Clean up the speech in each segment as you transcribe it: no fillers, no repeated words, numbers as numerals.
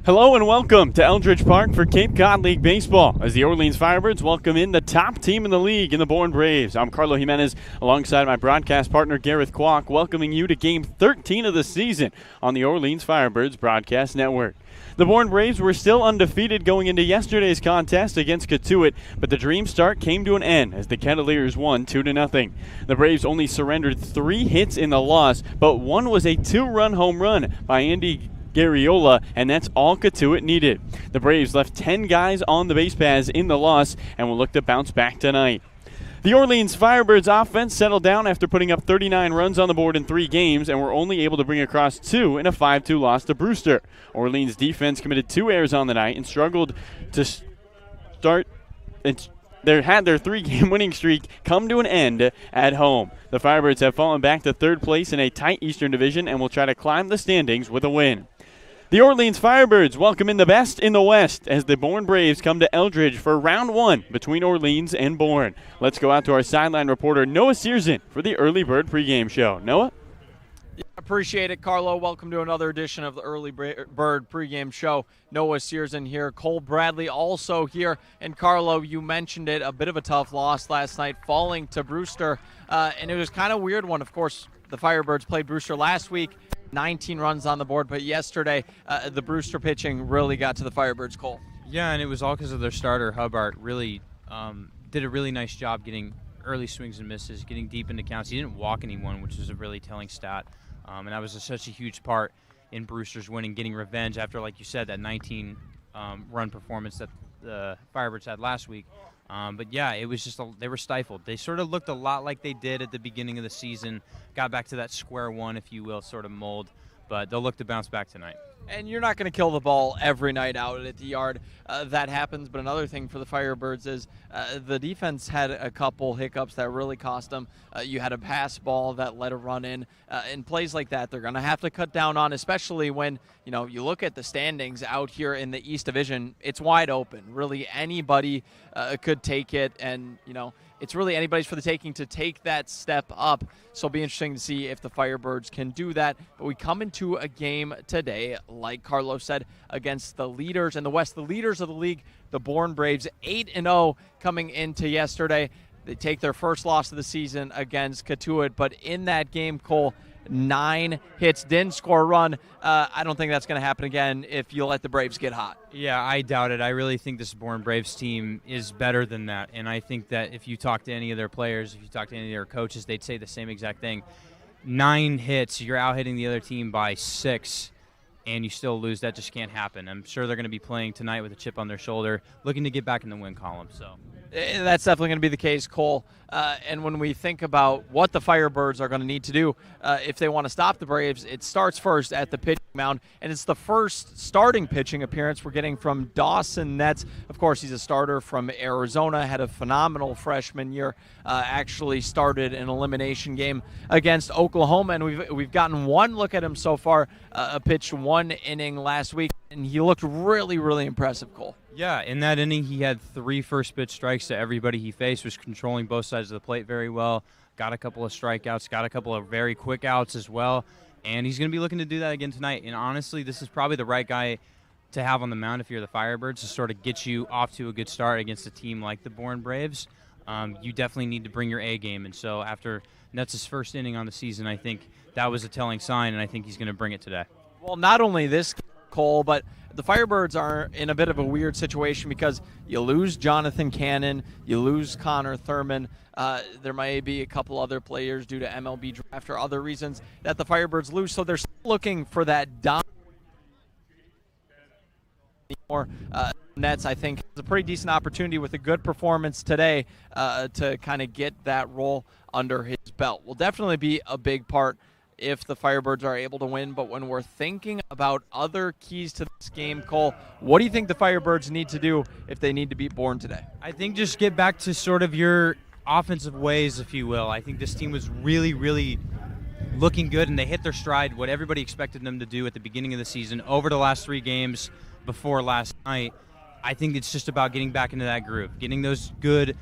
Hello and welcome to Eldridge Park for Cape Cod League Baseball as the Orleans Firebirds welcome in the top team in the league in the Bourne Braves. I'm Carlo Jimenez alongside my broadcast partner Gareth Kwok, welcoming you to Game 13 of the season on the Orleans Firebirds Broadcast Network. The Bourne Braves were still undefeated going into yesterday's contest against Cotuit, but the dream start came to an end as the Cavaliers won 2-0. The Braves only surrendered 3 hits in the loss, but one was a 2-run home run by Andy Garriola, and that's all Cotuit needed. The Braves left 10 guys on the base paths in the loss and will look to bounce back tonight. The Orleans Firebirds offense settled down after putting up 39 runs on the board in 3 games and were only able to bring across 2 in a 5-2 loss to Brewster. Orleans defense committed 2 errors on the night and struggled to start They had their 3-game winning streak come to an end at home. The Firebirds have fallen back to 3rd place in a tight Eastern Division and will try to climb the standings with a win. The Orleans Firebirds welcome in the best in the West as the Bourne Braves come to Eldridge for round 1 between Orleans and Bourne. Let's go out to our sideline reporter Noah Searson for the Early Bird pregame show. Noah? Yeah, appreciate it, Carlo. Welcome to another edition of the Early Bird pregame show. Noah Searson here, Cole Bradley also here. And Carlo, you mentioned it, a bit of a tough loss last night, falling to Brewster. And it was kind of a weird one. Of course, the Firebirds played Brewster last week. 19 runs on the board, but yesterday the Brewster pitching really got to the Firebirds, Cole. Yeah, and it was all because of their starter, Hubbard. Really did a really nice job getting early swings and misses, getting deep into counts. He didn't walk anyone, which is a really telling stat, and that was such a huge part in Brewster's winning, getting revenge after, like you said, that 19-run performance that the Firebirds had last week. But yeah, it was just they were stifled. They sort of looked a lot like they did at the beginning of the season, got back to that square one, if you will, sort of mold. But they'll look to bounce back tonight. And you're not going to kill the ball every night out at the yard. That happens. But another thing for the Firebirds is the defense had a couple hiccups that really cost them. You had a pass ball that let a run in. And plays like that, they're going to have to cut down on, especially when, you look at the standings out here in the East Division. It's wide open. Really, anybody could take it. And, it's really anybody's for the taking to take that step up. So it'll be interesting to see if the Firebirds can do that. But we come into a game today, like Carlos said, against the leaders in the West, the leaders of the league, the Bourne Braves, 8-0 coming into yesterday. They take their first loss of the season against Cotuit. But in that game, Cole, 9 hits, didn't score a run. I don't think that's going to happen again if you let the Braves get hot. Yeah, I doubt it. I really think this Bourne Braves team is better than that. And I think that if you talk to any of their players, if you talk to any of their coaches, they'd say the same exact thing. 9 hits, you're out hitting the other team by 6, and you still lose. That just can't happen. I'm sure they're going to be playing tonight with a chip on their shoulder, looking to get back in the win column. So that's definitely going to be the case, Cole. And when we think about what the Firebirds are going to need to do if they want to stop the Braves, it starts first at the pitching mound, and it's the first starting pitching appearance we're getting from Dawson Netz. Of course, he's a starter from Arizona, had a phenomenal freshman year, actually started an elimination game against Oklahoma, and we've gotten one look at him so far, pitched 1 inning last week, and he looked really, really impressive, Cole. Yeah, in that inning, he had 3 first-pitch strikes to everybody he faced, was controlling both sides of the plate very well, got a couple of strikeouts, got a couple of very quick outs as well, and he's going to be looking to do that again tonight. And honestly, this is probably the right guy to have on the mound if you're the Firebirds to sort of get you off to a good start against a team like the Bourne Braves. You definitely need to bring your A game, and so after Netz's first inning on the season, I think that was a telling sign, and I think he's going to bring it today. Well, not only this, Cole, but the Firebirds are in a bit of a weird situation because you lose Jonathan Cannon, you lose Connor Thurman. There may be a couple other players due to MLB draft or other reasons that the Firebirds lose, so they're still looking for that dominant. Nets, I think, has a pretty decent opportunity with a good performance today to kind of get that role under his belt. Will definitely be a big part if the Firebirds are able to win. But when we're thinking about other keys to this game, Cole, what do you think the Firebirds need to do if they need to beat Bourne today? I think just get back to sort of your offensive ways, if you will. I think this team was really, really looking good, and they hit their stride, what everybody expected them to do at the beginning of the season over the last 3 games before last night. I think it's just about getting back into that groove, getting those good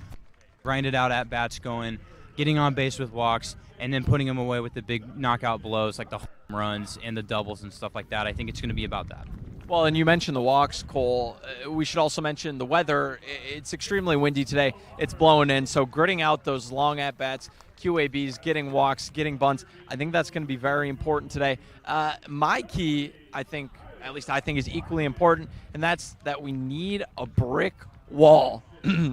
grinded out at-bats going, getting on base with walks, and then putting them away with the big knockout blows like the home runs and the doubles and stuff like that. I think it's going to be about that. Well, and you mentioned the walks, Cole. We should also mention the weather. It's extremely windy today. It's blowing in, so gritting out those long at-bats, QABs, getting walks, getting bunts, I think that's going to be very important today. My key, I think is equally important, and that's that we need a brick wall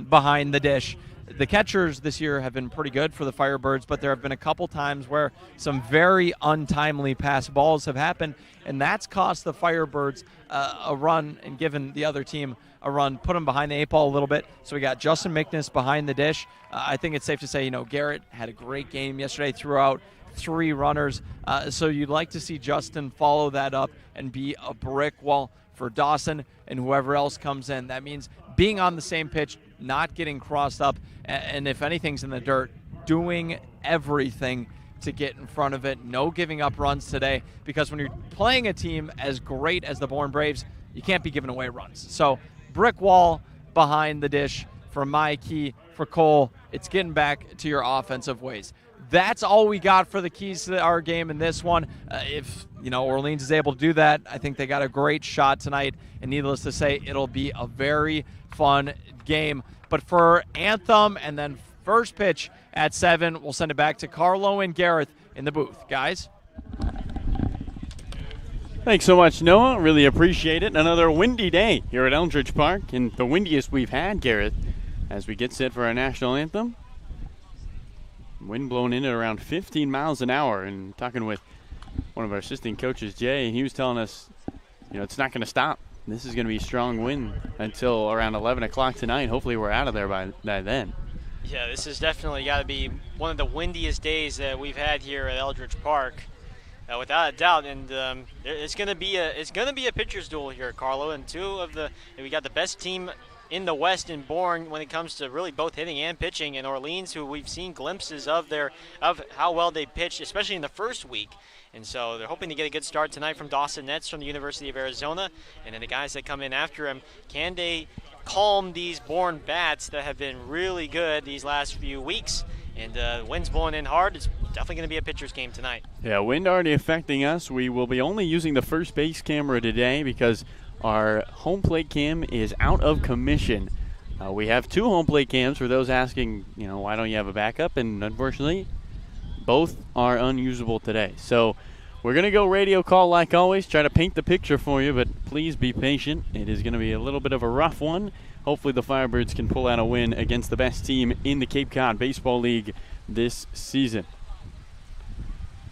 behind the dish. The catchers this year have been pretty good for the Firebirds, but there have been a couple times where some very untimely pass balls have happened, and that's cost the Firebirds a run and given the other team a run, put them behind the 8-ball a little bit. So we got Justin Mickness behind the dish. I think it's safe to say, Garrett had a great game yesterday, threw out 3 runners. So you'd like to see Justin follow that up and be a brick wall for Dawson and whoever else comes in. That means being on the same pitch, not getting crossed up, and if anything's in the dirt, doing everything to get in front of it. No giving up runs today, because when you're playing a team as great as the Bourne Braves, you can't be giving away runs. So brick wall behind the dish for my key. For Cole, it's getting back to your offensive ways. That's all we got for the keys to our game in this one. If Orleans is able to do that, I think they got a great shot tonight. And needless to say, it'll be a very fun game. But for Anthem and then first pitch at 7, we'll send it back to Carlo and Gareth in the booth. Guys? Thanks so much, Noah. Really appreciate it. Another windy day here at Eldridge Park, and the windiest we've had, Gareth, as we get set for our national anthem. Wind blowing in at around 15 miles an hour. And talking with one of our assistant coaches, Jay, and he was telling us, it's not going to stop. This is going to be a strong wind until around 11 o'clock tonight. Hopefully we're out of there by then. Yeah, this has definitely got to be one of the windiest days that we've had here at Eldridge Park, without a doubt. And it's going to be a pitcher's duel here, Carlo. And we got the best team in the West in Bourne when it comes to really both hitting and pitching, and Orleans, who we've seen glimpses of how well they pitched, especially in the first week. And so they're hoping to get a good start tonight from Dawson Netz from the University of Arizona. And then the guys that come in after him, can they calm these Bourne bats that have been really good these last few weeks? And the wind's blowing in hard. It's definitely going to be a pitcher's game tonight. Yeah, wind already affecting us. We will be only using the first base camera today because our home plate cam is out of commission. We have 2 home plate cams for those asking, why don't you have a backup? And unfortunately, both are unusable today. So we're going to go radio call like always, try to paint the picture for you, but please be patient. It is going to be a little bit of a rough one. Hopefully the Firebirds can pull out a win against the best team in the Cape Cod Baseball League this season.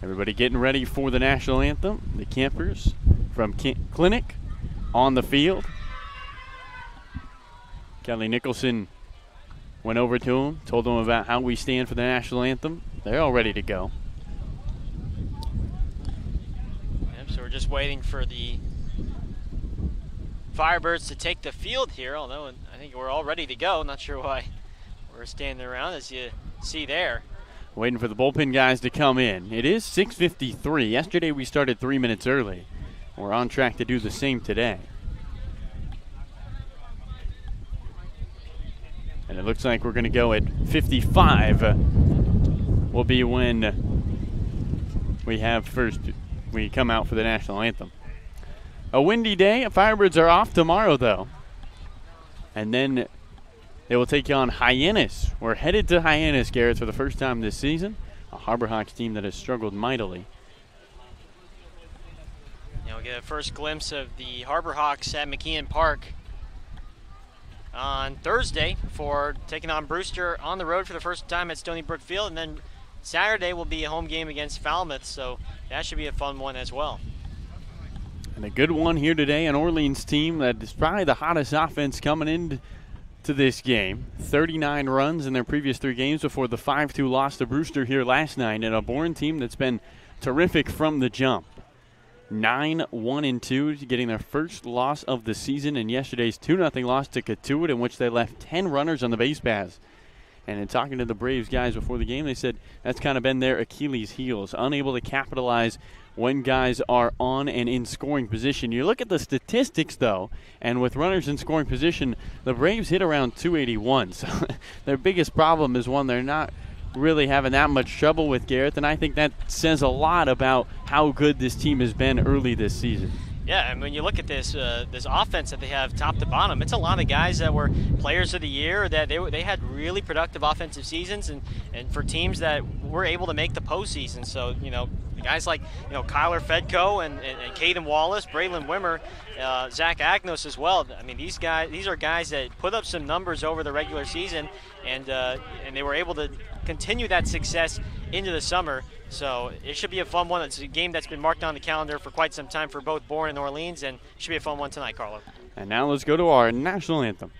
Everybody getting ready for the national anthem. The campers from Clinic on the field. Kelly Nicholson went over to him, told them about how we stand for the national anthem. They're all ready to go. Yep, so we're just waiting for the Firebirds to take the field here, although I think we're all ready to go. Not sure why we're standing around, as you see there. Waiting for the bullpen guys to come in. It is 6:53. Yesterday we started 3 minutes early. We're on track to do the same today. And it looks like we're going to go at 55 will be when we come out for the national anthem. A windy day. Firebirds are off tomorrow, though. And then they will take on Hyannis. We're headed to Hyannis, Garrett, for the first time this season. A Harbor Hawks team that has struggled mightily. We'll get a first glimpse of the Harbor Hawks at McKeon Park on Thursday for taking on Brewster on the road for the first time at Stony Brook Field. And then Saturday will be a home game against Falmouth, so that should be a fun one as well. And a good one here today, an Orleans team that is probably the hottest offense coming into this game. 39 runs in their previous 3 games before the 5-2 loss to Brewster here last night, and a Bourne team that's been terrific from the jump. 9-1-2, getting their first loss of the season in yesterday's 2-0 loss to Katuitt, in which they left 10 runners on the base paths. And in talking to the Braves guys before the game, they said that's kind of been their Achilles heels, unable to capitalize when guys are on and in scoring position. You look at the statistics, though, and with runners in scoring position, the Braves hit around 281. So their biggest problem is one they're not really having that much trouble with, Garrett, and I think that says a lot about how good this team has been early this season. Yeah, and when you look at this this offense that they have top to bottom, it's a lot of guys that were players of the year, that they had really productive offensive seasons, and for teams that were able to make the postseason. So, guys like, Kyler Fedko and Caden Wallace, Braylon Wimmer, Zach Agnos as well. I mean, these are guys that put up some numbers over the regular season, and they were able to continue that success into the summer. So it should be a fun one. It's a game that's been marked on the calendar for quite some time for both Bourne and Orleans, and it should be a fun one tonight, Carlo. And now let's go to our national anthem.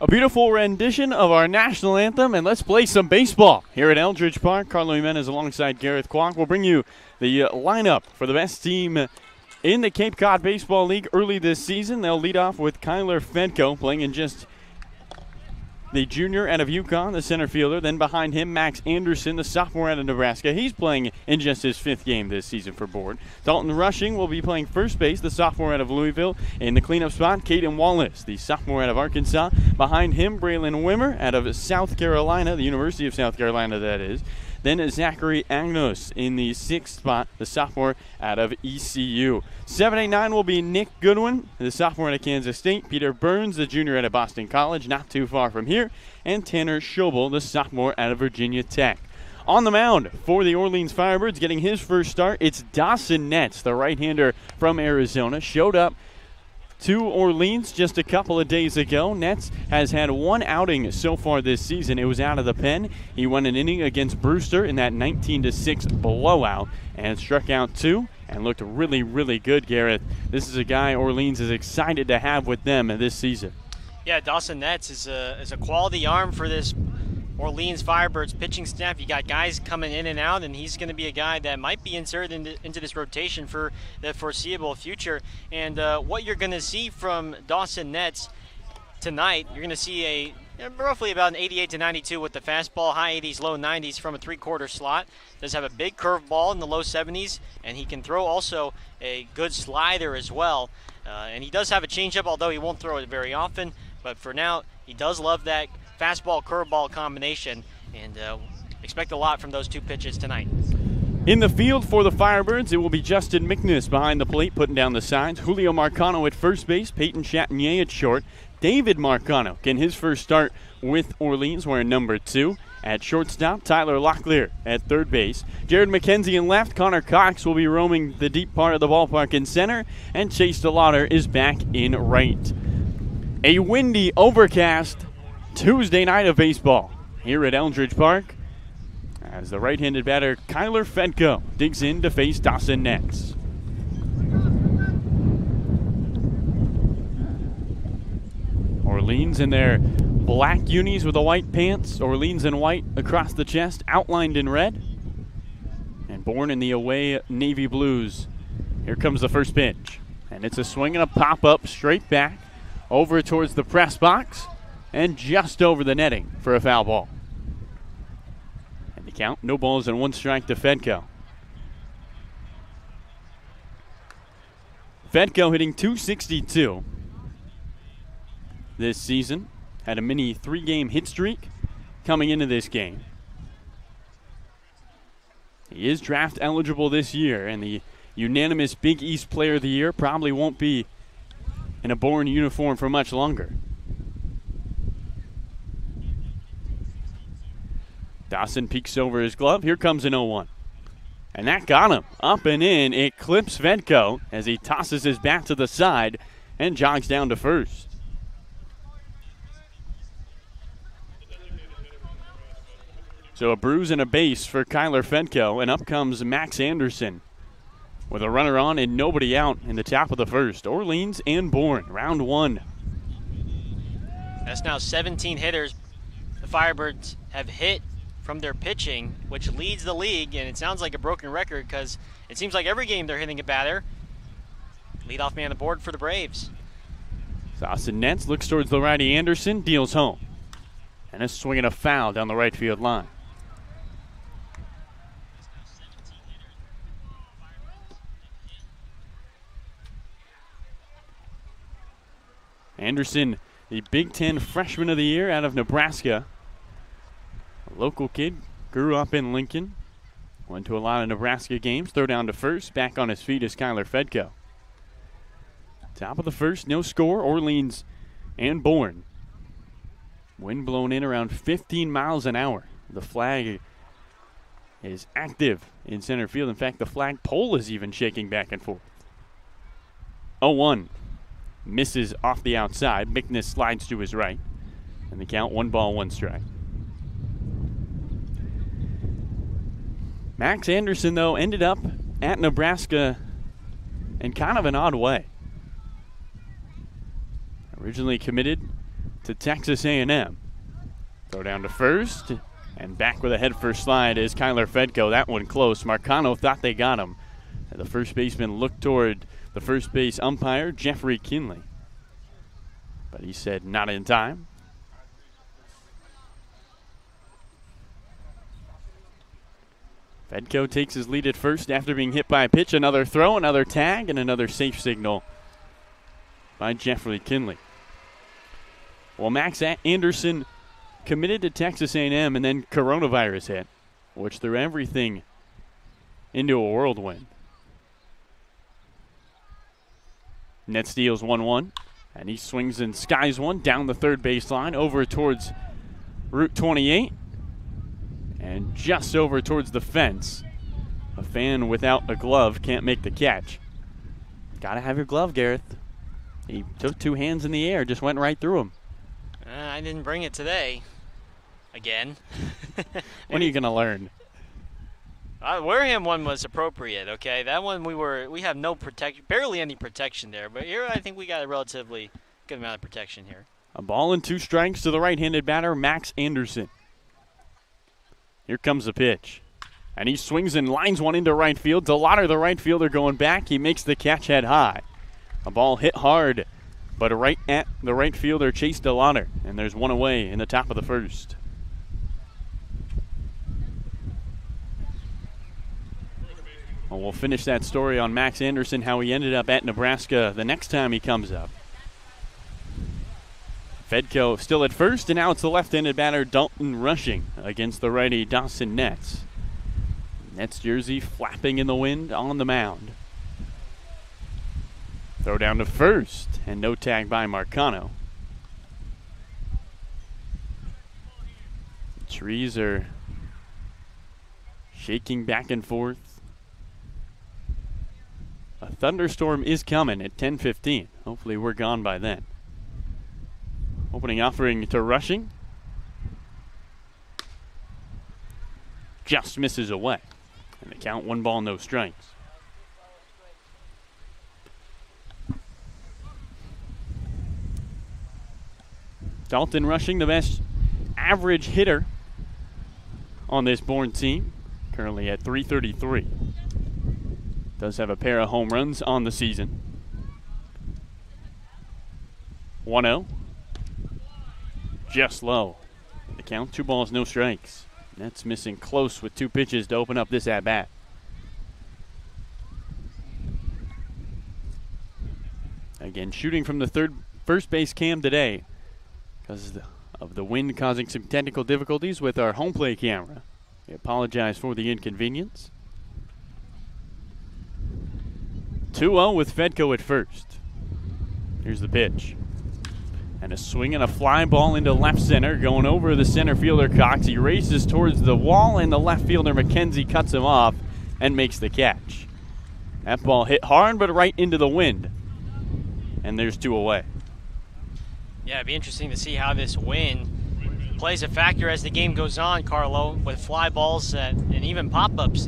A beautiful rendition of our national anthem, and let's play some baseball here at Eldridge Park. Carlo Jimenez alongside Gareth Kwok will bring you the lineup for the best team in the Cape Cod Baseball League early this season. They'll lead off with Kyler Fedko playing in just the junior out of UConn, the center fielder. Then behind him, Max Anderson, the sophomore out of Nebraska. He's playing in just his 5th game this season for Bourne. Dalton Rushing will be playing first base, the sophomore out of Louisville. In the cleanup spot, Caden Wallace, the sophomore out of Arkansas. Behind him, Braylon Wimmer out of South Carolina, the University of South Carolina, that is. Then Zachary Agnos in the 6th spot, the sophomore out of ECU. 7-8-9 will be Nick Goodwin, the sophomore out of Kansas State. Peter Burns, the junior out of Boston College, not too far from here. And Tanner Schobel, the sophomore out of Virginia Tech. On the mound for the Orleans Firebirds, getting his first start, it's Dawson Netz, the right-hander from Arizona. Showed up to Orleans just a couple of days ago. Netz has had one outing so far this season. It was out of the pen. He won an inning against Brewster in that 19-6 blowout and struck out 2 and looked really, really good, Gareth. This is a guy Orleans is excited to have with them this season. Yeah, Dawson Netz is a quality arm for this Orleans Firebirds pitching staff. You got guys coming in and out, and he's going to be a guy that might be inserted into this rotation for the foreseeable future. And what you're going to see from Dawson Netz tonight, you're going to see roughly about an 88 to 92 with the fastball, high 80s, low 90s from a 3/4 slot. Does have a big curveball in the low 70s, and he can throw also a good slider as well. And he does have a changeup, although he won't throw it very often. But for now, he does love that fastball curveball combination, and expect a lot from those two pitches tonight. In the field for the Firebirds, it will be Justin McNiss behind the plate, putting down the signs. Julio Marcano at first base, Peyton Chatinier at short. David Marcano getting his first start with Orleans, wearing number 2. At shortstop, Tyler Locklear at third base. Jared McKenzie in left. Connor Cox will be roaming the deep part of the ballpark in center, and Chase DeLauder is back in right. A windy, overcast Tuesday night of baseball here at Eldridge Park as the right-handed batter Kyler Fedko digs in to face Dawson Netz. Orleans in their black unis with the white pants, Orleans in white across the chest, outlined in red. And Bourne in the away navy blues. Here comes the first pitch. And it's a swing and a pop-up straight back over towards the press box and just over the netting for a foul ball. And the count, no balls and 1 strike to Fedko. Fedko hitting .262 this season. Had a mini 3-game hit streak coming into this game. He is draft eligible this year, and the unanimous Big East Player of the Year probably won't be in a Bourne uniform for much longer. Dawson peeks over his glove. Here comes an 0-1. And that got him. Up and in. It clips Fedko as he tosses his bat to the side and jogs down to first. So a bruise and a base for Kyler Fedko, and up comes Max Anderson with a runner on and nobody out in the top of the first. Orleans and Bourne, round 1. That's now 17 hitters the Firebirds have hit from their pitching, which leads the league, and it sounds like a broken record because it seems like every game they're hitting a batter. Leadoff man on the board for the Braves. Austin Nets looks towards the righty Anderson, deals home. And a swing and a foul down the right field line. Anderson, the Big Ten Freshman of the Year out of Nebraska. A local kid, grew up in Lincoln. Went to a lot of Nebraska games. Throw down to first. Back on his feet is Kyler Fedko. Top of the first, no score. Orleans and Bourne. Wind blown in around 15 miles an hour. The flag is active in center field. In fact, the flag pole is even shaking back and forth. 0-1. Misses off the outside. Mickness slides to his right. And the count, 1 ball, 1 strike. Max Anderson, though, ended up at Nebraska in kind of an odd way. Originally committed to Texas A&M. Throw down to first, and back with a head-first slide is Kyler Fedko. That one close. Marcano thought they got him. The first baseman looked toward the first base umpire, Jeffrey Kinley. But he said not in time. Fedko takes his lead at first after being hit by a pitch. Another throw, another tag, and another safe signal by Jeffrey Kinley. Well, Max Anderson committed to Texas A&M, and then coronavirus hit, which threw everything into a whirlwind. Net steals 1-1, and he swings and skies one down the third baseline over towards Route 28 and just over towards the fence. A fan without a glove can't make the catch. Gotta have your glove, Gareth. He took 2 hands in the air, just went right through him. I didn't bring it today. Again. When are you gonna learn? Wareham one was appropriate, okay? That one we have no protection, barely any protection there. But here I think we got a relatively good amount of protection here. A ball and 2 strikes to the right-handed batter, Max Anderson. Here comes the pitch. And he swings and lines one into right field. DeLauder, the right fielder, going back. He makes the catch head high. A ball hit hard, but right at the right fielder, Chase DeLauder. And there's one away in the top of the first. Well, we'll finish that story on Max Anderson, how he ended up at Nebraska the next time he comes up. Fedko still at first, and now it's the left-handed batter Dalton rushing against the righty Dawson Nets. Nets jersey flapping in the wind on the mound. Throw down to first, and no tag by Marcano. The trees are shaking back and forth. A thunderstorm is coming at 10:15. Hopefully we're gone by then. Opening offering to rushing. Just misses away. And the count, 1 ball, no strikes. Dalton Rushing, the best average hitter on this Bourne team, currently at .333. Does have a pair of home runs on the season. 1-0. Just low. The count, 2 balls, no strikes. Nets missing close with 2 pitches to open up this at-bat. Again, shooting from the first base cam today because of the wind causing some technical difficulties with our home play camera. We apologize for the inconvenience. 2-0 with Fedko at first. Here's the pitch. And a swing and a fly ball into left center, going over the center fielder Cox. He races towards the wall, and the left fielder McKenzie cuts him off and makes the catch. That ball hit hard, but right into the wind. And there's 2 away. Yeah, it'd be interesting to see how this wind plays a factor as the game goes on, Carlo, with fly balls and even pop-ups.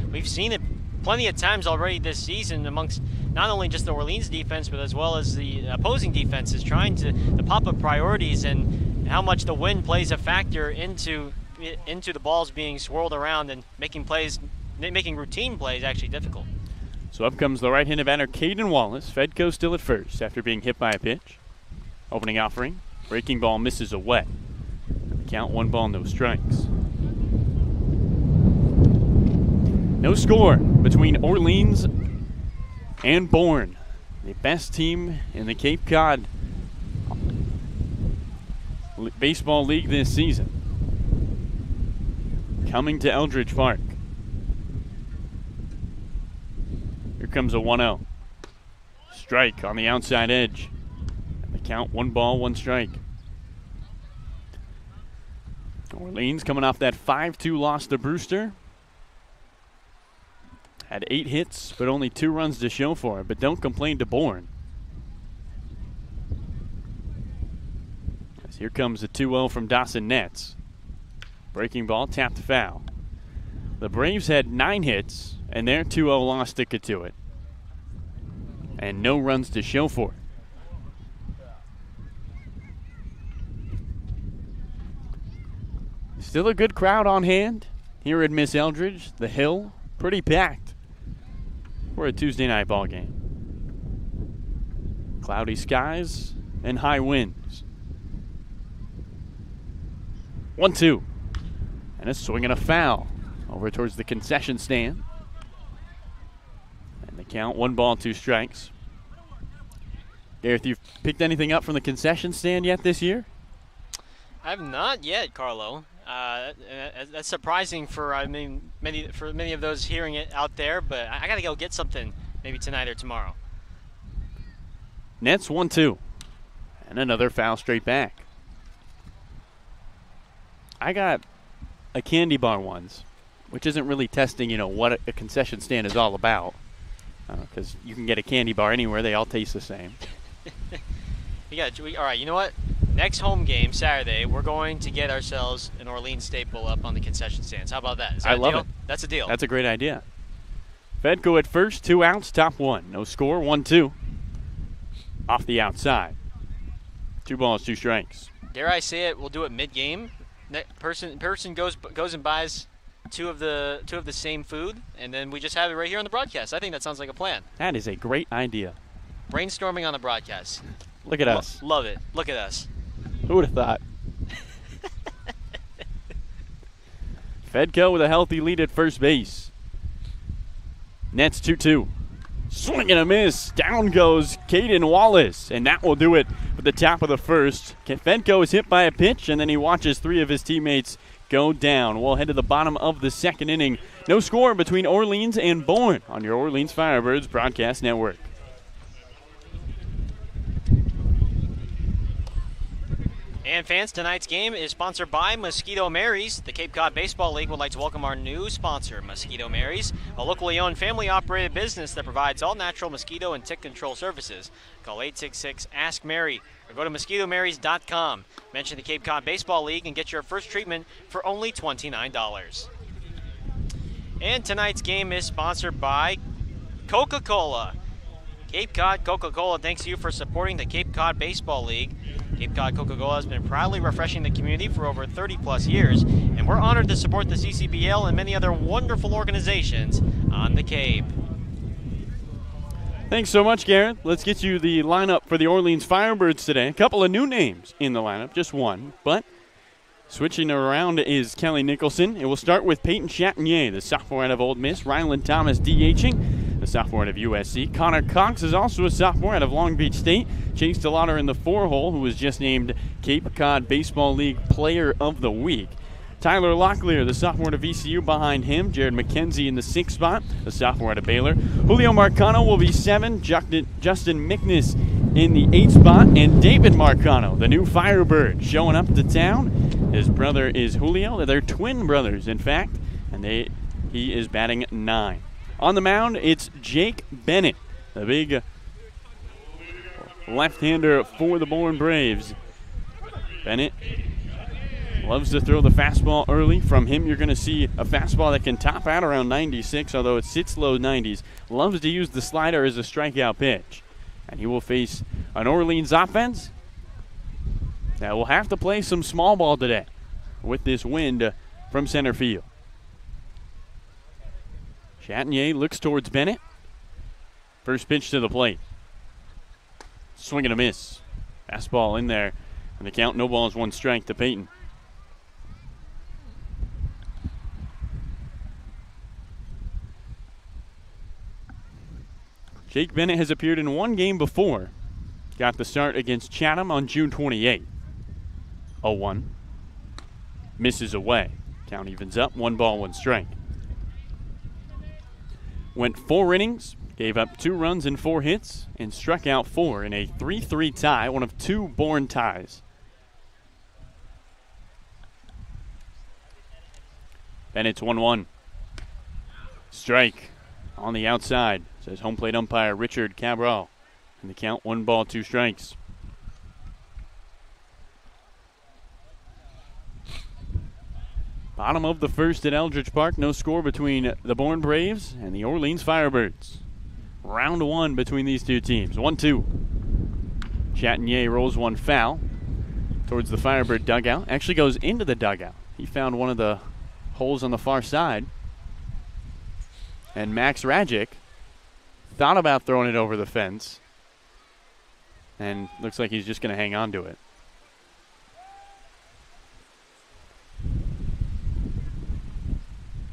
We've seen it plenty of times already this season amongst not only just the Orleans defense, but as well as the opposing defenses trying to the pop-up priorities and how much the wind plays a factor into the balls being swirled around and making routine plays actually difficult. So up comes the right-handed batter, Caden Wallace. Fedko still at first after being hit by a pitch. Opening offering. Breaking ball misses away. Count 1 ball, no strikes. No score between Orleans and Bourne, the best team in the Cape Cod Baseball League this season. Coming to Eldridge Park. Here comes a 1-0. Strike on the outside edge. And the count, 1 ball, 1 strike. Orleans coming off that 5-2 loss to Brewster. Had 8 hits, but only 2 runs to show for it. But don't complain to Bourne. As here comes the 2-0 from Dawson Nets. Breaking ball, tapped foul. The Braves had 9 hits, and their 2-0 loss took it to it. And no runs to show for it. Still a good crowd on hand here at Miss Eldridge. The Hill, pretty packed for a Tuesday night ball game. Cloudy skies and high winds. 1-2. And a swing and a foul over towards the concession stand. And the count, 1 ball, 2 strikes. Gareth, you've picked anything up from the concession stand yet this year? I have not yet, Carlo. That's surprising for many of those hearing it out there, but I got to go get something maybe tonight or tomorrow. Nets 1-2. And another foul straight back. I got a candy bar once, which isn't really testing, what a concession stand is all about. Because you can get a candy bar anywhere. They all taste the same. All right, you know what? Next home game, Saturday, we're going to get ourselves an Orleans staple up on the concession stands. How about that? Is that I a love deal? it. That's a deal. That's a great idea. Fedko at first, 2 outs, top 1. No score, 1-2. Off the outside. 2 balls, 2 strikes. Dare I say it, we'll do it mid-game. Person goes and buys two of the same food, and then we just have it right here on the broadcast. I think that sounds like a plan. That is a great idea. Brainstorming on the broadcast. Look at us. Love it. Look at us. Who would have thought? Fedko with a healthy lead at first base. Nets 2-2. Swing and a miss. Down goes Caden Wallace, and that will do it for the top of the first. Fedko is hit by a pitch, and then he watches 3 of his teammates go down. We'll head to the bottom of the second inning. No score between Orleans and Bourne on your Orleans Firebirds broadcast network. And fans, tonight's game is sponsored by Mosquito Mary's. The Cape Cod Baseball League would like to welcome our new sponsor, Mosquito Mary's, a locally owned, family-operated business that provides all natural mosquito and tick control services. Call 866-ASK-MARY or go to mosquitomarys.com. Mention the Cape Cod Baseball League and get your first treatment for only $29. And tonight's game is sponsored by Coca-Cola. Cape Cod Coca-Cola thanks you for supporting the Cape Cod Baseball League. Cape Cod Coca-Cola has been proudly refreshing the community for over 30-plus years, and we're honored to support the CCBL and many other wonderful organizations on the Cape. Thanks so much, Garrett. Let's get you the lineup for the Orleans Firebirds today. A couple of new names in the lineup, just one, but switching around is Kelly Nicholson. It will start with Peyton Chatinier, the sophomore out of Old Miss. Ryland Thomas DHing, the sophomore out of USC. Connor Cox is also a sophomore out of Long Beach State. Chase DeLauder in the 4-hole, who was just named Cape Cod Baseball League Player of the Week. Tyler Locklear, the sophomore out of VCU, behind him. Jared McKenzie in the 6th spot, the sophomore out of Baylor. Julio Marcano will be 7. Justin Mickness in the 8th spot. And David Marcano, the new Firebird, showing up to town. His brother is Julio. They're twin brothers, in fact, and he is batting 9. On the mound, it's Jake Bennett, the big left-hander for the Bourne Braves. Bennett loves to throw the fastball early. From him, you're going to see a fastball that can top out around 96, although it sits low 90s. Loves to use the slider as a strikeout pitch. And he will face an Orleans offense that will have to play some small ball today with this wind from center field. Chatinier looks towards Bennett. First pitch to the plate. Swing and a miss. Fastball in there. And the count, no balls, 1 strike to Peyton. Jake Bennett has appeared in 1 game before. Got the start against Chatham on June 28th. 0-1. Misses away. Count evens up, 1 ball, 1 strike. Went 4 innings, gave up 2 runs and 4 hits, and struck out 4 in a 3-3 tie, one of 2 Bourne ties. Bennett's 1-1. Strike on the outside, says home plate umpire Richard Cabral. And the count, 1 ball, 2 strikes. Bottom of the first at Eldridge Park. No score between the Bourne Braves and the Orleans Firebirds. Round 1 between these two teams. 1-2. Chatinier rolls 1 foul towards the Firebird dugout. Actually goes into the dugout. He found one of the holes on the far side. And Max Rajic thought about throwing it over the fence. And looks like he's just going to hang on to it.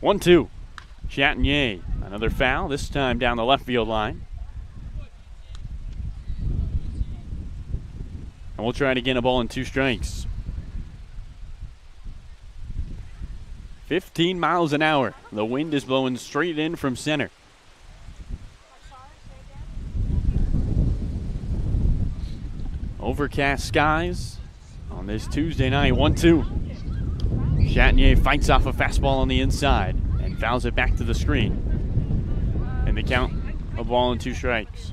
One, 2. Chatinier, another foul, this time down the left field line. And we'll try it again, a ball and 2 strikes. 15 miles an hour. The wind is blowing straight in from center. Overcast skies on this Tuesday night. 1-2. Chatinier fights off a fastball on the inside and fouls it back to the screen. And the count, a ball and 2 strikes.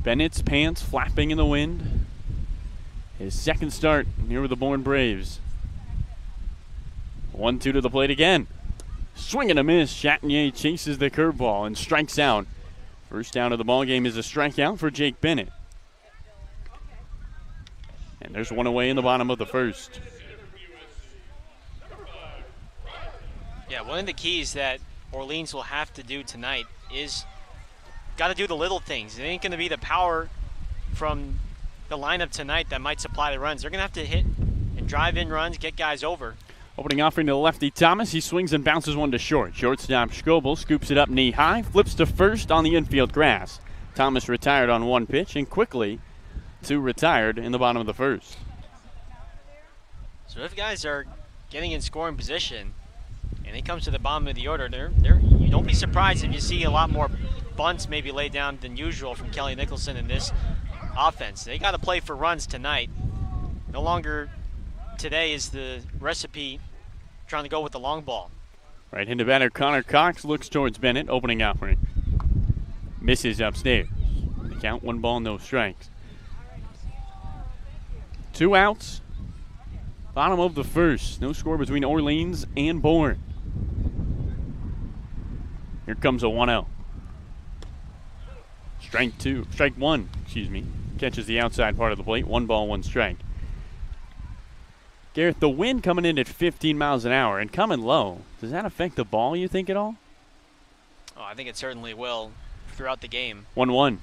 Bennett's pants flapping in the wind. His second start here with the Bourne Braves. 1-2 to the plate again. Swing and a miss. Chatinier chases the curveball and strikes out. First down of the ball game is a strikeout for Jake Bennett. And there's 1 away in the bottom of the first. Yeah, one of the keys that Orleans will have to do tonight is got to do the little things. It ain't going to be the power from the lineup tonight that might supply the runs. They're going to have to hit and drive in runs, get guys over. Opening offering to the lefty Thomas. He swings and bounces one to short. Shortstop Schobel scoops it up knee high, flips to first on the infield grass. Thomas retired on 1 pitch and quickly 2 retired in the bottom of the first. So if guys are getting in scoring position and it comes to the bottom of the order, you don't be surprised if you see a lot more bunts maybe laid down than usual from Kelly Nicholson in this offense. They got to play for runs tonight. No longer today is the recipe trying to go with the long ball. Right-handed batter Connor Cox looks towards Bennett, opening offering. Misses upstairs. The count, 1 ball, no strikes. 2 outs. Bottom of the first. No score between Orleans and Bourne. Here comes a 1-0. Strike one, catches the outside part of the plate. 1 ball, 1 strike. Garrett, the wind coming in at 15 miles an hour and coming low. Does that affect the ball, you think, at all? Oh, I think it certainly will throughout the game. 1-1.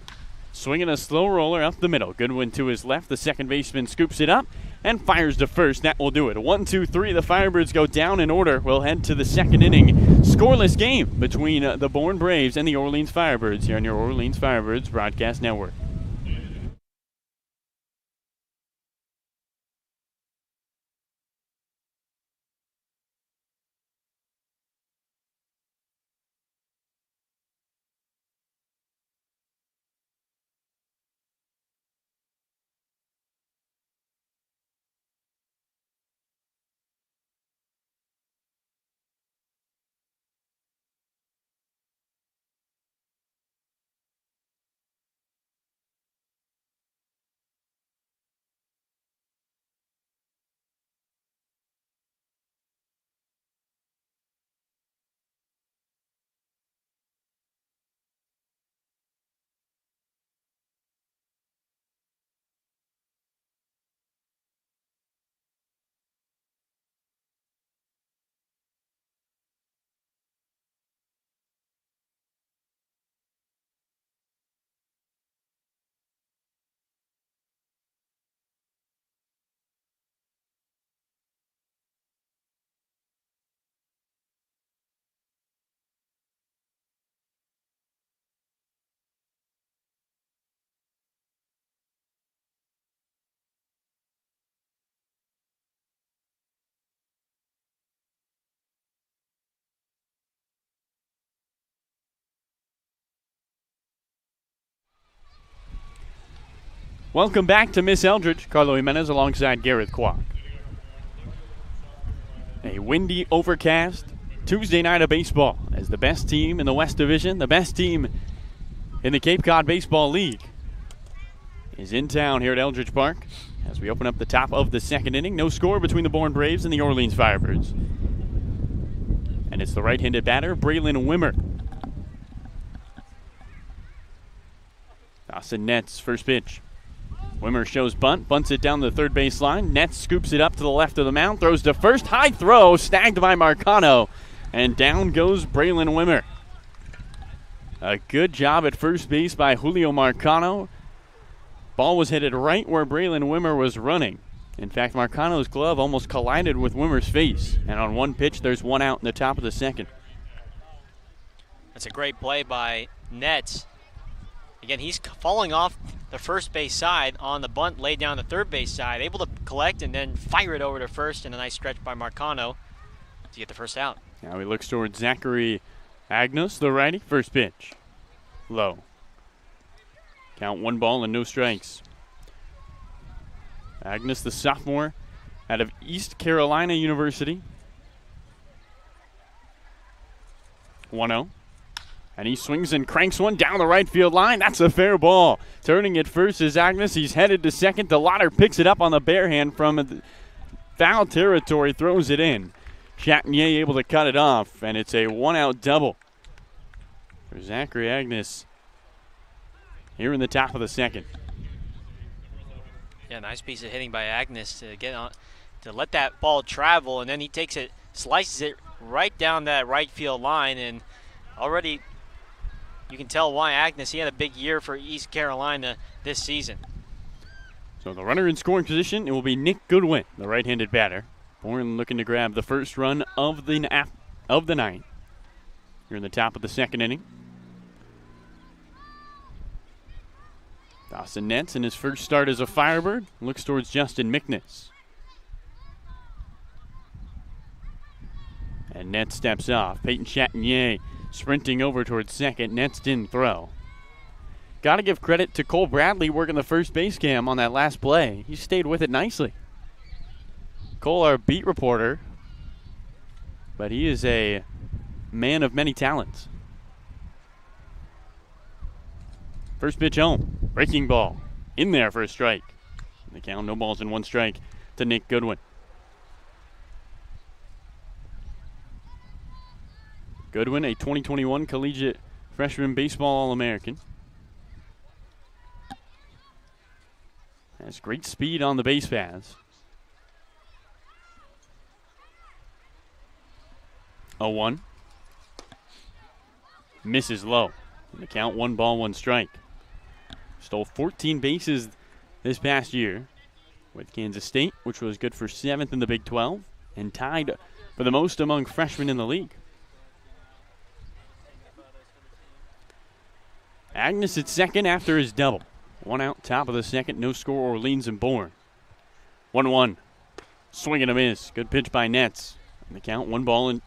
Swinging a slow roller up the middle. Goodwin to his left. The second baseman scoops it up and fires to first. That will do it. 1-2-3. The Firebirds go down in order. We'll head to the second inning. Scoreless game between the Bourne Braves and the Orleans Firebirds here on your Orleans Firebirds Broadcast Network. Welcome back to Miss Eldridge. Carlo Jimenez alongside Gareth Kwok. A windy, overcast Tuesday night of baseball as the best team in the West Division, the best team in the Cape Cod Baseball League, is in town here at Eldridge Park as we open up the top of the second inning. No score between the Bourne Braves and the Orleans Firebirds. And it's the right-handed batter, Braylon Wimmer. Dawson Nets, first pitch. Wimmer shows bunt, bunts it down the third base line. Nets scoops it up to the left of the mound, throws to first. High throw, snagged by Marcano, and down goes Braylon Wimmer. A good job at first base by Julio Marcano. Ball was headed right where Braylon Wimmer was running. In fact, Marcano's glove almost collided with Wimmer's face. And on one pitch, there's 1 out in the top of the second. That's a great play by Nets. Again, he's falling off the first base side on the bunt laid down the third base side, able to collect and then fire it over to first, and a nice stretch by Marcano to get the first out. Now he looks towards Zachary Agnos, the righty. First pitch. Low. Count 1 ball and no strikes. Agnos, the sophomore out of East Carolina University. 1-0. And he swings and cranks one down the right field line. That's a fair ball. Turning at first is Agnos. He's headed to second. DeLotter picks it up on the bare hand from foul territory, throws it in. Chatinier able to cut it off, and it's a 1-out double for Zachary Agnos here in the top of the second. Yeah, nice piece of hitting by Agnos to get on, to let that ball travel, and then he takes it, slices it right down that right field line, and already you can tell why Agnos, he had a big year for East Carolina this season. So the runner in scoring position, it will be Nick Goodwin, the right-handed batter. Bourne looking to grab the first run of the ninth. Here in the top of the second inning. Dawson Nets in his first start as a Firebird looks towards Justin Mickness. And Nets steps off. Peyton Chatinier sprinting over towards second. Nets didn't throw. Got to give credit to Cole Bradley working the first base cam on that last play. He stayed with it nicely. Cole, our beat reporter, but he is a man of many talents. First pitch home. Breaking ball. In there for a strike. The count, no balls and 1 strike to Nick Goodwin. Goodwin, a 2021 collegiate freshman baseball All-American. Has great speed on the base paths. 0-1. Misses low. And the count 1 ball, 1 strike. Stole 14 bases this past year with Kansas State, which was good for 7th in the Big 12, and tied for the most among freshmen in the league. Agnes at second after his double. 1 out, top of the second, no score, Orleans and Bourne. 1-1. Swing and a miss. Good pitch by Nets. And the count 1 ball and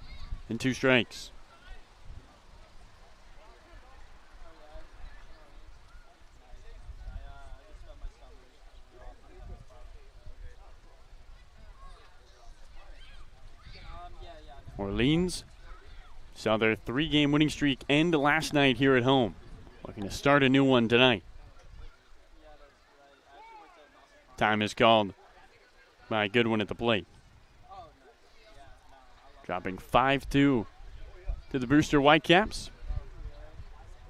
2 strikes. Orleans saw their 3-game winning streak end last night here at home. Looking to start a new one tonight. Time is called by Goodwin at the plate. Dropping 5-2 to the Brewster Whitecaps.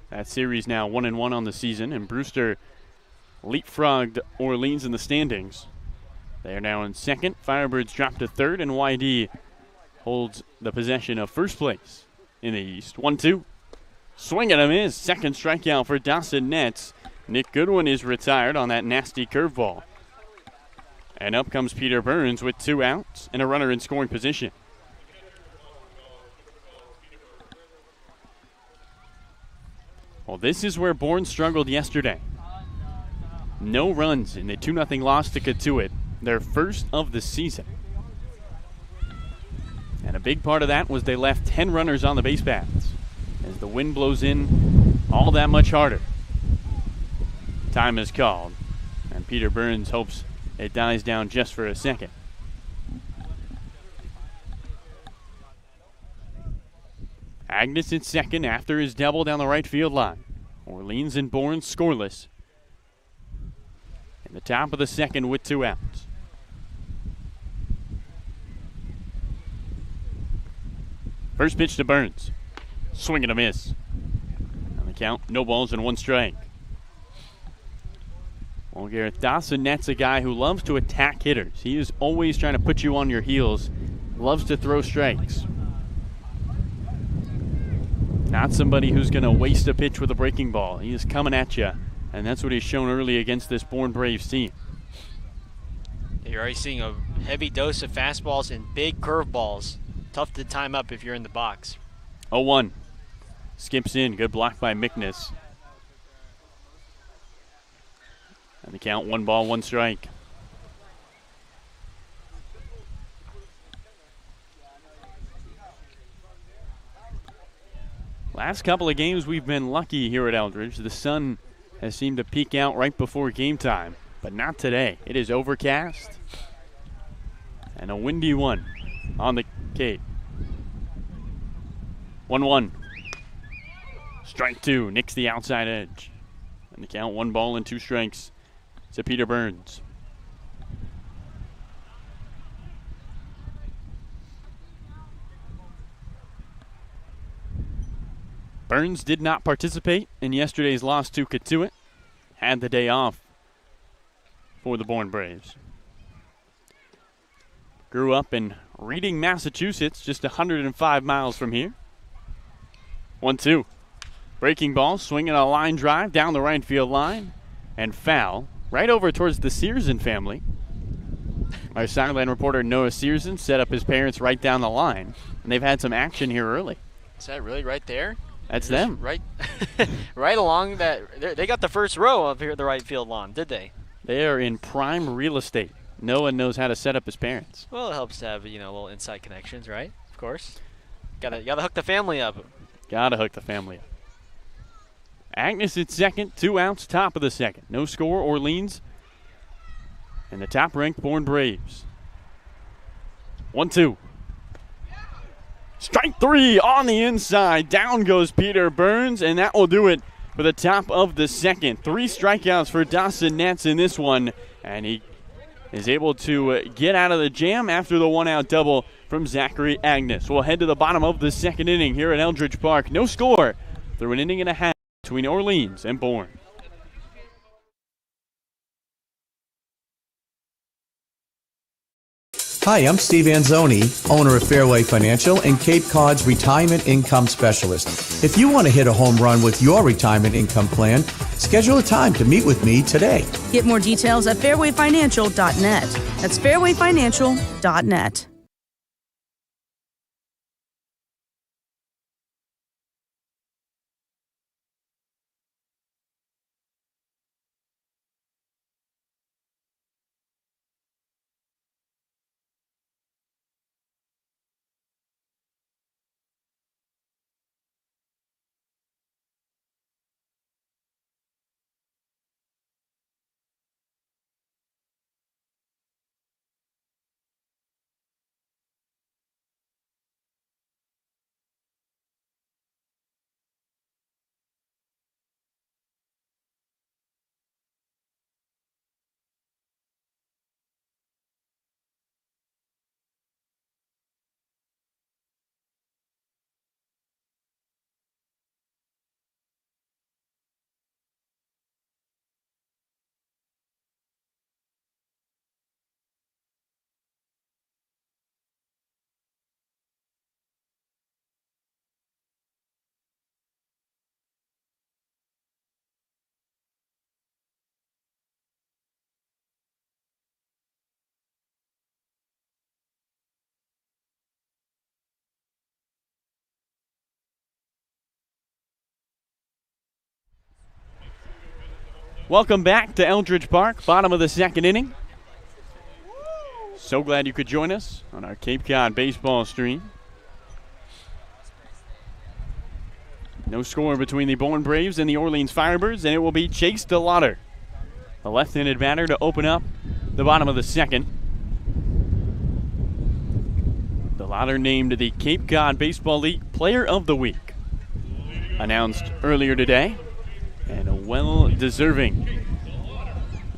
That series now 1-1 on the season, and Brewster leapfrogged Orleans in the standings. They are now in second. Firebirds drop to third, and YD holds the possession of first place in the East. 1-2. Swing and a miss. Second strikeout for Dawson Nets. Nick Goodwin is retired on that nasty curveball. And up comes Peter Burns with 2 outs and a runner in scoring position. Well, this is where Bourne struggled yesterday. No runs in the 2-0 loss to Katuitt, their first of the season. And a big part of that was they left 10 runners on the base paths as the wind blows in all that much harder. Time is called, and Peter Burns hopes it dies down just for a second. Agnes in second after his double down the right field line. Orleans and Bourne scoreless. In the top of the second with 2 outs. First pitch to Burns. Swing and a miss. On the count, no balls and 1 strike. Well, Garrett, Dawson Nett's a guy who loves to attack hitters. He is always trying to put you on your heels. Loves to throw strikes. Not somebody who's going to waste a pitch with a breaking ball. He is coming at you, and that's what he's shown early against this Bourne Braves team. You're already seeing a heavy dose of fastballs and big curveballs. Tough to time up if you're in the box. 0-1. Skips in. Good block by Mickness. And the count, 1 ball, 1 strike. Last couple of games we've been lucky here at Eldridge. The sun has seemed to peek out right before game time, but not today. It is overcast and a windy one on the Cape. 1-1. Strike 2. Nicks the outside edge. And the count, 1 ball and 2 strikes to Peter Burns. Burns did not participate in yesterday's loss to Katuitt. Had the day off for the Bourne Braves. Grew up in Reading, Massachusetts, just 105 miles from here. 1-2. Breaking ball, swinging a line drive down the right field line, and foul right over towards the Searson family. Our sideline reporter Noah Searson set up his parents right down the line, and they've had some action here early. Is that really right there? That's them. Right, right along that. They got the first row of here at the right field lawn, did they? They are in prime real estate. Noah knows how to set up his parents. Well, it helps to have, little inside connections, right? Of course. Gotta hook the family up. Gotta hook the family up. Agnes at second, 2 outs, top of the second. No score, Orleans. And the top-ranked Bourne Braves. 1-2. Strike 3 on the inside. Down goes Peter Burns, and that will do it for the top of the second. 3 strikeouts for Dawson Nets in this one, and he is able to get out of the jam after the 1-out double from Zachary Agnes. We'll head to the bottom of the second inning here at Eldridge Park. No score through an inning and a half between Orleans and Bourne. Hi, I'm Steve Anzoni, owner of Fairway Financial and Cape Cod's Retirement Income Specialist. If you want to hit a home run with your retirement income plan, schedule a time to meet with me today. Get more details at fairwayfinancial.net. That's fairwayfinancial.net. Welcome back to Eldridge Park, bottom of the second inning. So glad you could join us on our Cape Cod baseball stream. No score between the Bourne Braves and the Orleans Firebirds, and it will be Chase DeLauder, the left-handed batter, to open up the bottom of the second. DeLauder named the Cape Cod Baseball League Player of the Week, announced earlier today. And a well-deserving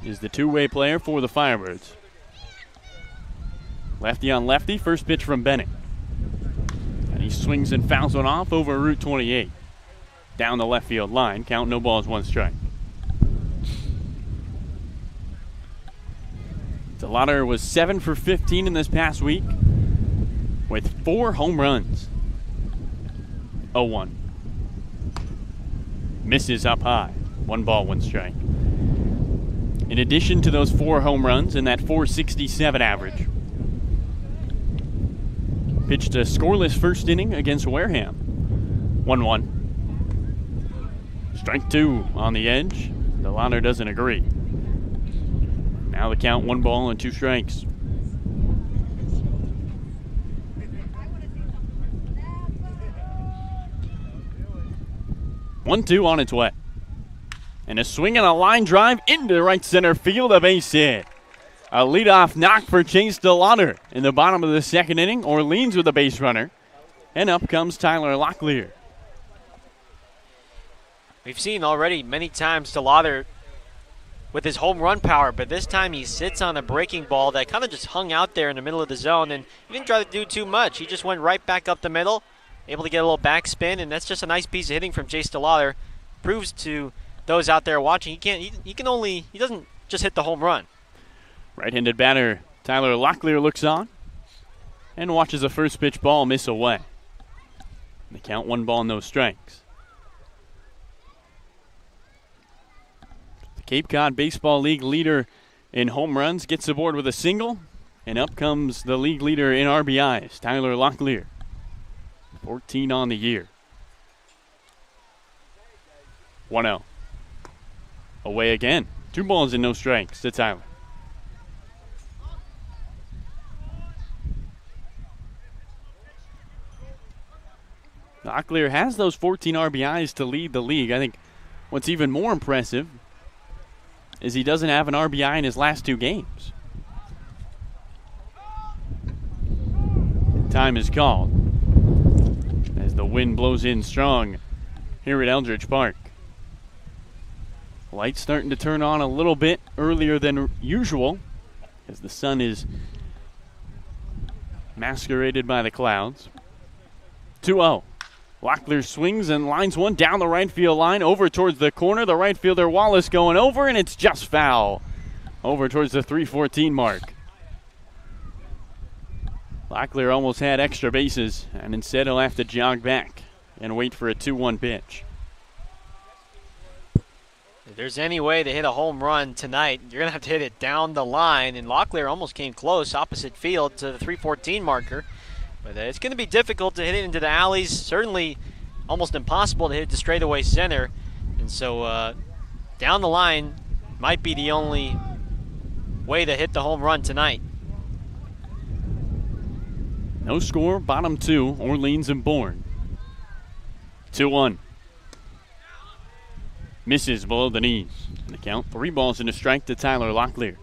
is the two-way player for the Firebirds. Lefty on lefty, first pitch from Bennett. And he swings and fouls one off over Route 28. Down the left field line, count no balls, one strike. DeLauder was 7 for 15 in this past week with 4 home runs. 0-1. Misses up high. 1 ball, 1 strike. In addition to those 4 home runs and that .467 average, pitched a scoreless first inning against Wareham. 1-1. Strike 2 on the edge. DeLauder doesn't agree. Now the count, 1 ball and 2 strikes. One-two on its way. And a swing and a line drive into right center field, a base hit. A leadoff knock for Chase DeLauder in the bottom of the second inning. Orleans with a base runner. And up comes Tyler Locklear. We've seen already many times DeLauder with his home run power, but this time he sits on a breaking ball that kind of just hung out there in the middle of the zone, and he didn't try to do too much. He just went right back up the middle, able to get a little backspin, and that's just a nice piece of hitting from Chase DeLauder. Proves to those out there watching he doesn't just hit the home run. Right-handed batter Tyler Locklear looks on and watches a first pitch ball miss away. The count, 1 ball, no strikes. The Cape Cod Baseball League leader in home runs gets aboard with a single, and up comes the league leader in RBIs, Tyler Locklear. 14 on the year. 1-0. Away again. 2 balls and no strikes to Tyler. Locklear has those 14 RBIs to lead the league. I think what's even more impressive is he doesn't have an RBI in his last 2 games. Time is called as the wind blows in strong here at Eldridge Park. Lights starting to turn on a little bit earlier than usual as the sun is masqueraded by the clouds. 2-0. Locklear swings and lines one down the right field line over towards the corner. The right fielder Wallace going over, and it's just foul. Over towards the 314 mark. Locklear almost had extra bases, and instead he'll have to jog back and wait for a 2-1 pitch. If there's any way to hit a home run tonight, you're going to have to hit it down the line, and Locklear almost came close opposite field to the 314 marker. But it's going to be difficult to hit it into the alleys, certainly almost impossible to hit it to straightaway center. And so down the line might be the only way to hit the home run tonight. No score, bottom two, Orleans and Bourne. 2-1. Misses below the knees. And the count, 3 balls and a strike to Tyler Locklear.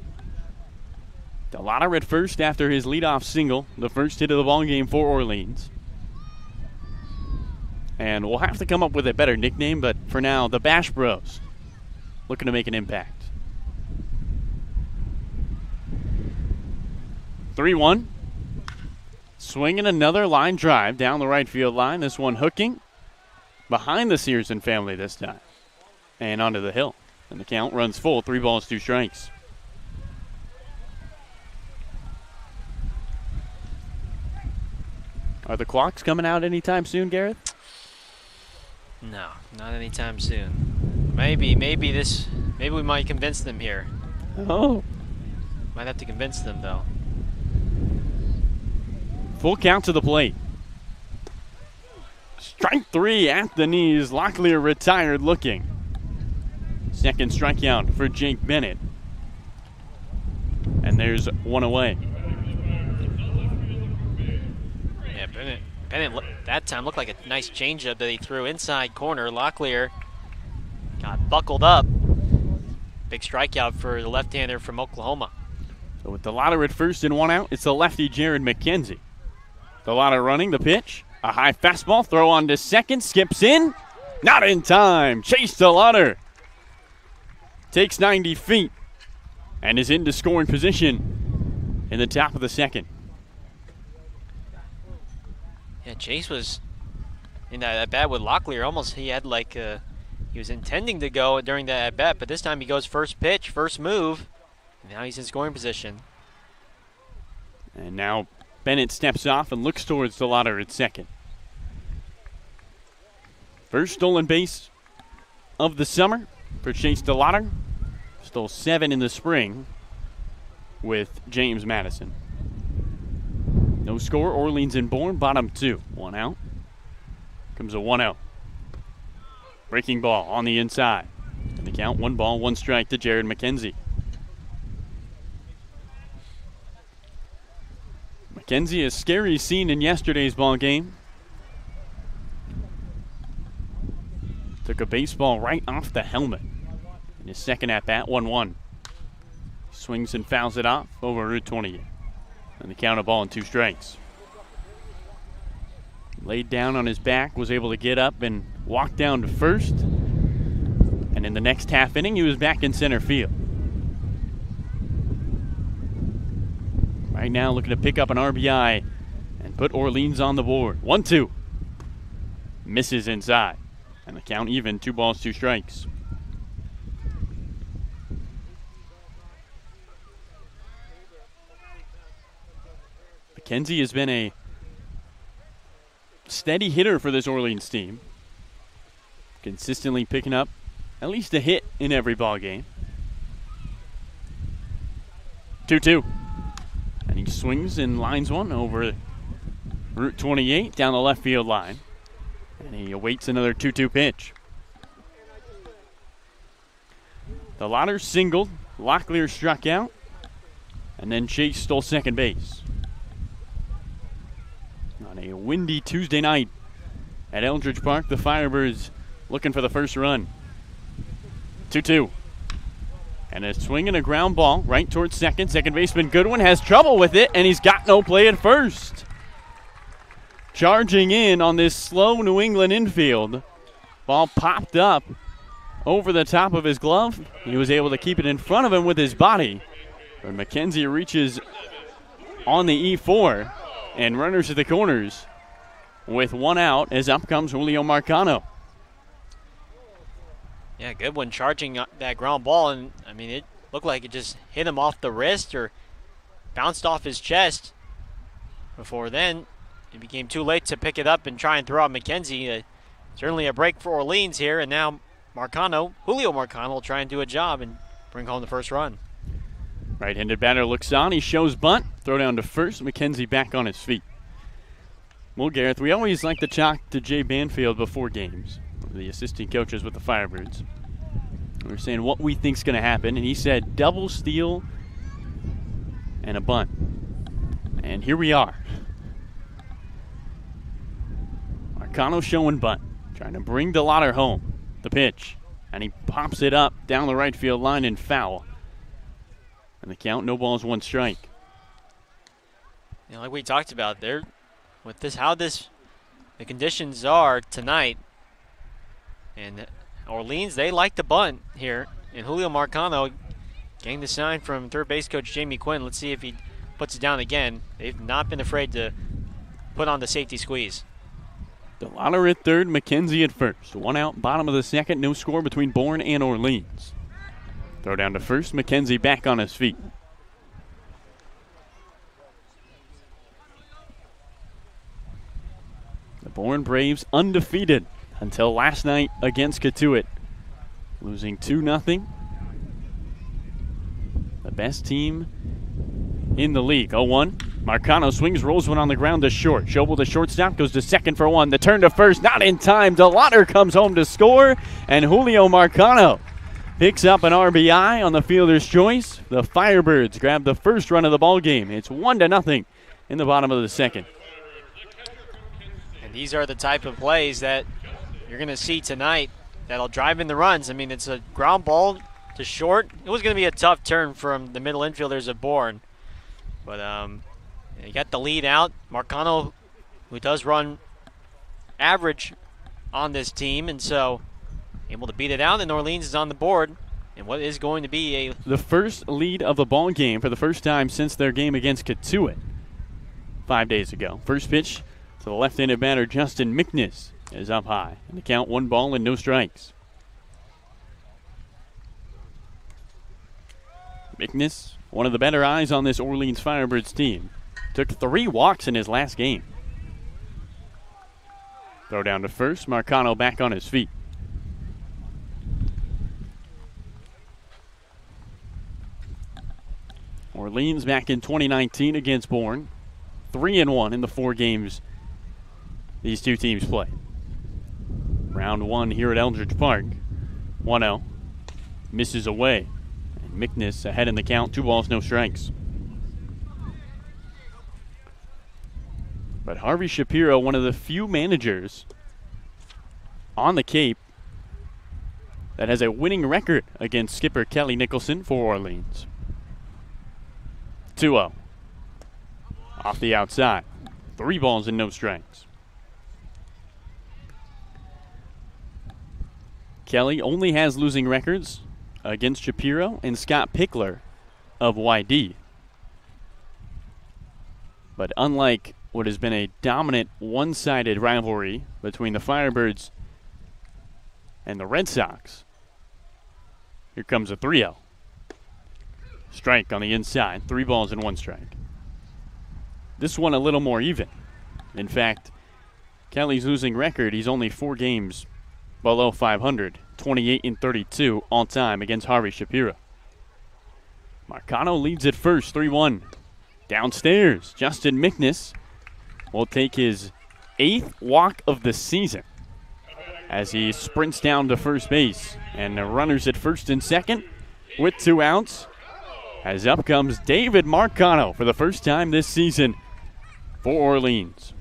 Delauder at first after his leadoff single, the first hit of the ball game for Orleans. And we'll have to come up with a better nickname, but for now, the Bash Bros looking to make an impact. 3-1. Swinging another line drive down the right field line. This one hooking behind the Searson family this time. And onto the hill. And the count runs full, 3 balls, 2 strikes. Are the clocks coming out anytime soon, Gareth? No, not anytime soon. Maybe we might convince them here. Oh. Might have to convince them, though. Full count to the plate. Strike 3 at the knees. Locklear retired looking. Second strikeout for Jake Bennett. And there's 1 away. Yeah, Bennett that time looked like a nice changeup that he threw inside corner. Locklear got buckled up. Big strikeout for the left-hander from Oklahoma. So with Delauder at first and 1 out, it's the lefty Jared McKenzie. Delauder running the pitch. A high fastball, throw on to second, skips in. Not in time. Chase Delauder takes 90 feet and is into scoring position in the top of the second. Yeah, Chase was in that at-bat with Locklear. Almost he had like he was intending to go during that at-bat, but this time he goes first pitch, first move. And now he's in scoring position. And now Bennett steps off and looks towards Delauder at second. First stolen base of the summer for Chase Delauder. Stole 7 in the spring with James Madison. No score, Orleans and Bourne, bottom 2. 1 out. Comes a 1-0. Breaking ball on the inside. And the count, 1 ball, 1 strike to Jared McKenzie. McKenzie, a scary scene in yesterday's ball game. Took a baseball right off the helmet in his second at-bat, 1-1. Swings and fouls it off over Route 20. And the count, a ball and 2 strikes. Laid down on his back, was able to get up and walk down to first. And in the next half inning, he was back in center field. Right now looking to pick up an RBI and put Orleans on the board. 1-2. Misses inside. And the count even, 2 balls, 2 strikes. McKenzie has been a steady hitter for this Orleans team. Consistently picking up at least a hit in every ball game. 2-2. And he swings and lines one over Route 28 down the left field line. And he awaits another 2-2 pitch. Delauder singled, Locklear struck out, and then Chase stole second base. On a windy Tuesday night at Eldridge Park, the Firebirds looking for the first run. 2-2. And a swing and a ground ball right towards second. Second baseman Goodwin has trouble with it, and he's got no play at first. Charging in on this slow New England infield. Ball popped up over the top of his glove. He was able to keep it in front of him with his body. But McKenzie reaches on the E4 and runners at the corners with one out as up comes Julio Marcano. Yeah, good one charging that ground ball, and I mean it looked like it just hit him off the wrist or bounced off his chest. Before then, it became too late to pick it up and try and throw out McKenzie. Certainly a break for Orleans here, and now Julio Marcano will try and do a job and bring home the first run. Right-handed batter looks on. He shows bunt. Throw down to first. McKenzie back on his feet. Well, Gareth, we always like to talk to Jay Banfield before games, the assistant coaches with the Firebirds. We're saying what we think's going to happen, and he said double steal and a bunt. And here we are. Marcano showing bunt, trying to bring DeLauder home. The pitch, and he pops it up down the right field line and foul. And the count, no balls, one strike. You know, like we talked about there, with the conditions are tonight, and Orleans, they like to bunt here. And Julio Marcano getting the sign from third base coach Jamie Quinn. Let's see if he puts it down again. They've not been afraid to put on the safety squeeze. DeLauder at third, McKenzie at first. One out, bottom of the second, no score between Bourne and Orleans. Throw down to first, McKenzie back on his feet. The Bourne Braves undefeated until last night against Catuit, losing 2-0. The best team in the league. 0-1. Marcano swings, rolls one on the ground to short. Schobel to shortstop, goes to second for one. The turn to first, not in time. DeLauder comes home to score, and Julio Marcano picks up an RBI on the fielder's choice. The Firebirds grab the first run of the ball game. It's 1-0 in the bottom of the second. And these are the type of plays that you're going to see tonight that'll drive in the runs. I mean, it's a ground ball to short. It was going to be a tough turn from the middle infielders of Bourne. But you got the lead out. Marcano, who does run average on this team, and so able to beat it out, and Orleans is on the board. And what is going to be the first lead of the ball game for the first time since their game against Catuit 5 days ago. First pitch to the left-handed batter, Justin Micknes, is up high. And the count, 1 ball and no strikes. Micknes, one of the better eyes on this Orleans Firebirds team. Took 3 walks in his last game. Throw down to first. Marcano back on his feet. Orleans back in 2019 against Bourne. 3-1 in the 4 games these two teams play. Round 1 here at Eldridge Park. 1-0. Misses away. And Micknes ahead in the count. 2 balls, no strikes. But Harvey Shapiro, one of the few managers on the Cape that has a winning record against skipper Kelly Nicholson for Orleans. 2-0. Off the outside. 3 balls and no strikes. Kelly only has losing records against Shapiro and Scott Pickler of YD. But unlike what has been a dominant one-sided rivalry between the Firebirds and the Red Sox, here comes a 3-0. Strike on the inside. 3 balls and 1 strike. This one a little more even. In fact, Kelly's losing record, he's only 4 games below 500. 28-32 all time against Harvey Shapiro. Marcano leads at first, 3-1. Downstairs, Justin Micknes will take his 8th walk of the season as he sprints down to first base. And the runners at first and second with 2 outs. As up comes David Marcano for the first time this season for Orleans.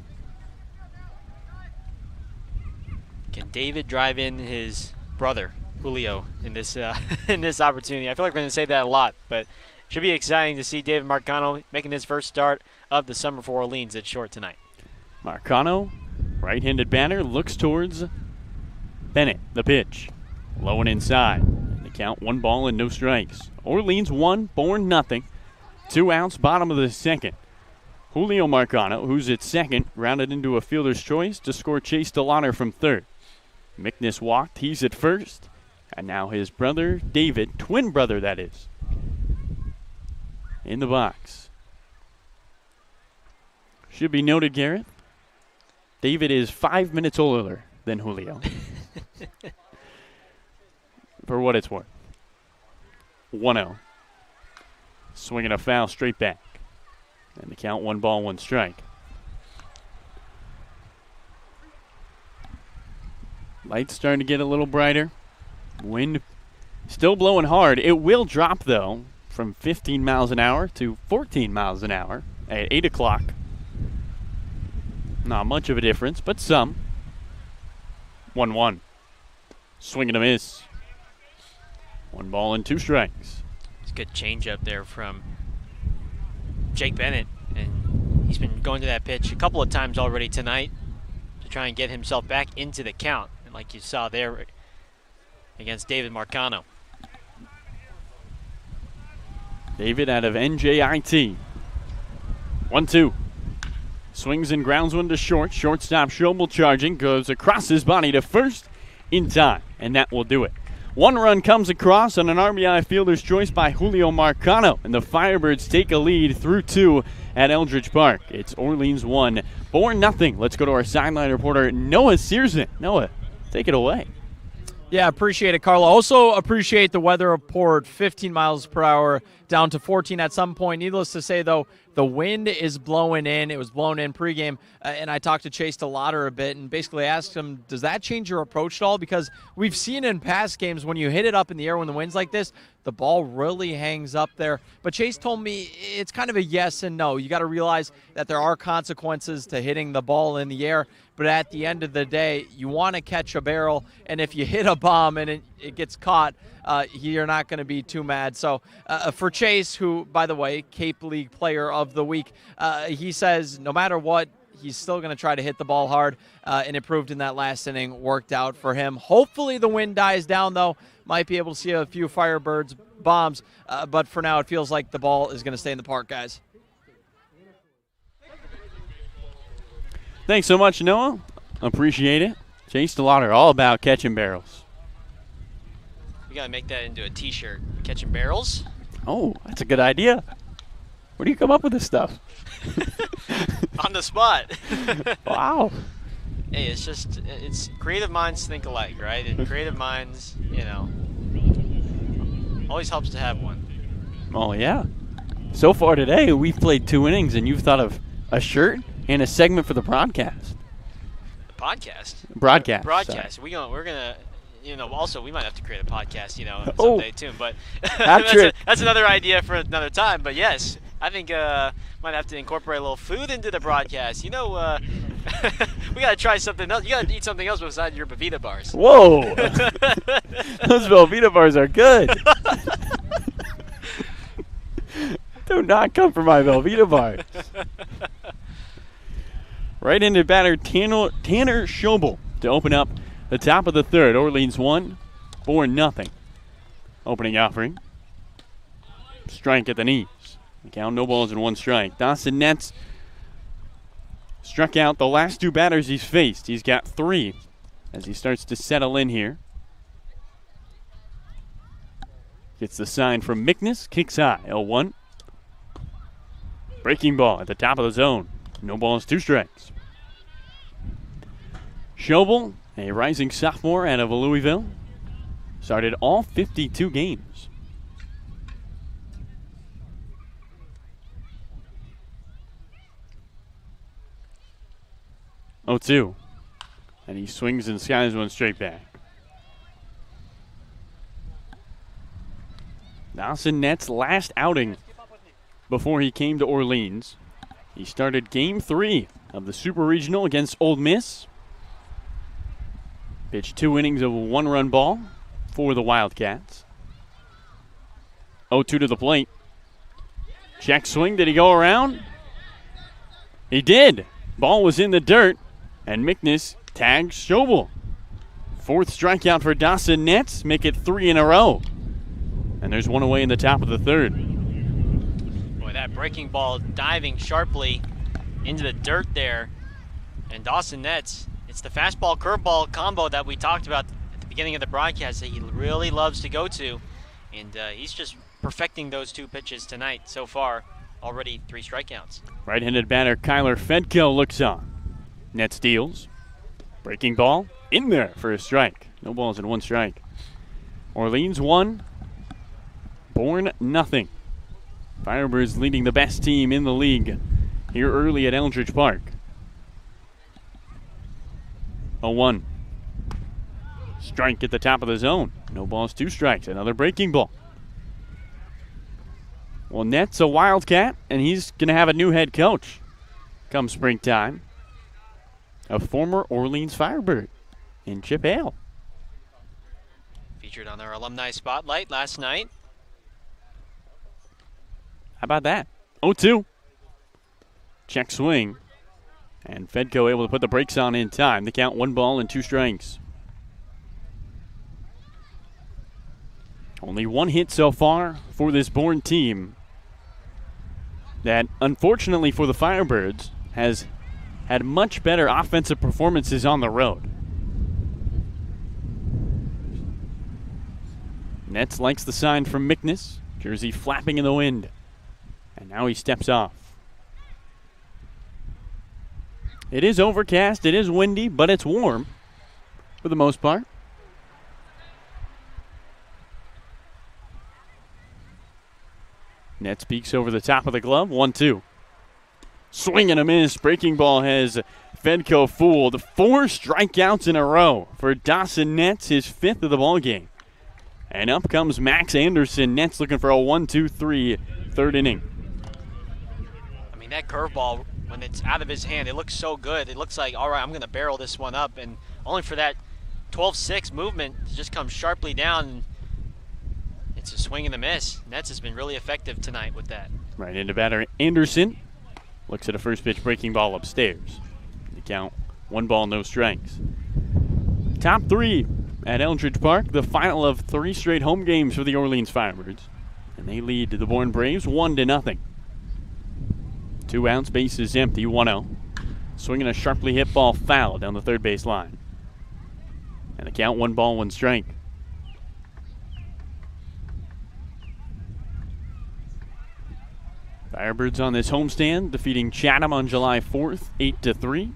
Can David drive in his brother, Julio, in this in this opportunity? I feel like we're going to say that a lot, but it should be exciting to see David Marcano making his first start of the summer for Orleans at short tonight. Marcano, right-handed batter, looks towards Bennett. The pitch, low and inside. The count, 1 ball and no strikes. Orleans 1, Bourne nothing. 2 outs, bottom of the second. Julio Marcano, who's at second, rounded into a fielder's choice to score Chase DeLauder from third. Mickness walked. He's at first. And now his brother, David, twin brother that is, in the box. Should be noted, Garrett, David is 5 minutes older than Julio. For what it's worth. 1-0. Swinging a foul straight back. And the count 1 ball, 1 strike. Lights starting to get a little brighter. Wind still blowing hard. It will drop, though, from 15 miles an hour to 14 miles an hour at 8 o'clock. Not much of a difference, but some. 1-1. Swing and a miss. 1 ball and 2 strikes. It's a good change up there from Jake Bennett, and he's been going to that pitch a couple of times already tonight to try and get himself back into the count. And like you saw there against David Marcano. David out of NJIT. 1-2. Swings and grounds one to short. Shortstop Schobel charging. Goes across his body to first in time. And that will do it. 1 run comes across on an RBI fielder's choice by Julio Marcano. And the Firebirds take a lead through 2 at Eldridge Park. It's Orleans 1, Bourne nothing. Let's go to our sideline reporter, Noah Searson. Noah, take it away. Yeah, appreciate it, Carlo. Also appreciate the weather report, 15 miles per hour down to 14 at some point. Needless to say, though, the wind is blowing in. It was blown in pregame, and I talked to Chase DeLauder a bit and basically asked him, does that change your approach at all? Because we've seen in past games when you hit it up in the air when the wind's like this, the ball really hangs up there. But Chase told me it's kind of a yes and no. You got to realize that there are consequences to hitting the ball in the air. But at the end of the day, you want to catch a barrel, and if you hit a bomb and it gets caught, you're not going to be too mad. So for Chase, who, by the way, Cape League Player of the Week, he says no matter what, he's still going to try to hit the ball hard, and it proved in that last inning, worked out for him. Hopefully the wind dies down, though. Might be able to see a few Firebirds bombs, but for now it feels like the ball is going to stay in the park, guys. Thanks so much, Noah. Appreciate it. Chase DeLauder, all about catching barrels. We got to make that into a T-shirt. Catching barrels? Oh, that's a good idea. Where do you come up with this stuff? On the spot. Wow. Hey, it's creative minds think alike, right? And creative minds, always helps to have one. Oh, yeah. So far today, we've played 2 innings, and you've thought of a shirt and a segment for the broadcast. The podcast? Broadcast. Broadcast. We're gonna, also we might have to create a podcast, someday too. But that's another idea for another time. But yes, I think might have to incorporate a little food into the broadcast. We gotta try something else. You gotta eat something else besides your Velveeta bars. Whoa! Those Velveeta bars are good. Do not come for my Velveeta bars. Right into batter Tanner Schobel to open up the top of the third. Orleans 1, Bourne nothing. Opening offering. Strike at the knees. The count, no balls and 1 strike. Dawson Nets struck out the last 2 batters he's faced. He's got 3 as he starts to settle in here. Gets the sign from Mickness. Kicks high. 0-1. Breaking ball at the top of the zone. No balls, 2 strikes. Schobel, a rising sophomore out of Louisville, started all 52 games. Oh, 2. And he swings and skies 1 straight back. Dawson Nett's last outing before he came to Orleans. He started Game 3 of the Super Regional against Ole Miss. Pitched 2 innings of a 1-run ball for the Wildcats. 0-2 to the plate. Check swing. Did he go around? He did. Ball was in the dirt, and Mickness tags Schobel. 4th strikeout for Dawson Nets. Make it 3 in a row. And there's 1 away in the top of the 3rd. Boy, that breaking ball diving sharply into the dirt there. And Dawson Nets, it's the fastball curveball combo that we talked about at the beginning of the broadcast that he really loves to go to. And he's just perfecting those 2 pitches tonight so far. Already 3 strikeouts. Right-handed batter Kyler Fedko looks on. Nets deals. Breaking ball in there for a strike. No balls and 1 strike. Orleans 1. Bourne nothing. Firebirds leading the best team in the league here early at Eldridge Park. 0-1. Strike at the top of the zone. No balls, 2 strikes. Another breaking ball. Well, Net's a Wildcat, and he's going to have a new head coach come springtime. A former Orleans Firebird in Chip Hale. Featured on our alumni spotlight last night. How about that? 0-2. Check swing. And Fedko able to put the brakes on in time. The count 1 ball and 2 strikes. Only 1 hit so far for this Bourne team that, unfortunately for the Firebirds, has had much better offensive performances on the road. Nets likes the sign from Mickness. Jersey flapping in the wind. And now he steps off. It is overcast, it is windy, but it's warm for the most part. Nets peeks over the top of the glove. 1-2. Swing and a miss. Breaking ball has Fedko fooled. 4 strikeouts in a row for Dawson Nets, his 5th of the ball game. And up comes Max Anderson. Nets looking for a 1-2-3 third inning. I mean, that curveball, when it's out of his hand, it looks so good. It looks like, all right, I'm going to barrel this one up. And only for that 12-6 movement to just come sharply down. It's a swing and a miss. Nets has been really effective tonight with that. Right into batter Anderson. Looks at a first pitch breaking ball upstairs. The count 1 ball, no strikes. Top 3 at Eldridge Park. The final of 3 straight home games for the Orleans Firebirds. And they lead the Bourne Braves 1-0. 2 outs, bases empty, 1-0. Swinging a sharply hit ball foul down the third base line. And the count 1 ball, 1 strike. Firebirds on this homestand, defeating Chatham on July 4th, 8-3.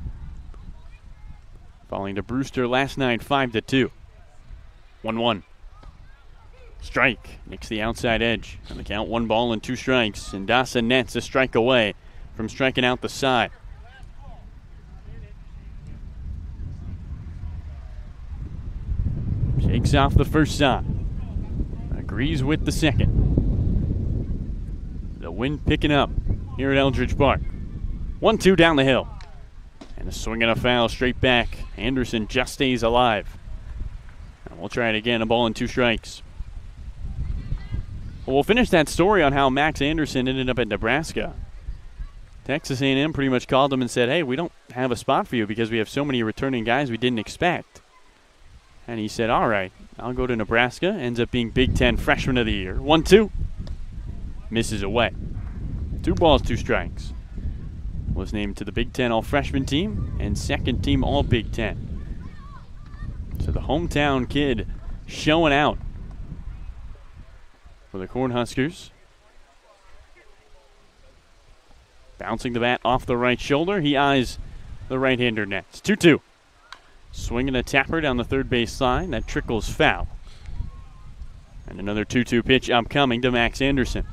Falling to Brewster last night, 5-2. 1-1. Strike. Nicks the outside edge. And the count 1 ball and 2 strikes. And Dawson Nets a strike away from striking out the side. Shakes off the first side. Agrees with the second. The wind picking up here at Eldridge Park. 1-2 down the hill. And a swing and a foul straight back. Anderson just stays alive. And we'll try it again. A ball and 2 strikes. Well, we'll finish that story on how Max Anderson ended up at Nebraska. Texas A&M pretty much called him and said, hey, we don't have a spot for you because we have so many returning guys we didn't expect. And he said, all right, I'll go to Nebraska. Ends up being Big Ten Freshman of the Year. 1-2. Misses away. 2 balls, 2 strikes. Was named to the Big Ten All-Freshman team and second team All-Big Ten. So the hometown kid showing out for the Cornhuskers. Bouncing the bat off the right shoulder. He eyes the right-hander Nets. 2-2. Swinging a tapper down the third base line. That trickles foul. And another 2-2 pitch upcoming to Max Anderson.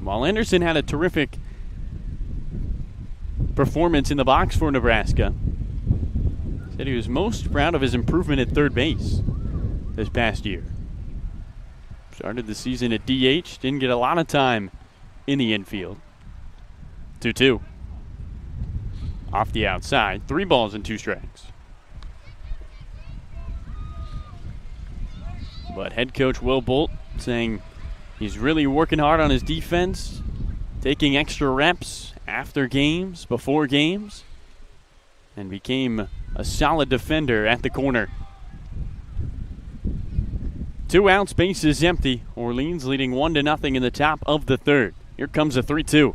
While Anderson had a terrific performance in the box for Nebraska, said he was most proud of his improvement at third base this past year. Started the season at DH, didn't get a lot of time in the infield. 2-2. Off the outside, 3 balls and 2 strikes. But head coach Will Bolt saying he's really working hard on his defense, taking extra reps after games, before games, and became a solid defender at the corner. 2 outs, base is empty. Orleans leading 1-0 in the top of the third. Here comes a 3-2.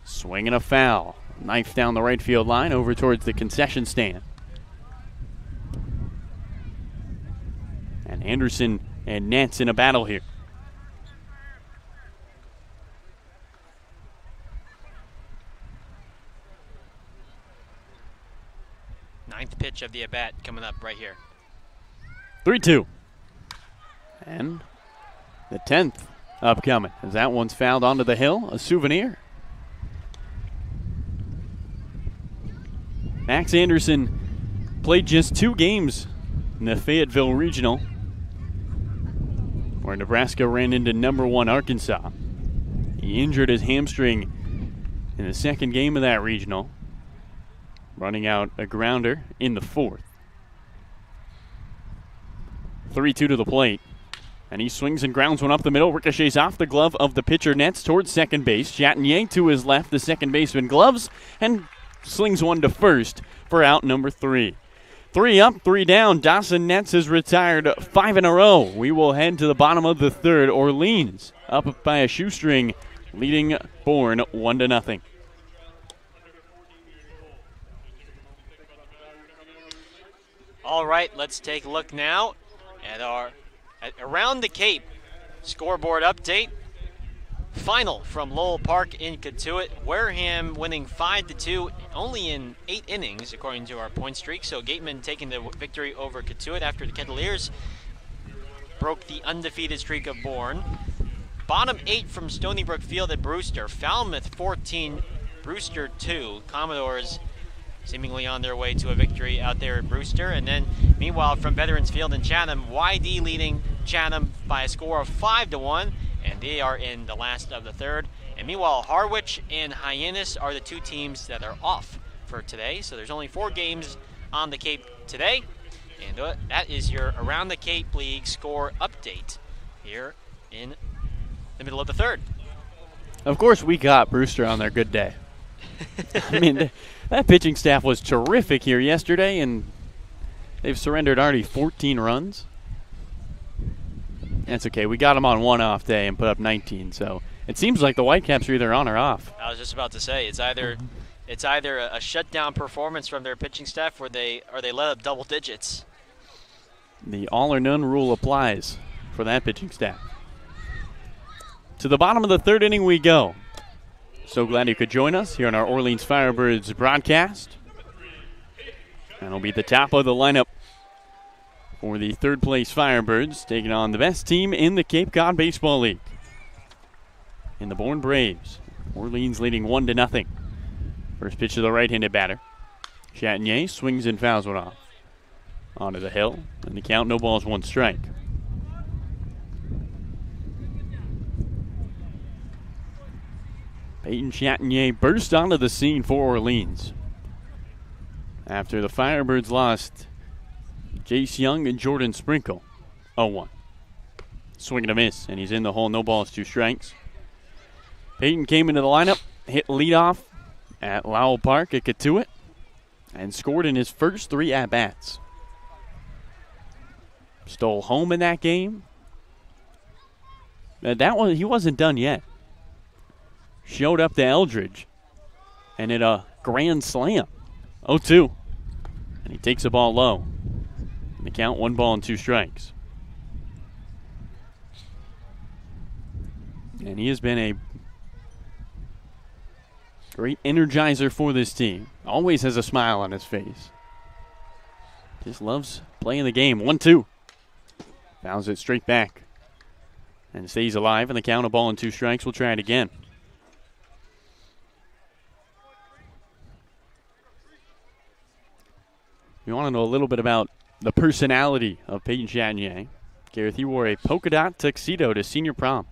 Swing and a foul. Knife down the right field line over towards the concession stand. And Anderson and Nance in a battle here. Ninth pitch of the at-bat coming up right here. 3-2. And the 10th upcoming as that one's fouled onto the hill. A souvenir. Max Anderson played just 2 games in the Fayetteville Regional, where Nebraska ran into #1 Arkansas. He injured his hamstring in the second game of that regional, running out a grounder in the 4th. 3-2 to the plate. And he swings and grounds one up the middle. Ricochets off the glove of the pitcher, nets towards second base. Chatinier to his left, the second baseman gloves, and slings one to first for out number 3. 3 up, 3 down. Dawson Nets has retired 5 in a row. We will head to the bottom of the third. Orleans up by a shoestring, leading Bourne 1-0. All right, let's take a look now at our Around the Cape scoreboard update. Final from Lowell Park in Cotuit. Wareham winning 5-2 only in 8 innings according to our point streak. So Gateman taking the victory over Cotuit after the Kettleers broke the undefeated streak of Bourne. Bottom 8 from Stony Brook Field at Brewster. Falmouth 14, Brewster 2. Commodores seemingly on their way to a victory out there at Brewster. And then, meanwhile, from Veterans Field in Chatham, YD leading Chatham by a score of 5-1, and they are in the last of the third. And meanwhile, Harwich and Hyannis are the 2 teams that are off for today. So there's only 4 games on the Cape today. And that is your Around the Cape League score update here in the middle of the third. Of course, we got Brewster on their good day. I mean, that pitching staff was terrific here yesterday, and they've surrendered already 14 runs. That's okay. We got them on one off day and put up 19, so it seems like the Whitecaps are either on or off. I was just about to say, it's either a shutdown performance from their pitching staff or they let up double digits. The all or none rule applies for that pitching staff. To the bottom of the third inning we go. So glad you could join us here on our Orleans Firebirds broadcast. And it'll be the top of the lineup for the third place Firebirds, taking on the best team in the Cape Cod Baseball League, in the Bourne Braves. Orleans leading 1-0. First pitch to the right-handed batter. Chatinier swings and fouls one off. Onto the hill, and the count, no balls, 1 strike. Peyton Chatinier burst onto the scene for Orleans after the Firebirds lost Jace Young and Jordan Sprinkle 0-1. Swing and a miss, and he's in the hole. No balls, 2 strikes. Peyton came into the lineup, hit leadoff at Lowell Park at Cotuit, and scored in his first 3 at-bats. Stole home in that game. He wasn't done yet. Showed up to Eldridge and hit a grand slam. 0-2. And he takes the ball low. And the count, 1 ball and 2 strikes. And he has been a great energizer for this team. Always has a smile on his face. Just loves playing the game. 1-2. Fouls it straight back. And stays alive. And the count, 1 ball and 2 strikes. We'll try it again. You want to know a little bit about the personality of Peyton Chatinier. Gareth, he wore a polka dot tuxedo to senior prom.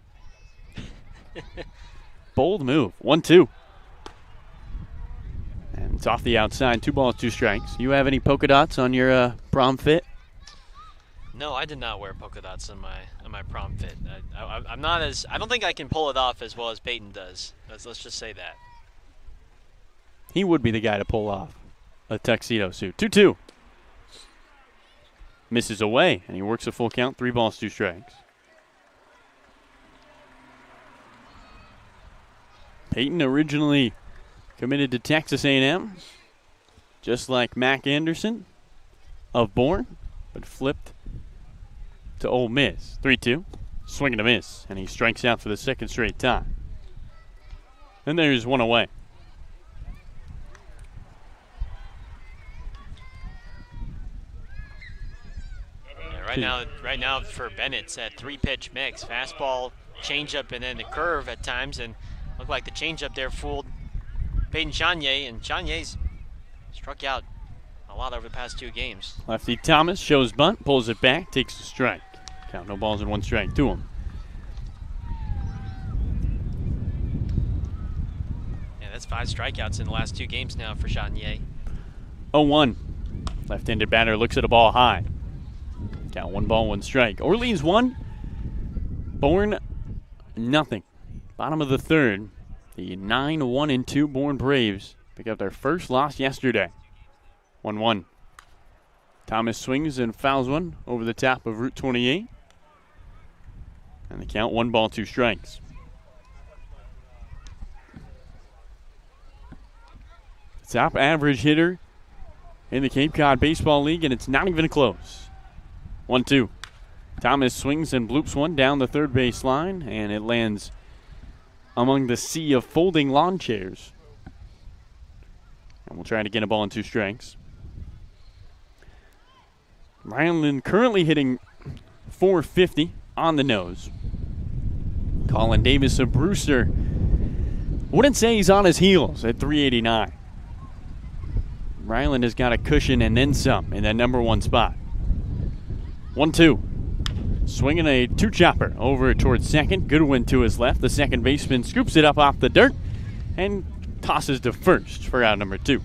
Bold move. 1-2. And it's off the outside. 2 balls, 2 strikes. You have any polka dots on your prom fit? No, I did not wear polka dots on my prom fit. I'm not as. I don't think I can pull it off as well as Peyton does. Let's just say that. He would be the guy to pull off a tuxedo suit. 2-2. misses away, and he works a full count, 3 balls, 2 strikes. Peyton originally committed to Texas A&M, just like Mac Anderson of Bourne, but flipped to Ole Miss. 3-2, swing and a miss, and he strikes out for the second straight time. Then there's one away. Right now for Bennett, it's a 3-pitch mix: fastball, changeup, and then the curve at times. And looked like the changeup there fooled Peyton Chanier, and Chanier's struck out a lot over the past 2 games. Lefty Thomas shows bunt, pulls it back, takes the strike. Count, no balls and 1 strike to him. Yeah, that's 5 strikeouts in the last 2 games now for Chanier. 0-1. Left-handed batter looks at a ball high. Count, 1 ball, 1 strike. Orleans 1, Bourne nothing. Bottom of the third, the 9-1-2 Bourne Braves pick up their first loss yesterday. 1-1. Thomas swings and fouls one over the top of Route 28. And the count, 1 ball, 2 strikes. Top average hitter in the Cape Cod Baseball League, and it's not even close. 1-2. Thomas swings and bloops one down the third base line, and it lands among the sea of folding lawn chairs. And we'll try to get a ball in 2 strikes. Ryland currently hitting .450 on the nose. Colin Davis of Brewster wouldn't say he's on his heels at .389. Ryland has got a cushion and then some in that number 1 spot. 1-2. Swinging a 2-chopper over towards second. Goodwin to his left. The second baseman scoops it up off the dirt and tosses to first for out number 2.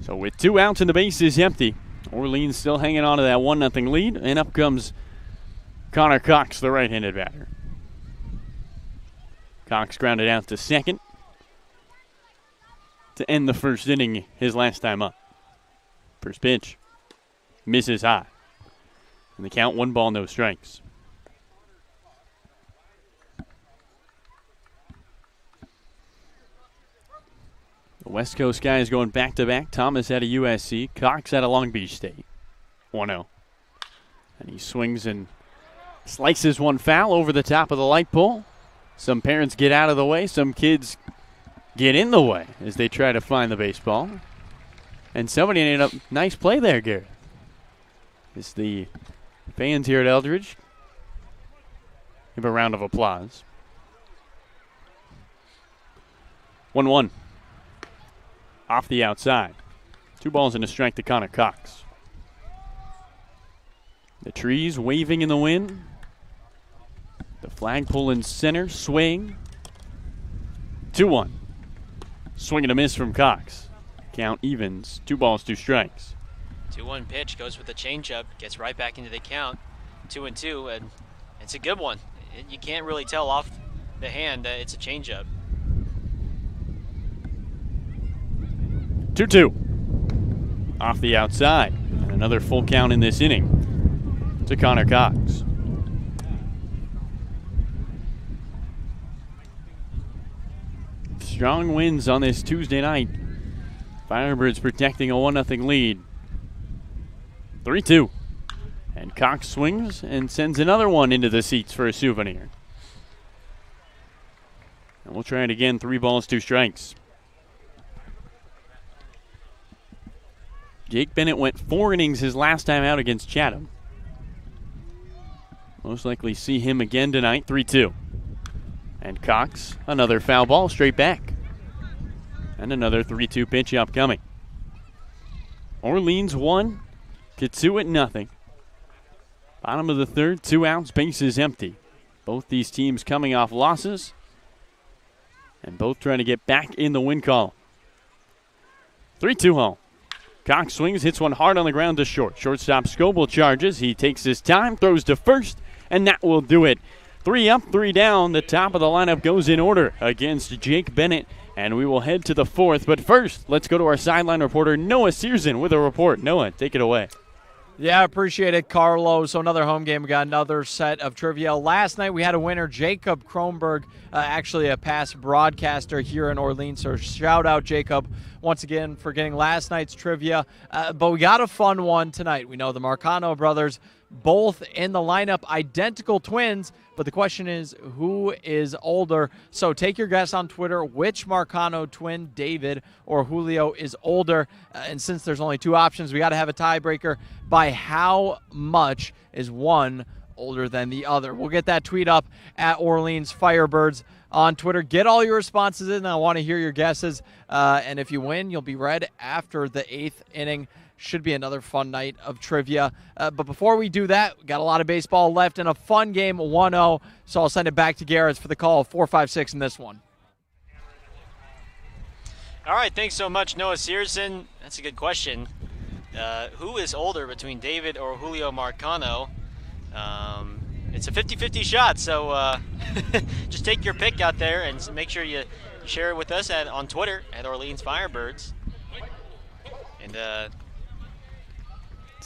So with 2 outs and the base is empty, Orleans still hanging on to that 1-0 lead, and up comes Connor Cox, the right-handed batter. Cox grounded out to second to end the first inning his last time up. First pitch misses high. And the count, 1 ball, no strikes. The West Coast guys going back-to-back. Thomas at a USC, Cox at a Long Beach State. 1-0. And he swings and slices one foul over the top of the light pole. Some parents get out of the way. Some kids get in the way as they try to find the baseball. And somebody ended up, nice play there, Garrett. As the fans here at Eldridge give a round of applause. 1-1. Off the outside. 2 balls and a strike to Connor Cox. The trees waving in the wind. The flagpole in center, swing. 2-1. Swing and a miss from Cox. Count evens. 2 balls, 2 strikes. 2-1 pitch, goes with the changeup, gets right back into the count. 2-2, and it's a good one. You can't really tell off the hand that it's a changeup. 2-2. Off the outside. And another full count in this inning to Connor Cox. Strong winds on this Tuesday night. Firebirds protecting a 1-0 lead. 3-2. And Cox swings and sends another one into the seats for a souvenir. And we'll try it again. 3 balls, 2 strikes. Jake Bennett went 4 innings his last time out against Chatham. Most likely see him again tonight. 3-2. And Cox, another foul ball straight back. And another 3-2 pitch upcoming. Orleans 1, Kitsua 0. Bottom of the third, 2 outs, bases empty. Both these teams coming off losses. And both trying to get back in the win column. 3-2 home. Cox swings, hits one hard on the ground to short. Shortstop Scoble charges. He takes his time, throws to first, and that will do it 3 up, 3 down. The top of the lineup goes in order against Jake Bennett, and we will head to the 4th. But first, let's go to our sideline reporter, Noah Searson, with a report. Noah, take it away. Yeah, appreciate it, Carlo. So another home game. We got another set of trivia. Last night we had a winner, Jacob Kronberg, actually a past broadcaster here in Orleans. So shout out, Jacob, once again for getting last night's trivia. But we got a fun one tonight. We know the Marcano brothers, both in the lineup, identical twins. But the question is, who is older? So take your guess on Twitter, which Marcano twin, David or Julio, is older. And since there's only 2 options, we got to have a tiebreaker. By how much is one older than the other? We'll get that tweet up at Orleans Firebirds on Twitter. Get all your responses in. I want to hear your guesses. And if you win, you'll be read after the 8th inning. Should be another fun night of trivia. But before we do that, we got a lot of baseball left and a fun game, 1-0. So I'll send it back to Garrett for the call of 4-5-6 in this one. All right, thanks so much, Noah Searson. That's a good question. Who is older between David or Julio Marcano? It's a 50-50 shot, so just take your pick out there and make sure you share it with us on Twitter at Orleans Firebirds. And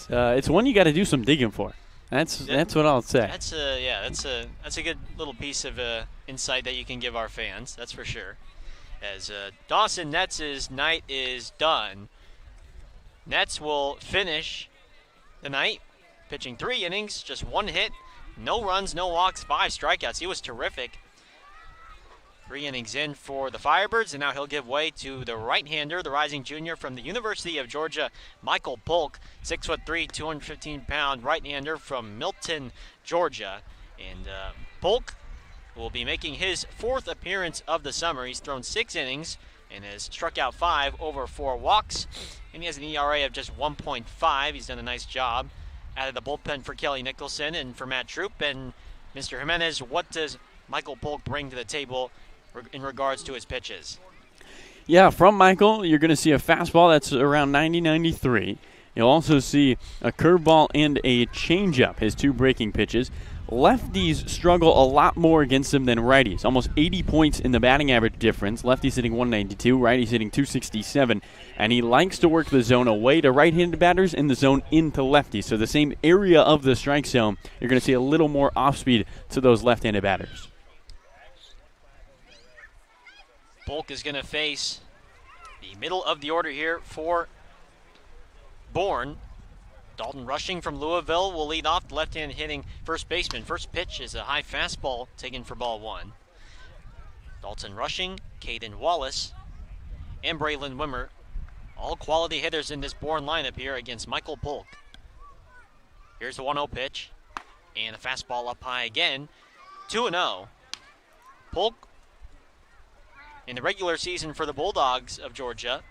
it's one you got to do some digging for. That's what I'll say. That's a good little piece of insight that you can give our fans. That's for sure. As Dawson Nets' night is done, Nets will finish the night pitching 3 innings, just 1 hit, no runs, no walks, 5 strikeouts. He was terrific. 3 innings in for the Firebirds, and now he'll give way to the right-hander, the rising junior from the University of Georgia, Michael Polk, 6'3", 215-pound right-hander from Milton, Georgia. And Polk will be making his 4th appearance of the summer. He's thrown 6 innings and has struck out 5 over 4 walks, and he has an ERA of just 1.5. He's done a nice job out of the bullpen for Kelly Nicholson and for Matt Troop. And Mr. Jimenez, what does Michael Polk bring to the table in regards to his pitches? Yeah, from Michael, you're going to see a fastball that's around 90-93. You'll also see a curveball and a changeup, his 2 breaking pitches. Lefties struggle a lot more against him than righties. Almost 80 points in the batting average difference. Lefties hitting 192, righties hitting 267. And he likes to work the zone away to right-handed batters and the zone into lefties. So the same area of the strike zone, you're going to see a little more off-speed to those left-handed batters. Polk is going to face the middle of the order here for Bourne. Dalton Rushing from Louisville will lead off, the left-hand hitting first baseman. First pitch is a high fastball taken for ball 1. Dalton Rushing, Caden Wallace, and Braylon Wimmer, all quality hitters in this Bourne lineup here against Michael Polk. Here's the 1-0 pitch, and a fastball up high again, 2-0. Polk, in the regular season for the Bulldogs of Georgia,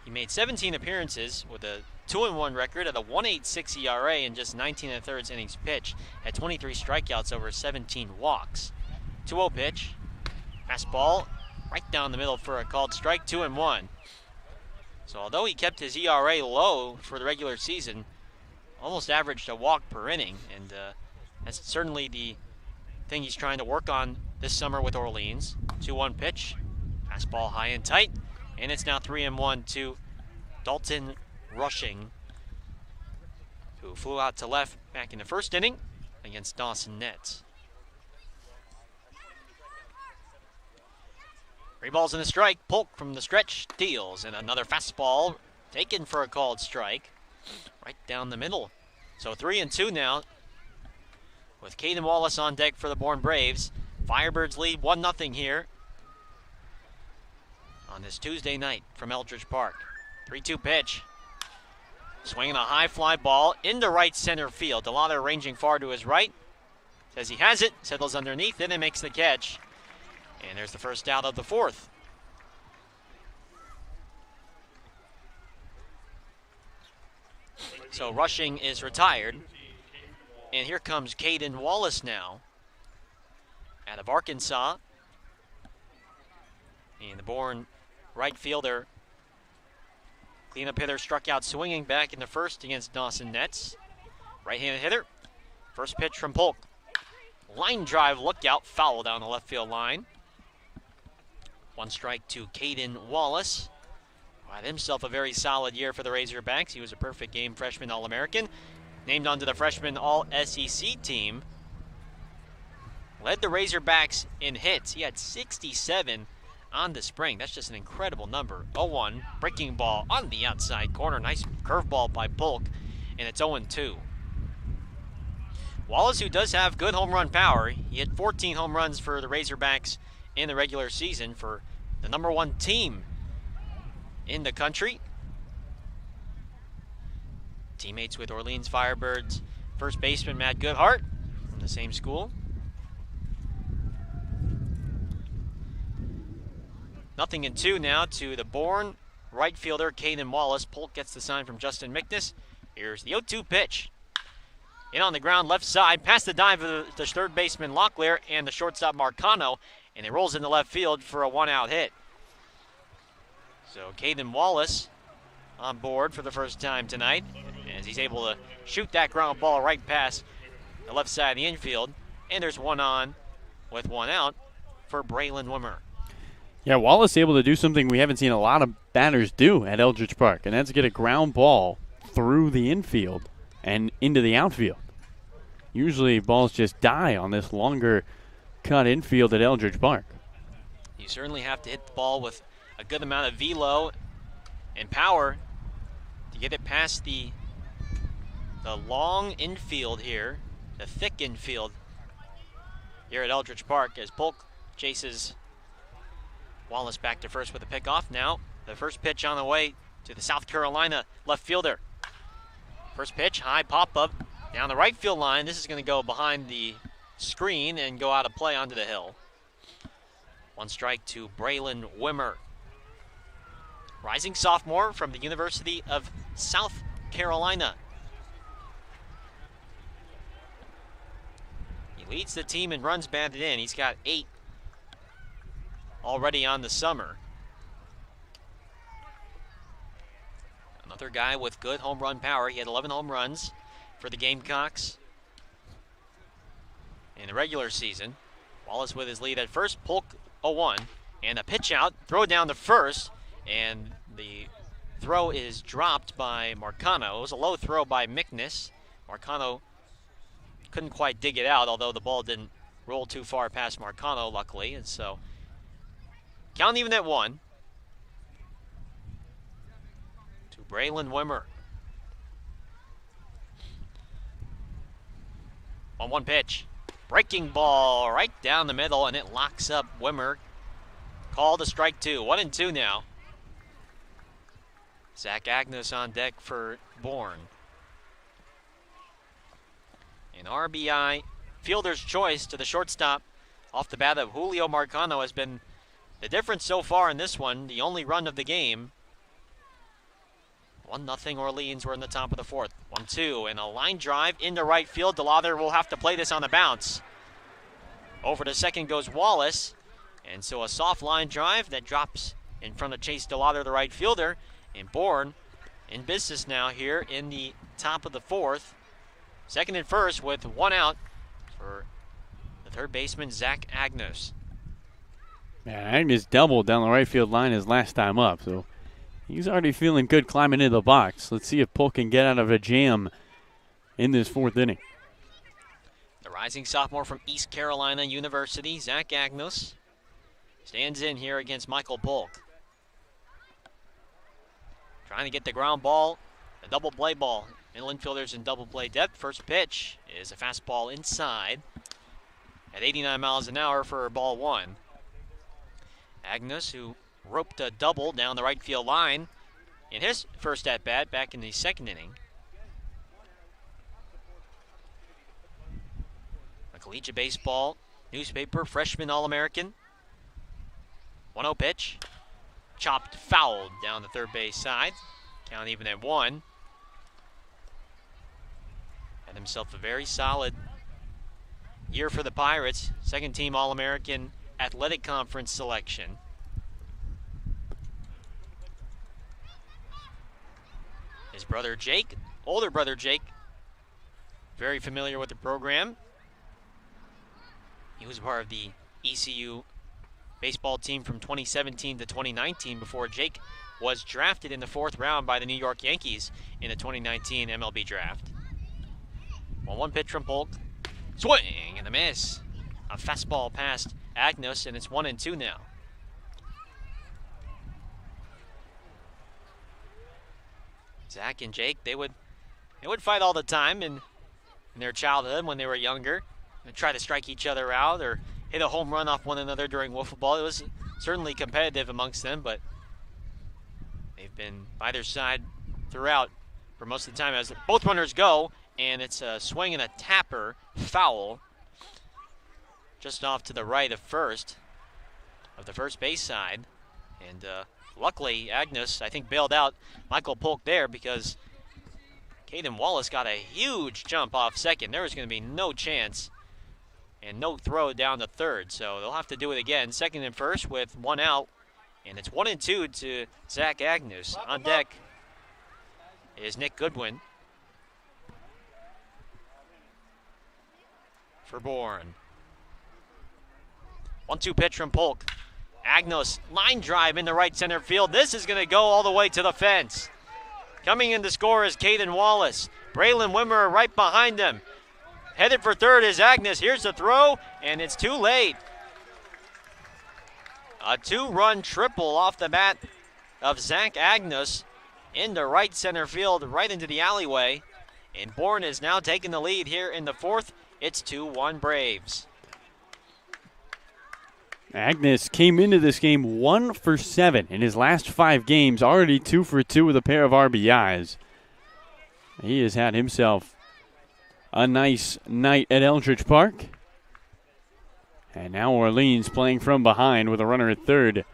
he made 17 appearances with a 2-1 record at a 1.86 ERA in just 19 1/3 innings pitched, had 23 strikeouts over 17 walks. 2-0 pitch, fastball right down the middle for a called strike, 2-1. So although he kept his ERA low for the regular season, almost averaged a walk per inning, and that's certainly the thing he's trying to work on this summer with Orleans. 2-1 pitch, fastball high and tight, and it's now 3-1 to Dalton Rushing, who flew out to left back in the first inning against Dawson Nets. 3 balls and a strike. Polk from the stretch deals, and another fastball taken for a called strike right down the middle. So 3-2 now with Caden Wallace on deck for the Bourne Braves. Firebirds lead 1-0 here on this Tuesday night from Eldridge Park. 3-2 pitch. Swinging a high fly ball into right center field. Delano ranging far to his right. Says he has it. Settles underneath it and makes the catch. And there's the first out of the 4th. So Rushing is retired. And here comes Caden Wallace now, out of Arkansas. And the Bourne right fielder, cleanup hitter, struck out swinging back in the first against Dawson Nets. Right-handed hitter. First pitch from Polk. line drive, look out, foul down the left field line. 1 strike to Caden Wallace. Had himself a very solid year for the Razorbacks. He was a perfect game freshman All-American. Named onto the freshman All-SEC team. Led the Razorbacks in hits. He had 67 on the spring. That's just an incredible number. 0-1, breaking ball on the outside corner. Nice curveball by Polk, and it's 0-2. Wallace, who does have good home run power, he hit 14 home runs for the Razorbacks in the regular season for the #1 team in the country. Teammates with Orleans Firebirds first baseman Matt Goodhart from the same school. 0-2 now to the Bourne right fielder Caden Wallace. Polk gets the sign from Justin Mickness. Here's the 0-2 pitch. In on the ground, left side, past the dive of the third baseman Locklear and the shortstop Marcano, and it rolls into left field for a 1-out hit. So Caden Wallace on board for the first time tonight, as he's able to shoot that ground ball right past the left side of the infield. And there's 1 on with 1 out for Braylon Wimmer. Yeah, Wallace able to do something we haven't seen a lot of batters do at Eldridge Park, and that's get a ground ball through the infield and into the outfield. Usually balls just die on this longer cut infield at Eldridge Park. You certainly have to hit the ball with a good amount of velo and power to get it past the long infield here, the thick infield here at Eldridge Park, as Polk chases Wallace back to first with a pickoff. Now the first pitch on the way to the South Carolina left fielder. First pitch, high pop-up down the right field line. This is going to go behind the screen and go out of play onto the hill. 1 strike to Braylon Wimmer. Rising sophomore from the University of South Carolina. He leads the team in runs batted in. He's got 8 already on the summer. Another guy with good home run power. He had 11 home runs for the Gamecocks in the regular season. Wallace with his lead at first. Polk 0-1. And a pitch out. Throw down to first. And the throw is dropped by Marcano. It was a low throw by Mickness. Marcano couldn't quite dig it out, although the ball didn't roll too far past Marcano, luckily. And so, count even at 1. Braylon Wimmer. 1-1 pitch. Breaking ball right down the middle, and it locks up Wimmer. Called a strike 2. 1-2 now. Zach Agnes on deck for Bourne. An RBI fielder's choice to the shortstop off the bat of Julio Marcano has been the difference so far in this one, the only run of the game. 1-0 Orleans. We're in the top of the 4th. 1-2 and a line drive into right field. DeLather will have to play this on the bounce. Over to second goes Wallace. And so a soft line drive that drops in front of Chase DeLather, the right fielder. And Bourne in business now here in the top of the 4th. Second and first with 1 out for the third baseman, Zach Agnes. Yeah, Agnes doubled down the right field line his last time up, so he's already feeling good climbing into the box. Let's see if Polk can get out of a jam in this 4th inning. The rising sophomore from East Carolina University, Zach Agnos, stands in here against Michael Polk. Trying to get the ground ball, a double play ball. Middle infielders in double play depth. First pitch is a fastball inside at 89 miles an hour for ball 1. Agnos, who roped a double down the right field line in his first at-bat back in the 2nd inning. A collegiate baseball newspaper freshman All-American. 1-0 pitch. Chopped foul down the third base side. Count even at 1. Had himself a very solid year for the Pirates. 2nd team All-American Athletic Conference selection. His brother Jake, older brother Jake, very familiar with the program. He was part of the ECU baseball team from 2017 to 2019 before Jake was drafted in the 4th round by the New York Yankees in the 2019 MLB draft. 1-1 pitch from Polk. Swing and a miss. A fastball past Agnos, and it's 1-2 now. Zach and Jake, they would fight all the time in their childhood when they were younger. They'd try to strike each other out or hit a home run off one another during wiffle ball. It was certainly competitive amongst them, but they've been by their side throughout for most of the time as both runners go, and it's a swing and a tapper foul just off to the right of first, of the first base side. And luckily, Agnes, I think, bailed out Michael Polk there because Caden Wallace got a huge jump off second. There was going to be no chance and no throw down to third, so they'll have to do it again. Second and first with 1 out, and it's 1-2 to Zach Agnews. On deck is Nick Goodwin for Bourne. 1-2 pitch from Polk. Agnos, line drive in the right center field. This is going to go all the way to the fence. Coming in to score is Caden Wallace. Braylon Wimmer right behind him. Headed for third is Agnes. Here's the throw, and it's too late. A 2-run triple off the bat of Zach Agnes into right center field, right into the alleyway. And Bourne is now taking the lead here in the 4th. It's 2-1 Braves. Agnes came into this game 1 for 7 in his last 5 games, already 2 for 2 with a pair of RBIs. He has had himself a nice night at Eldridge Park. And now Orleans playing from behind with a runner at third.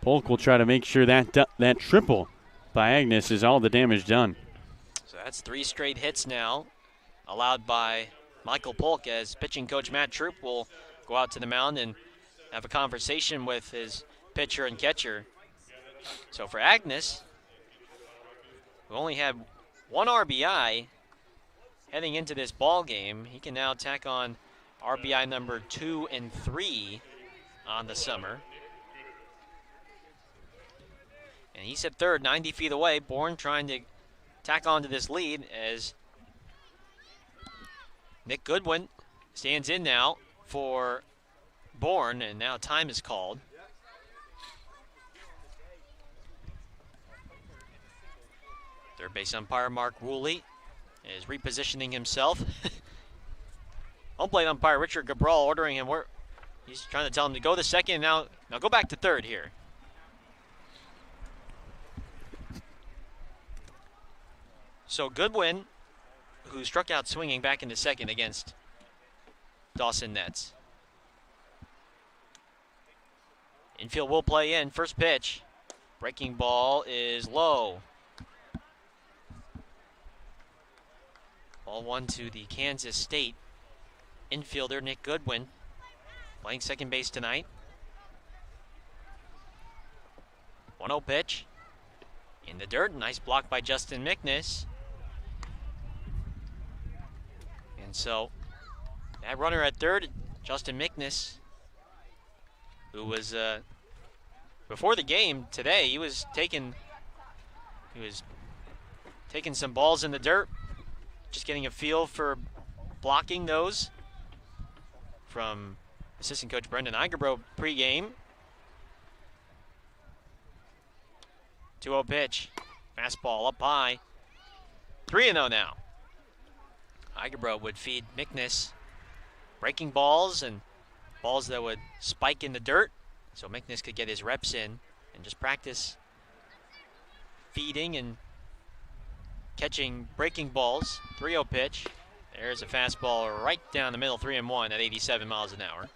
Polk will try to make sure that triple by Agnes is all the damage done. So that's 3 straight hits now allowed by Michael Polk, as pitching coach Matt Troop will go out to the mound and have a conversation with his pitcher and catcher. So for Agnes, who only had 1 RBI heading into this ball game, he can now tack on RBI number 2 and 3 on the summer. And he's at third, 90 feet away. Bourne trying to tack on to this lead as Nick Goodwin stands in now for Bourne, and now time is called. Third base umpire Mark Woolley is repositioning himself. Home plate umpire Richard Cabral ordering him where he's trying to tell him to go to second. Now go back to third here. So Goodwin, who struck out swinging, back into second against Dawson Nets. Infield will play in. First pitch. Breaking ball is low. Ball 1 to the Kansas State infielder Nick Goodwin, playing second base tonight. 1-0 pitch. In the dirt. Nice block by Justin Mickness. And so that runner at third, Justin Mickness, who was before the game today, he was taking some balls in the dirt, just getting a feel for blocking those from assistant coach Brendan Igerbro pregame. 2-0 pitch, fastball up high, 3-0 now. Igerbro would feed Mickness breaking balls and balls that would spike in the dirt, so Mickness could get his reps in and just practice feeding and catching breaking balls. 3-0 pitch. There's a fastball right down the middle, 3-1 at 87 miles an hour.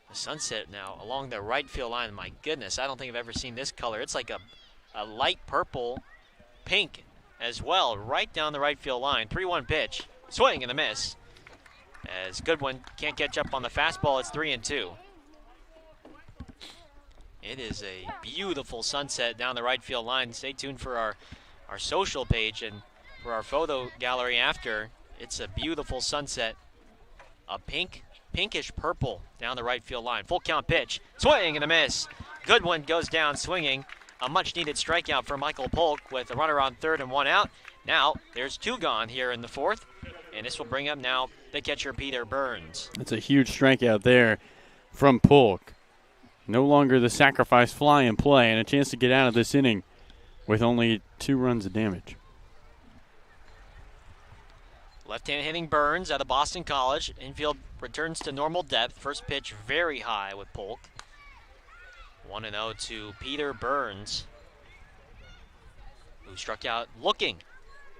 The sunset now along the right field line. My goodness, I don't think I've ever seen this color. It's like a light purple, pink as well, right down the right field line. 3-1 pitch, swing and a miss. As Goodwin can't catch up on the fastball, it's 3-2. It is a beautiful sunset down the right field line. Stay tuned for our social page and for our photo gallery after. It's a beautiful sunset. A pinkish purple down the right field line. Full count pitch. Swing and a miss. Goodwin goes down swinging. A much needed strikeout for Michael Polk with a runner on third and 1 out. Now there's 2 gone here in the 4th. And this will bring up now the catcher Peter Burns. That's a huge strikeout there from Polk. No longer the sacrifice fly in play, and a chance to get out of this inning with only 2 runs of damage. Left-hand hitting Burns out of Boston College. Infield returns to normal depth. First pitch very high with Polk. 1-0 to Peter Burns, who struck out looking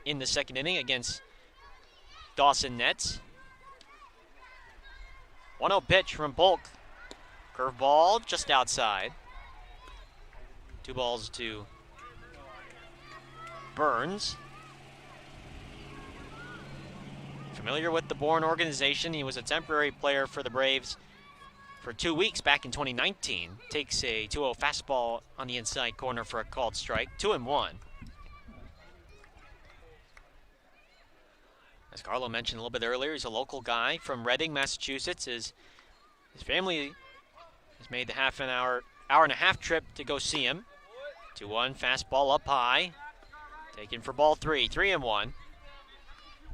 in the 2nd inning against Dawson Nets. 1-0 pitch from Polk. Curveball just outside. 2 balls to Burns. Familiar with the Bourne organization. He was a temporary player for the Braves for 2 weeks back in 2019. Takes a 2-0 fastball on the inside corner for a called strike. 2-1. As Carlo mentioned a little bit earlier, he's a local guy from Reading, Massachusetts. His family has made the hour and a half trip to go see him. 2-1 fastball up high. Taken for ball 3. 3-1.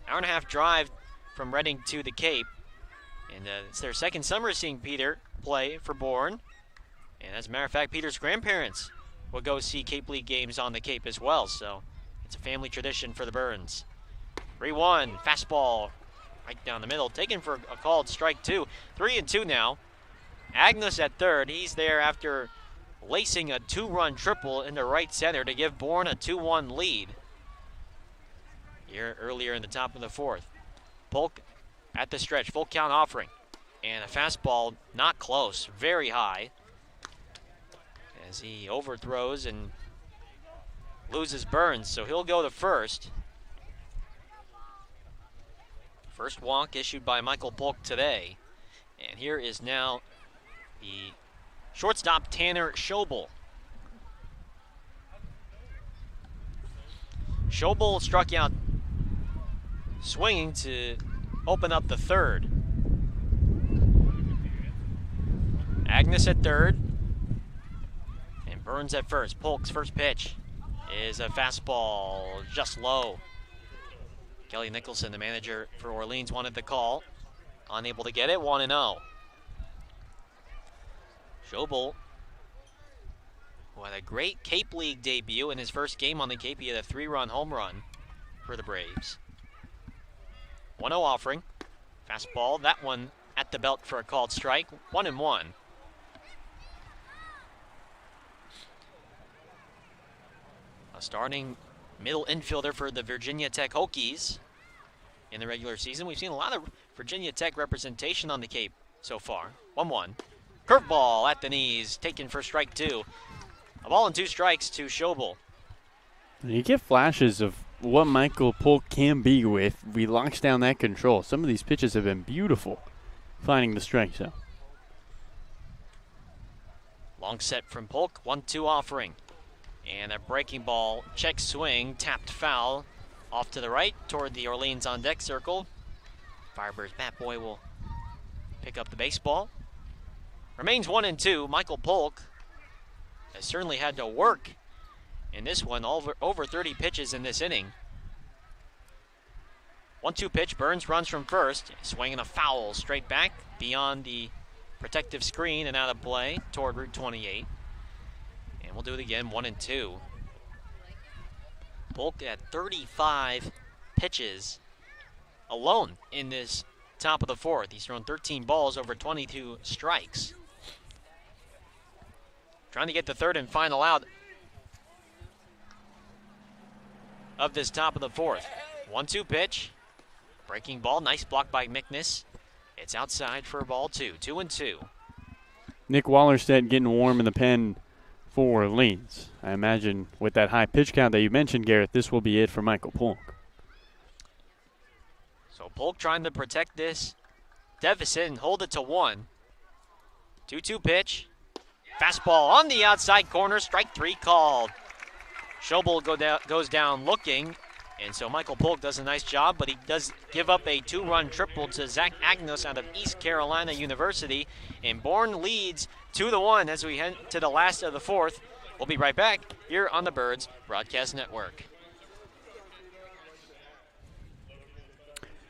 Hour and a half drive from Reading to the Cape. And it's their second summer seeing Peter play for Bourne. And as a matter of fact, Peter's grandparents will go see Cape League games on the Cape as well. So it's a family tradition for the Burns. 3-1, fastball right down the middle. Taken for a called strike 2. 3-2 now. Agnes at third. He's there after lacing a 2-run triple into right center to give Bourne a 2-1 lead. Here earlier in the top of the 4th. Polk at the stretch, full count offering. And a fastball not close, very high. As he overthrows and loses Burns, so he'll go to first. First walk issued by Michael Polk today. And here is now the shortstop Tanner Schobel. Schobel struck out swinging to open up the 3rd. Agnes at 3rd. And Burns at first. Polk's first pitch is a fastball just low. Kelly Nicholson, the manager for Orleans, wanted the call. Unable to get it, 1-0. Schobel, who had a great Cape League debut in his first game on the Cape. He had a 3-run home run for the Braves. 1-0 offering. Fastball, that one at the belt for a called strike. 1-1. A starting middle infielder for the Virginia Tech Hokies in the regular season. We've seen a lot of Virginia Tech representation on the Cape so far. 1-1. Curveball at the knees, taken for strike 2. A ball and 2 strikes to Schobel. You get flashes of what Michael Polk can be with. He locks down that control. Some of these pitches have been beautiful, finding the strike zone. Long set from Polk, 1-2 offering. And a breaking ball, check swing, tapped foul. Off to the right, toward the Orleans on deck circle. Firebirds bat boy will pick up the baseball. Remains 1-2. Michael Polk has certainly had to work in this one, over 30 pitches in this inning. 1-2 pitch, Burns runs from first, swinging a foul straight back beyond the protective screen and out of play toward Route 28. And we'll do it again, 1-2. Polk at 35 pitches alone in this top of the 4th. He's thrown 13 balls over 22 strikes. Trying to get the 3rd and final out of this top of the 4th. 1-2 pitch. Breaking ball. Nice block by McNiss. It's outside for ball 2. 2-2. Nick Wallerstedt getting warm in the pen for Orleans. I imagine with that high pitch count that you mentioned, Garrett, this will be it for Michael Polk. So Polk trying to protect this deficit and hold it to 1. 2-2 pitch. Fastball on the outside corner. Strike 3 called. Schobel goes down looking And so Michael Polk does a nice job, but he does give up a 2-run triple to Zach Agnos out of East Carolina University. And Bourne leads 2-1 as we head to the last of the fourth. We'll be right back here on the Birds Broadcast Network.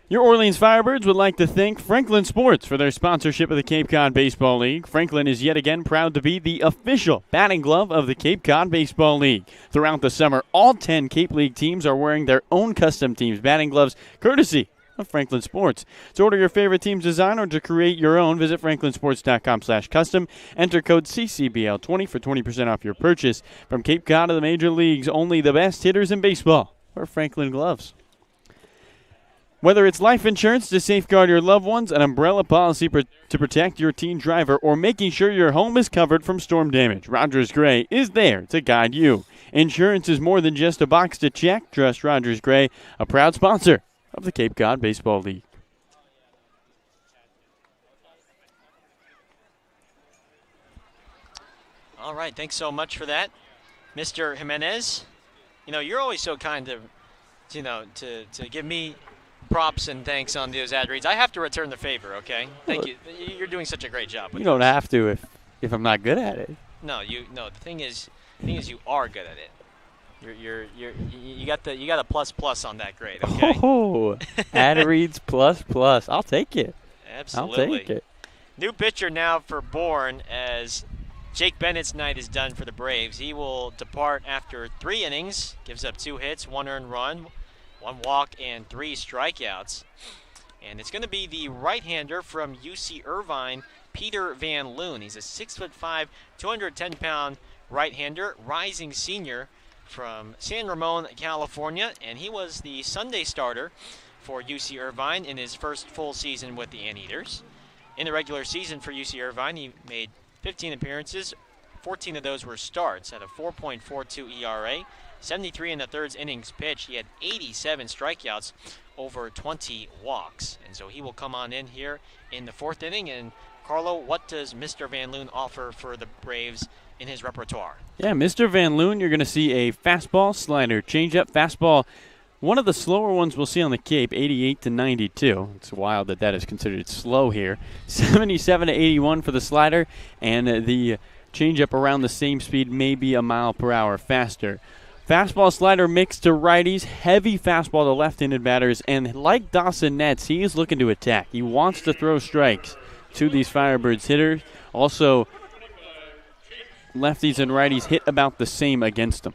Your Orleans Firebirds would like to thank Franklin Sports for their sponsorship of the Cape Cod Baseball League. Franklin is yet again proud to be the official batting glove of the Cape Cod Baseball League. Throughout the summer, all 10 Cape League teams are wearing their own custom team's batting gloves, courtesy of Franklin Sports. To order your favorite team's design or to create your own, visit franklinsports.com/custom. Enter code CCBL20 for 20% off your purchase. From Cape Cod to the major leagues, only the best hitters in baseball wear Franklin gloves. Whether it's life insurance to safeguard your loved ones, an umbrella policy to protect your teen driver, or making sure your home is covered from storm damage, Rogers Gray is there to guide you. Insurance is more than just a box to check. Trust Rogers Gray, a proud sponsor of the Cape Cod Baseball League. All right, thanks so much for that, Mr. Jimenez. You know, you're always so kind to give me props and thanks on those ad reads. I have to return the favor, okay? Thank you. You're doing such a great job with You don't those. have to if I'm not good at it. No, the thing is you are good at it. You got a plus on that grade, okay? Oh, ad reads plus. I'll take it. Absolutely. I'll take it. New pitcher now for Bourne as Jake Bennett's night is done for the Braves. He will depart after 3 innings, gives up 2 hits, 1 earned run, 1 walk, and 3 strikeouts. And it's going to be the right-hander from UC Irvine, Peter Van Loon. He's a 6'5", 210-pound right-hander, rising senior from San Ramon, California. And he was the Sunday starter for UC Irvine in his first full season with the Anteaters. In the regular season for UC Irvine, he made 15 appearances. 14 of those were starts at a 4.42 ERA. 73 in the third innings pitched. He had 87 strikeouts over 20 walks. And so he will come on in here in the 4th inning. And Carlo, what does Mr. Van Loon offer for the Braves in his repertoire? Yeah, Mr. Van Loon, you're going to see a fastball, slider, changeup, fastball. One of the slower ones we'll see on the Cape, 88 to 92. It's wild that is considered slow here. 77 to 81 for the slider, and the changeup around the same speed, maybe a mile per hour faster. Fastball, slider mix to righties, heavy fastball to left-handed batters, and like Dawson Nets, he is looking to attack. He wants to throw strikes to these Firebirds hitters. Also, lefties and righties hit about the same against him.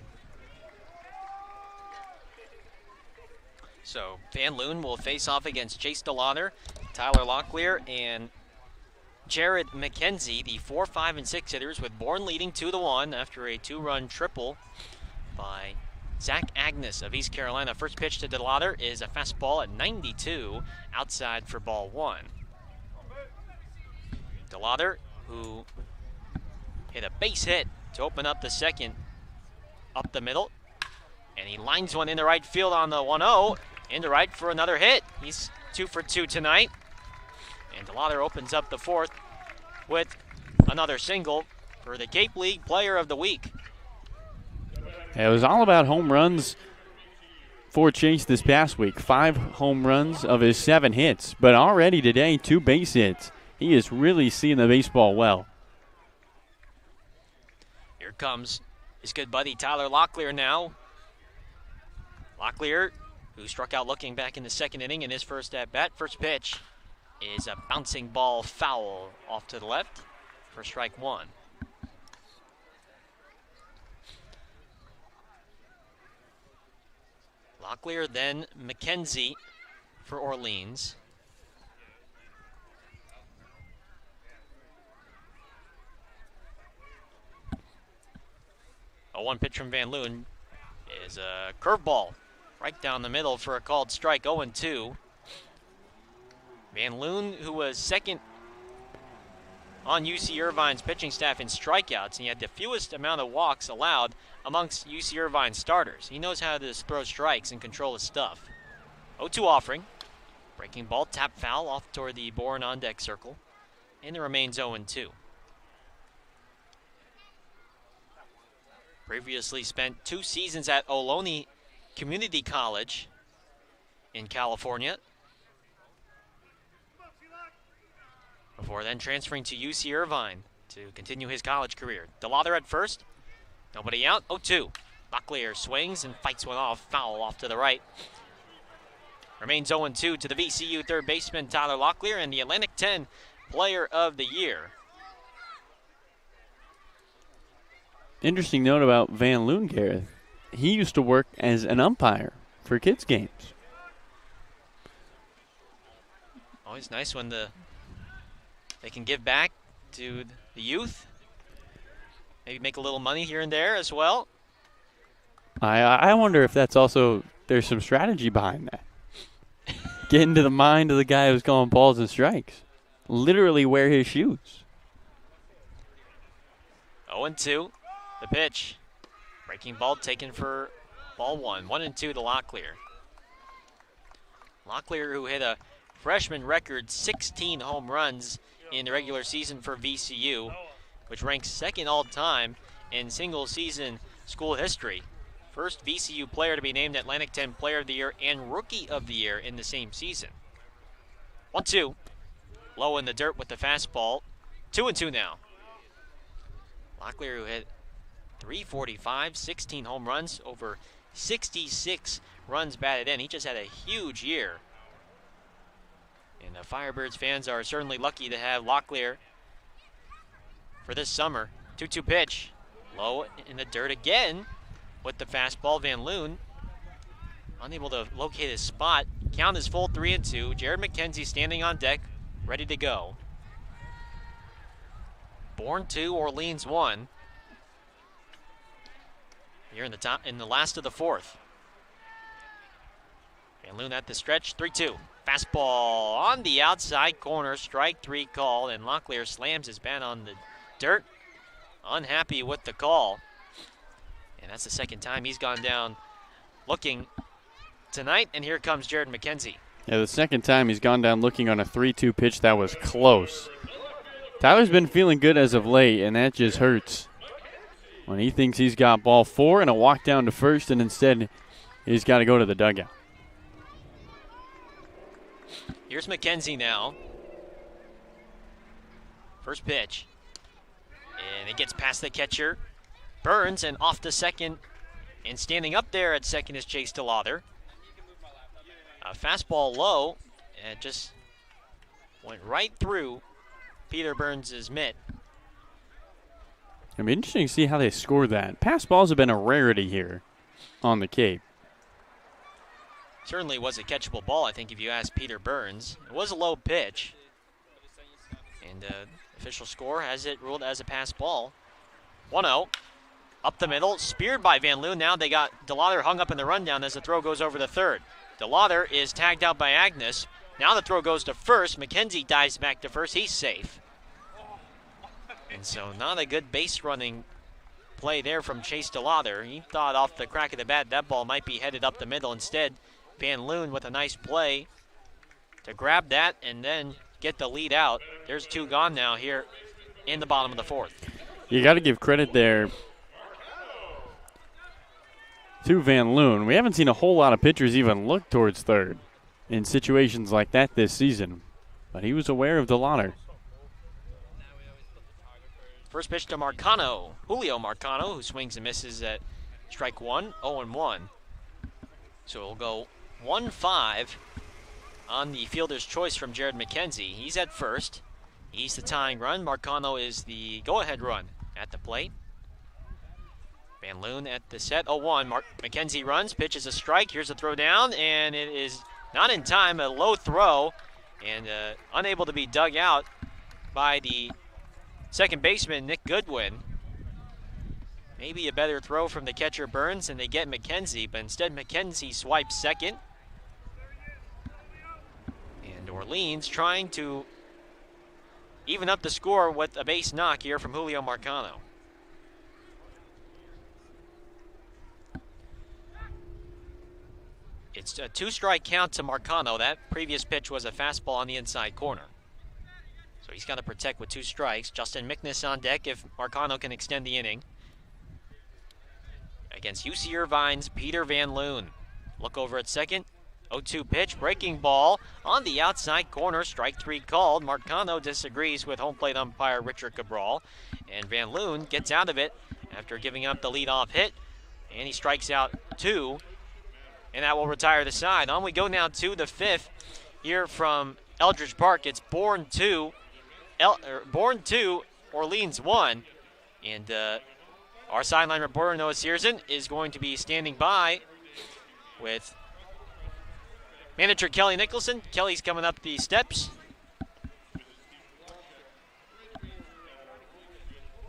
So Van Loon will face off against Chase DeLauder, Tyler Locklear, and Jared McKenzie, the 4, 5, and 6 hitters, with Bourne leading 2-1 after a 2-run triple by Zach Agnos of East Carolina. First pitch to DeLauder is a fastball at 92, outside for ball 1. DeLauder, who hit a base hit to open up the second up the middle, and he lines one into right field on the 1-0, into right for another hit. He's 2 for 2 tonight. And DeLauder opens up the 4th with another single for the Cape League Player of the Week. It was all about home runs for Chase this past week. 5 home runs of his 7 hits, but already today 2 base hits. He is really seeing the baseball well. Here comes his good buddy Tyler Locklear now. Locklear, who struck out looking back in the 2nd inning in his first at-bat. First pitch is a bouncing ball foul off to the left for strike 1. Locklear, then McKenzie for Orleans. A 1 pitch from Van Loon is a curveball right down the middle for a called strike, 0-2. Van Loon, who was 2nd on UC Irvine's pitching staff in strikeouts, and he had the fewest amount of walks allowed amongst UC Irvine starters. He knows how to throw strikes and control his stuff. 0-2 offering. Breaking ball, tap foul off toward the Bourne on-deck circle, and it remains 0-2. Previously spent 2 seasons at Ohlone community college in California, before then transferring to UC Irvine to continue his college career. DeLauder at first, nobody out, 0-2. Locklear swings and fights one off, foul off to the right. Remains 0-2 to the VCU third baseman Tyler Locklear and the Atlantic 10 Player of the Year. Interesting note about Van Loon, Gareth. He used to work as an umpire for kids' games. Always nice when they can give back to the youth. Maybe make a little money here and there as well. I wonder if that's also, there's some strategy behind that. Get into the mind of the guy who's calling balls and strikes. Literally wear his shoes. 0-2, the pitch. Breaking ball taken for ball one. 1-2 to Locklear. Locklear, who hit a freshman record 16 home runs in the regular season for VCU, which ranks second all-time in single-season school history. First VCU player to be named Atlantic 10 Player of the Year and Rookie of the Year in the same season. 1-2. Low in the dirt with the fastball. 2-2 now. Locklear, who hit .345, 16 home runs, over 66 runs batted in. He just had a huge year. And the Firebirds fans are certainly lucky to have Locklear for this summer. 2-2 pitch. Low in the dirt again with the fastball. Van Loon unable to locate his spot. Count is full, 3-2. Jared McKenzie standing on deck, ready to go. Bourne 2, Orleans 1. Here in the last of the fourth. Van Loon at the stretch, 3-2. Fastball on the outside corner, strike three call, and Locklear slams his bat on the dirt. Unhappy with the call. And that's the second time he's gone down looking tonight, and here comes Jared McKenzie. Yeah, the second time he's gone down looking on a 3-2 pitch that was close. Tyler's been feeling good as of late, and that just hurts. When he thinks he's got ball four and a walk down to first, and instead he's got to go to the dugout. Here's McKenzie now. First pitch. And it gets past the catcher. Burns and off to second. And standing up there at second is Chase DeLauder. A fastball low. And it just went right through Peter Burns' mitt. It'll be interesting to see how they score that. Pass balls have been a rarity here on the Cape. Certainly was a catchable ball, I think, if you ask Peter Burns. It was a low pitch. And official score has it ruled as a pass ball. 1-0. Up the middle, speared by Van Loon. Now they got DeLauder hung up in the rundown as the throw goes over the third. DeLauder is tagged out by Agnes. Now the throw goes to first. McKenzie dives back to first. He's safe. And so not a good base running play there from Chase DeLauder. He thought off the crack of the bat that ball might be headed up the middle. Instead, Van Loon with a nice play to grab that and then get the lead out. There's two gone now here in the bottom of the fourth. You got to give credit there to Van Loon. We haven't seen a whole lot of pitchers even look towards third in situations like that this season, but he was aware of DeLauder. First pitch to Marcano, Julio Marcano, who swings and misses at strike one, 0-1. So it'll go 1-5 on the fielder's choice from Jared McKenzie. He's at first. He's the tying run. Marcano is the go-ahead run at the plate. Van Loon at the set, 0-1. McKenzie runs, pitches a strike. Here's a throw down, and it is not in time. A low throw, and unable to be dug out by the second baseman, Nick Goodwin. Maybe a better throw from the catcher Burns, and they get McKenzie, but instead McKenzie swipes second. And Orleans trying to even up the score with a base knock here from Julio Marcano. It's a two-strike count to Marcano. That previous pitch was a fastball on the inside corner. So he's got to protect with two strikes. Justin Mickness on deck if Marcano can extend the inning. Against UC Irvine's Peter Van Loon. Look over at second. 0-2 pitch, breaking ball on the outside corner. Strike 3 called. Marcano disagrees with home plate umpire Richard Cabral. And Van Loon gets out of it after giving up the leadoff hit. And he strikes out 2. And that will retire the side. On we go now to the 5th here from Eldridge Park. It's Bourne 2, Orleans 1. And our sideline reporter, Noah Searson, is going to be standing by with manager Kelly Nicholson. Kelly's coming up the steps.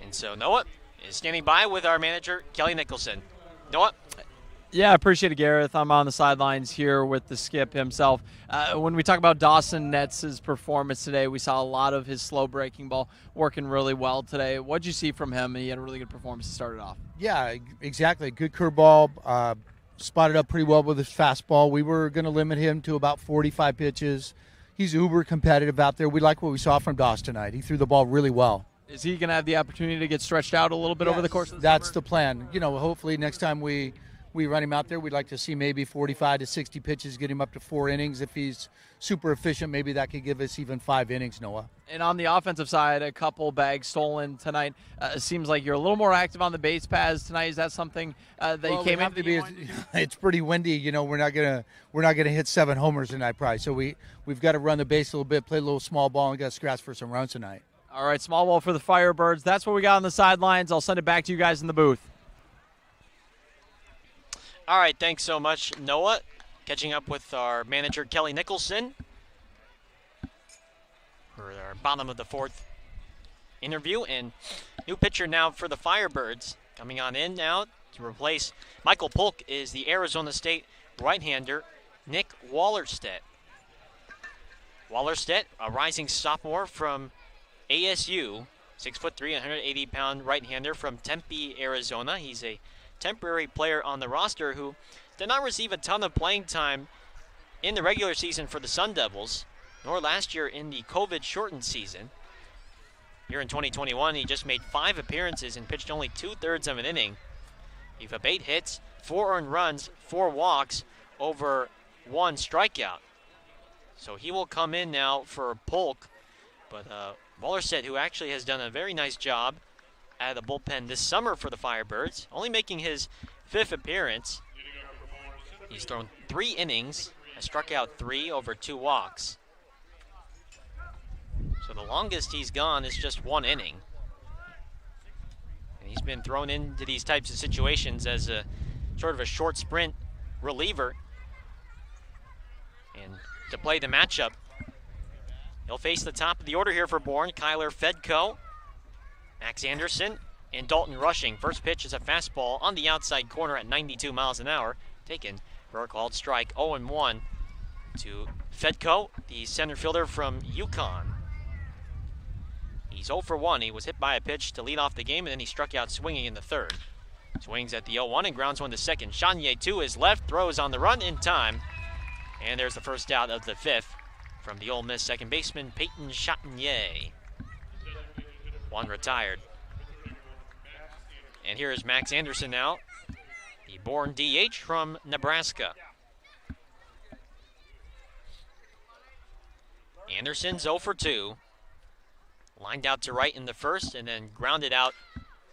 And so Noah is standing by with our manager, Kelly Nicholson. Noah? Yeah, I appreciate it, Gareth. I'm on the sidelines here with the skip himself. When we talk about Dawson Nets' performance today, we saw a lot of his slow breaking ball working really well today. What did you see from him? He had a really good performance to start it off. Yeah, exactly. Good curveball. Spotted up pretty well with his fastball. We were going to limit him to about 45 pitches. He's uber competitive out there. We like what we saw from Doss tonight. He threw the ball really well. Is he going to have the opportunity to get stretched out a little bit over the course of the That's summer? the plan. You know, hopefully next time we run him out there, we'd like to see maybe 45 to 60 pitches, get him up to 4 innings. If he's super efficient, maybe that could give us even 5 innings, Noah. And on the offensive side, a couple bags stolen tonight. It seems like you're a little more active on the base paths tonight. Is that something that you came into? It's pretty windy. You know, we're not gonna hit 7 homers tonight, probably. So we've got to run the base a little bit, play a little small ball, and got to scratch for some runs tonight. All right, small ball for the Firebirds. That's what we got on the sidelines. I'll send it back to you guys in the booth. All right, thanks so much, Noah. Catching up with our manager, Kelly Nicholson, for our bottom of the 4th interview. And new pitcher now for the Firebirds. Coming on in now to replace Michael Polk is the Arizona State right-hander, Nick Wallerstedt. Wallerstedt, a rising sophomore from ASU, 6'3", 180-pound right-hander from Tempe, Arizona. He's a temporary player on the roster who did not receive a ton of playing time in the regular season for the Sun Devils, nor last year in the COVID-shortened season. Here in 2021, he just made 5 appearances and pitched only 2/3 of an inning. He have 8 hits, 4 earned runs, 4 walks, over 1 strikeout. So he will come in now for Polk, but Wallerstedt, who actually has done a very nice job out of the bullpen this summer for the Firebirds, only making his 5th appearance. He's thrown 3 innings, has struck out 3 over 2 walks. So the longest he's gone is just 1 inning. And he's been thrown into these types of situations as a sort of a short sprint reliever. And to play the matchup, he'll face the top of the order here for Bourne, Kyler Fedko, Max Anderson, and Dalton Rushing. First pitch is a fastball on the outside corner at 92 miles an hour, taken for a called strike. 0-1 to Fedko, the center fielder from UConn. He's 0 for 1. He was hit by a pitch to lead off the game, and then he struck out swinging in the 3rd. Swings at the 0-1 and grounds one to second. Chanier to his left, throws on the run in time. And there's the first out of the 5th from the Ole Miss second baseman, Peyton Chanier. 1 retired. And here is Max Anderson now, the Bourne DH from Nebraska. Anderson's 0 for 2. Lined out to right in the 1st and then grounded out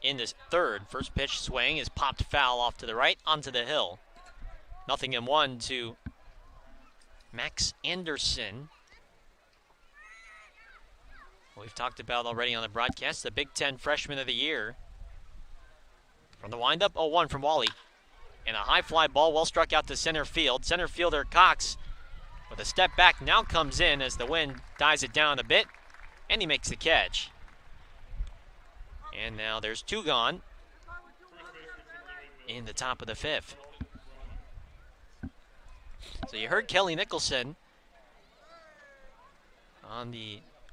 in the 3rd. First pitch swing is popped foul off to the right onto the hill. 0-1 to Max Anderson. We've talked about already on the broadcast, the Big Ten Freshman of the Year. From the windup, 0-1 from Wally. And a high fly ball well struck out to center field. Center fielder Cox with a step back now comes in as the wind dies it down a bit. And he makes the catch. And now there's 2 gone in the top of the 5th. So you heard Kelly Nicholson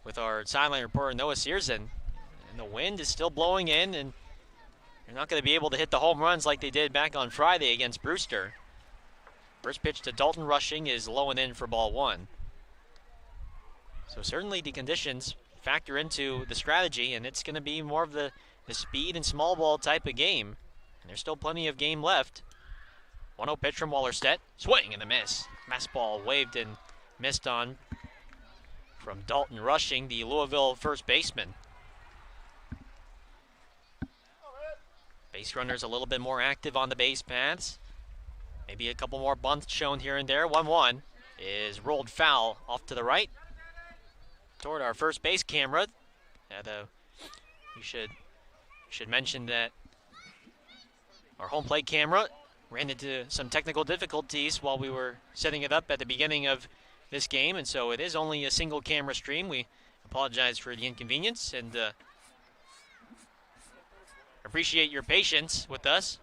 with our sideline reporter Noah Searson. And the wind is still blowing in, and you're not going to be able to hit the home runs like they did back on Friday against Brewster. First pitch to Dalton Rushing is low and in for ball 1. So certainly the conditions factor into the strategy, and it's going to be more of the speed and small ball type of game. And there's still plenty of game left. 1-0 pitch from Wallerstedt. Swing and a miss. Fastball waved and missed on from Dalton Rushing, the Louisville first baseman. Base runners a little bit more active on the base paths. Maybe a couple more bunts shown here and there. 1-1 is rolled foul off to the right toward our first base camera. We should mention that our home plate camera ran into some technical difficulties while we were setting it up at the beginning of this game, and so it is only a single camera stream. We apologize for the inconvenience and appreciate your patience with us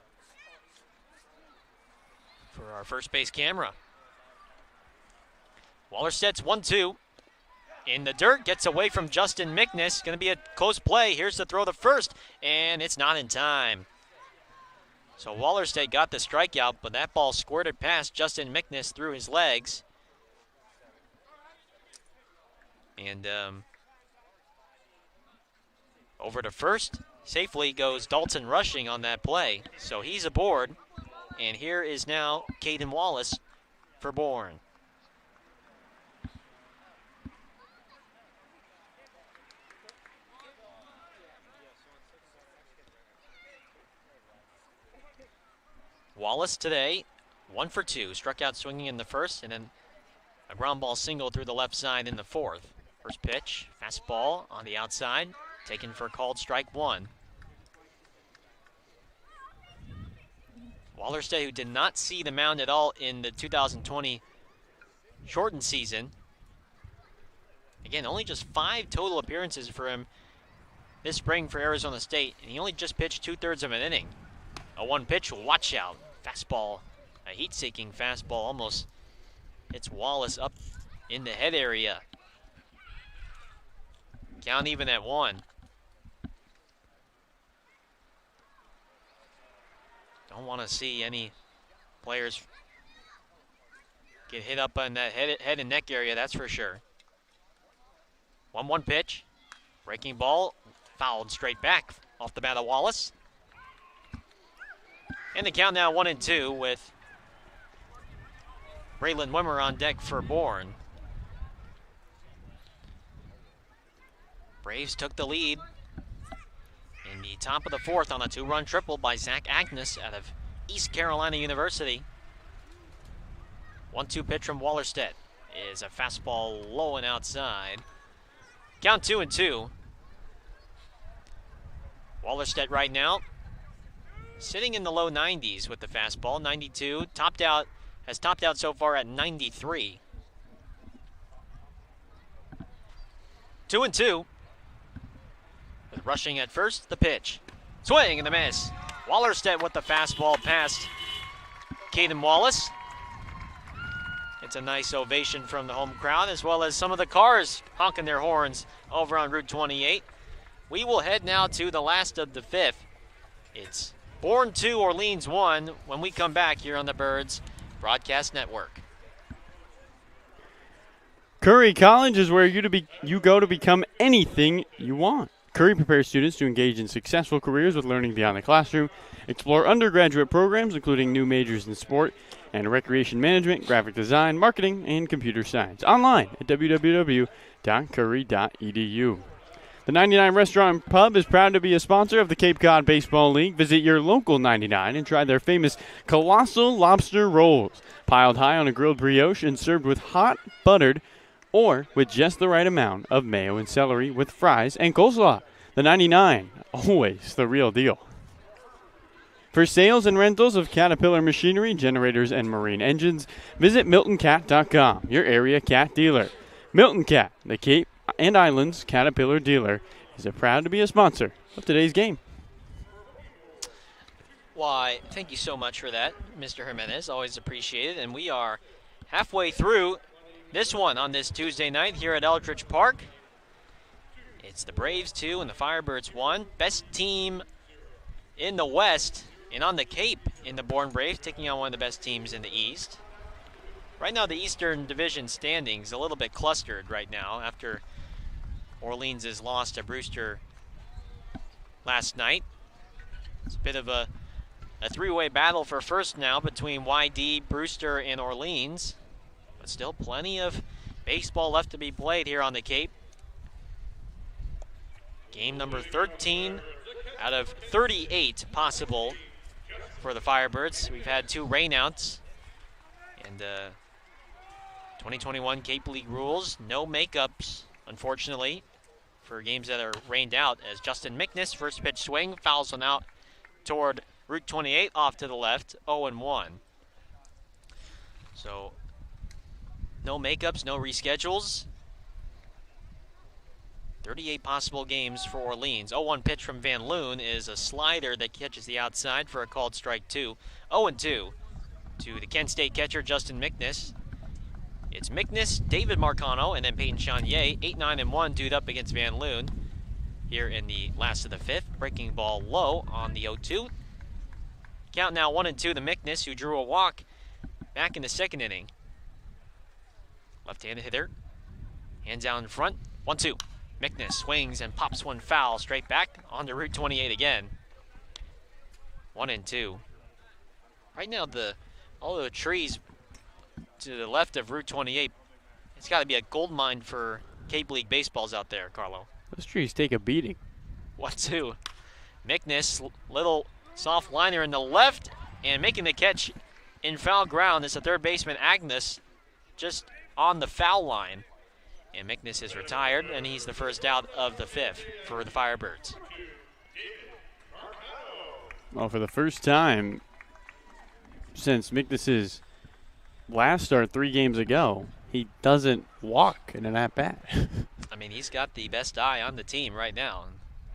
for our first base camera. Wallerstedt's 1-2. In the dirt, gets away from Justin Mickness. Going to be a close play. Here's the throw to first, and it's not in time. So Wallerstedt got the strikeout, but that ball squirted past Justin Mickness through his legs. And over to first. Safely goes Dalton Rushing on that play. So he's aboard. And here is now Caden Wallace for Bourne. Wallace today, 1 for 2. Struck out swinging in the first, and then a ground ball single through the left side in the fourth. First pitch, fastball on the outside, taken for a called strike 1. Wallerstedt, who did not see the mound at all in the 2020 shortened season. Again, only just 5 total appearances for him this spring for Arizona State, and he only just pitched 2/3 of an inning. A 1 pitch, watch out. Fastball, a heat-seeking fastball, almost hits Wallace up in the head area. Count even at 1. Don't want to see any players get hit up on that head and neck area, that's for sure. 1-1 pitch. Breaking ball, fouled straight back off the bat of Wallace. And the count now 1-2 with Braylon Wimmer on deck for Bourne. Braves took the lead in the top of the fourth on a 2-run triple by Zach Agnes out of East Carolina University. 1-2 pitch from Wallerstedt is a fastball low and outside. Count 2-2. Wallerstedt right now sitting in the low 90s with the fastball, 92. Has topped out so far at 93. 2-2. With Rushing at first, the pitch. Swing and the miss. Wallerstedt with the fastball past Caden Wallace. It's a nice ovation from the home crowd, as well as some of the cars honking their horns over on Route 28. We will head now to the last of the fifth. It's Bourne 2, Orleans 1 when we come back here on the Birds Broadcast Network. Curry College is where you go to become anything you want. Curry prepares students to engage in successful careers with learning beyond the classroom, explore undergraduate programs including new majors in sport and recreation management, graphic design, marketing, and computer science. Online at www.curry.edu. The 99 Restaurant and Pub is proud to be a sponsor of the Cape Cod Baseball League. Visit your local 99 and try their famous Colossal Lobster Rolls, piled high on a grilled brioche and served with hot, buttered, or with just the right amount of mayo and celery with fries and coleslaw. The 99, always the real deal. For sales and rentals of Caterpillar machinery, generators, and marine engines, visit MiltonCat.com, your area cat dealer. Milton Cat, the Cape and Islands Caterpillar dealer, is proud to be a sponsor of today's game. Why, thank you so much for that, Mr. Jimenez. Always appreciated. And we are halfway through this one on this Tuesday night here at Eldridge Park. It's the Braves 2 and the Firebirds 1. Best team in the West and on the Cape in the Bourne Braves, taking on one of the best teams in the East. Right now, the Eastern Division standings a little bit clustered right now after Orleans' loss to Brewster last night. It's a bit of a A three-way battle for first now between YD, Brewster, and Orleans. But still plenty of baseball left to be played here on the Cape. Game number 13 out of 38 possible for the Firebirds. We've had 2 rainouts. And 2021 Cape League rules, no makeups, unfortunately, for games that are rained out, as Justin Mickness, first pitch swing, fouls one out toward Route 28 off to the left, 0-1. So, no makeups, no reschedules. 38 possible games for Orleans. 0-1 pitch from Van Loon is a slider that catches the outside for a called strike 2. 0-2 to the Kent State catcher, Justin Mickness. It's Mickness, David Marcano, and then Peyton Chanier. 8-9-1 dude up against Van Loon here in the last of the 5th. Breaking ball low on the 0-2. Count now 1-2 to Mickness, who drew a walk back in the 2nd inning. Left-handed hitter. Hands out in front. 1-2. Mickness swings and pops one foul straight back onto Route 28 again. 1-2. Right now, all the trees to the left of Route 28, it's got to be a gold mine for Cape League baseballs out there, Carlo. Those trees take a beating. 1-2. Mickness, little soft liner in the left, and making the catch in foul ground is the third baseman, Agnes, just on the foul line. And Mickness is retired, and he's the first out of the 5th for the Firebirds. Well, for the first time since Mickness's last start 3 games ago, he doesn't walk in an at-bat. I mean, he's got the best eye on the team right now.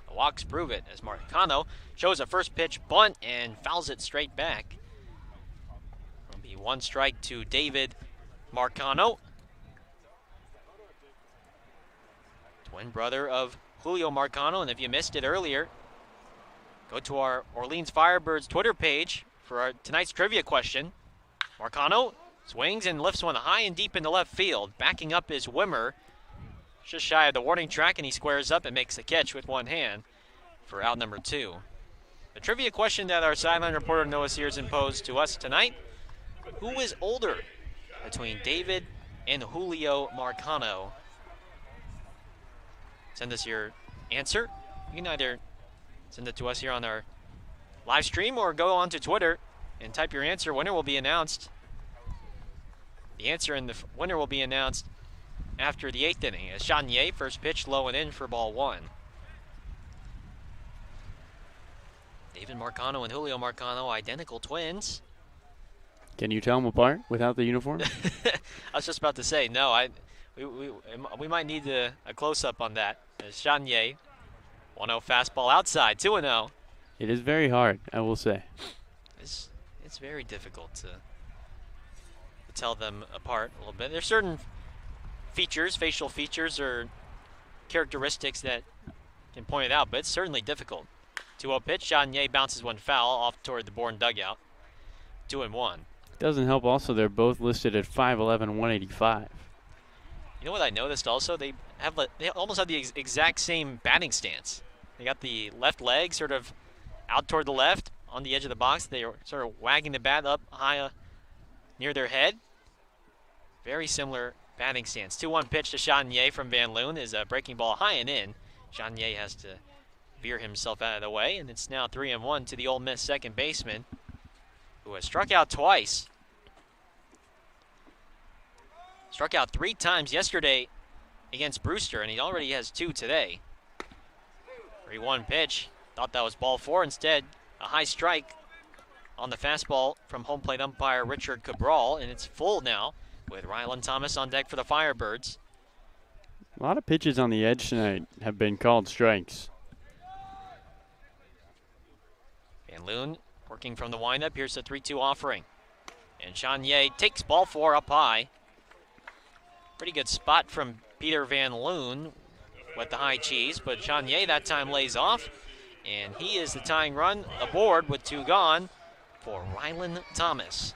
The walks prove it, as Marcano shows a first pitch bunt and fouls it straight back. It'll be 1 strike to David Marcano. Twin brother of Julio Marcano, and if you missed it earlier, go to our Orleans Firebirds Twitter page for our tonight's trivia question. Marcano swings and lifts one high and deep into left field. Backing up is Wimmer, just shy of the warning track, and he squares up and makes the catch with one hand for out number 2. The trivia question that our sideline reporter Noah Searson posed to us tonight: who is older between David and Julio Marcano? Send us your answer. You can either send it to us here on our live stream or go on to Twitter and type your answer. Winner will be announced. The answer and the winner will be announced after the 8th inning. As Chanier, first pitch low and in for ball 1. David Marcano and Julio Marcano, identical twins. Can you tell them apart without the uniform? I was just about to say, no, we might need a close-up on that. As Chanier, 1-0 fastball outside, 2-0. It is very hard, I will say. It's very difficult to tell them apart a little bit. There's certain features, facial features or characteristics that can point it out, but it's certainly difficult. 2-0 pitch, Chanier bounces one foul off toward the Bourne dugout. 2-1. Doesn't help also they're both listed at 5'11", 185. You know what I noticed also? They almost have the exact same batting stance. They got the left leg sort of out toward the left on the edge of the box. They are sort of wagging the bat up high near their head. Very similar batting stance. 2-1 pitch to Chanier from Van Loon is a breaking ball high and in. Chanier has to veer himself out of the way, and it's now 3-1 to the Ole Miss second baseman, who has struck out twice. Struck out 3 times yesterday against Brewster, and he already has 2 today. 3-1 pitch. Thought that was ball 4. Instead, a high strike on the fastball from home plate umpire Richard Cabral, and it's full now with Rylan Thomas on deck for the Firebirds. A lot of pitches on the edge tonight have been called strikes. Van Loon working from the windup. Here's the 3-2 offering. And Chanier takes ball 4 up high. Pretty good spot from Peter Van Loon with the high cheese, but Chanier that time lays off, and he is the tying run aboard with 2 gone for Rylan Thomas.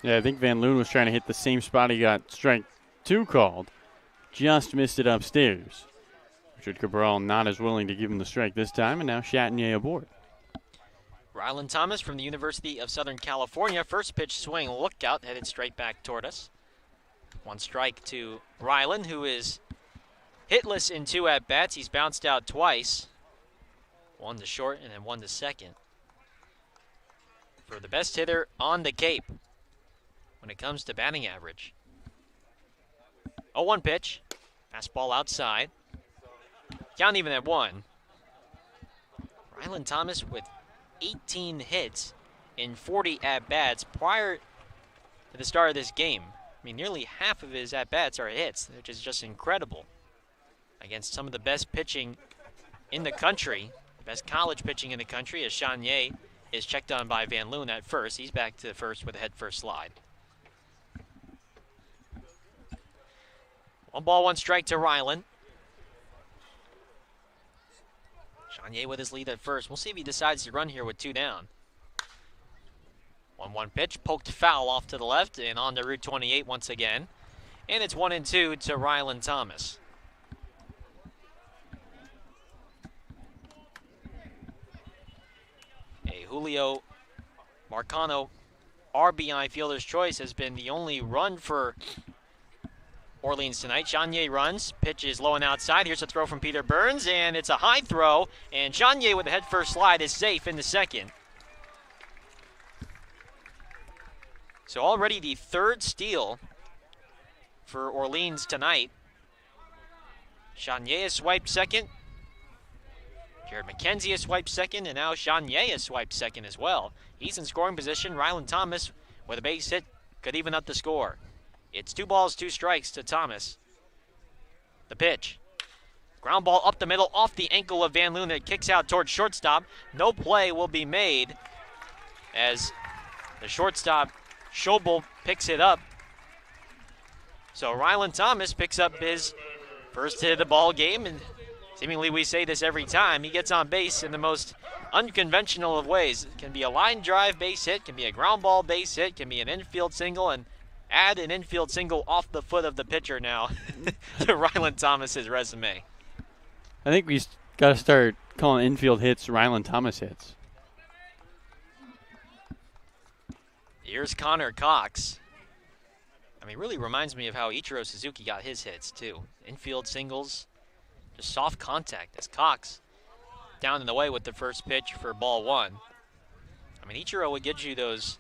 Yeah, I think Van Loon was trying to hit the same spot he got strike 2 called. Just missed it upstairs. Richard Cabral not as willing to give him the strike this time, and now Chanier aboard. Rylan Thomas from the University of Southern California. First pitch swing, look out, headed straight back toward us. 1 strike to Rylan, who is hitless in 2 at-bats. He's bounced out twice. 1 to short and then 1 to second. For the best hitter on the Cape when it comes to batting average. 0-1 pitch. Fastball outside. Count even at 1. Rylan Thomas with 18 hits in 40 at-bats prior to the start of this game. I mean, nearly half of his at-bats are hits, which is just incredible. Against some of the best pitching in the country, best college pitching in the country, as Chanier is checked on by Van Loon at first. He's back to first with a head-first slide. 1 ball, 1 strike to Rylan. Chanier with his lead at first. We'll see if he decides to run here with 2 down. 1-1 pitch, poked foul off to the left and on to Route 28 once again. And it's 1-2 to Rylan Thomas. A Julio Marcano RBI fielder's choice has been the only run for Orleans tonight. Chanier runs, pitch is low and outside. Here's a throw from Peter Burns, and it's a high throw, and Chanier with a head-first slide is safe in the second. So already the 3rd steal for Orleans tonight. Chanier has swiped second. Jared McKenzie has swiped second, and now Chanier has swiped second as well. He's in scoring position. Rylan Thomas with a base hit could even up the score. It's 2 balls, 2 strikes to Thomas. The pitch. Ground ball up the middle off the ankle of Van Loon that kicks out towards shortstop. No play will be made as the shortstop Schobel picks it up. So Rylan Thomas picks up his first hit of the ball game, and seemingly we say this every time. He gets on base in the most unconventional of ways. It can be a line drive base hit, can be a ground ball base hit, can be an infield single, and add an infield single off the foot of the pitcher now to Rylan Thomas's resume. I think we got to start calling infield hits Rylan Thomas hits. Here's Connor Cox. I mean, really reminds me of how Ichiro Suzuki got his hits, too. Infield singles, just soft contact as Cox down in the way with the first pitch for ball 1. I mean, Ichiro would get you those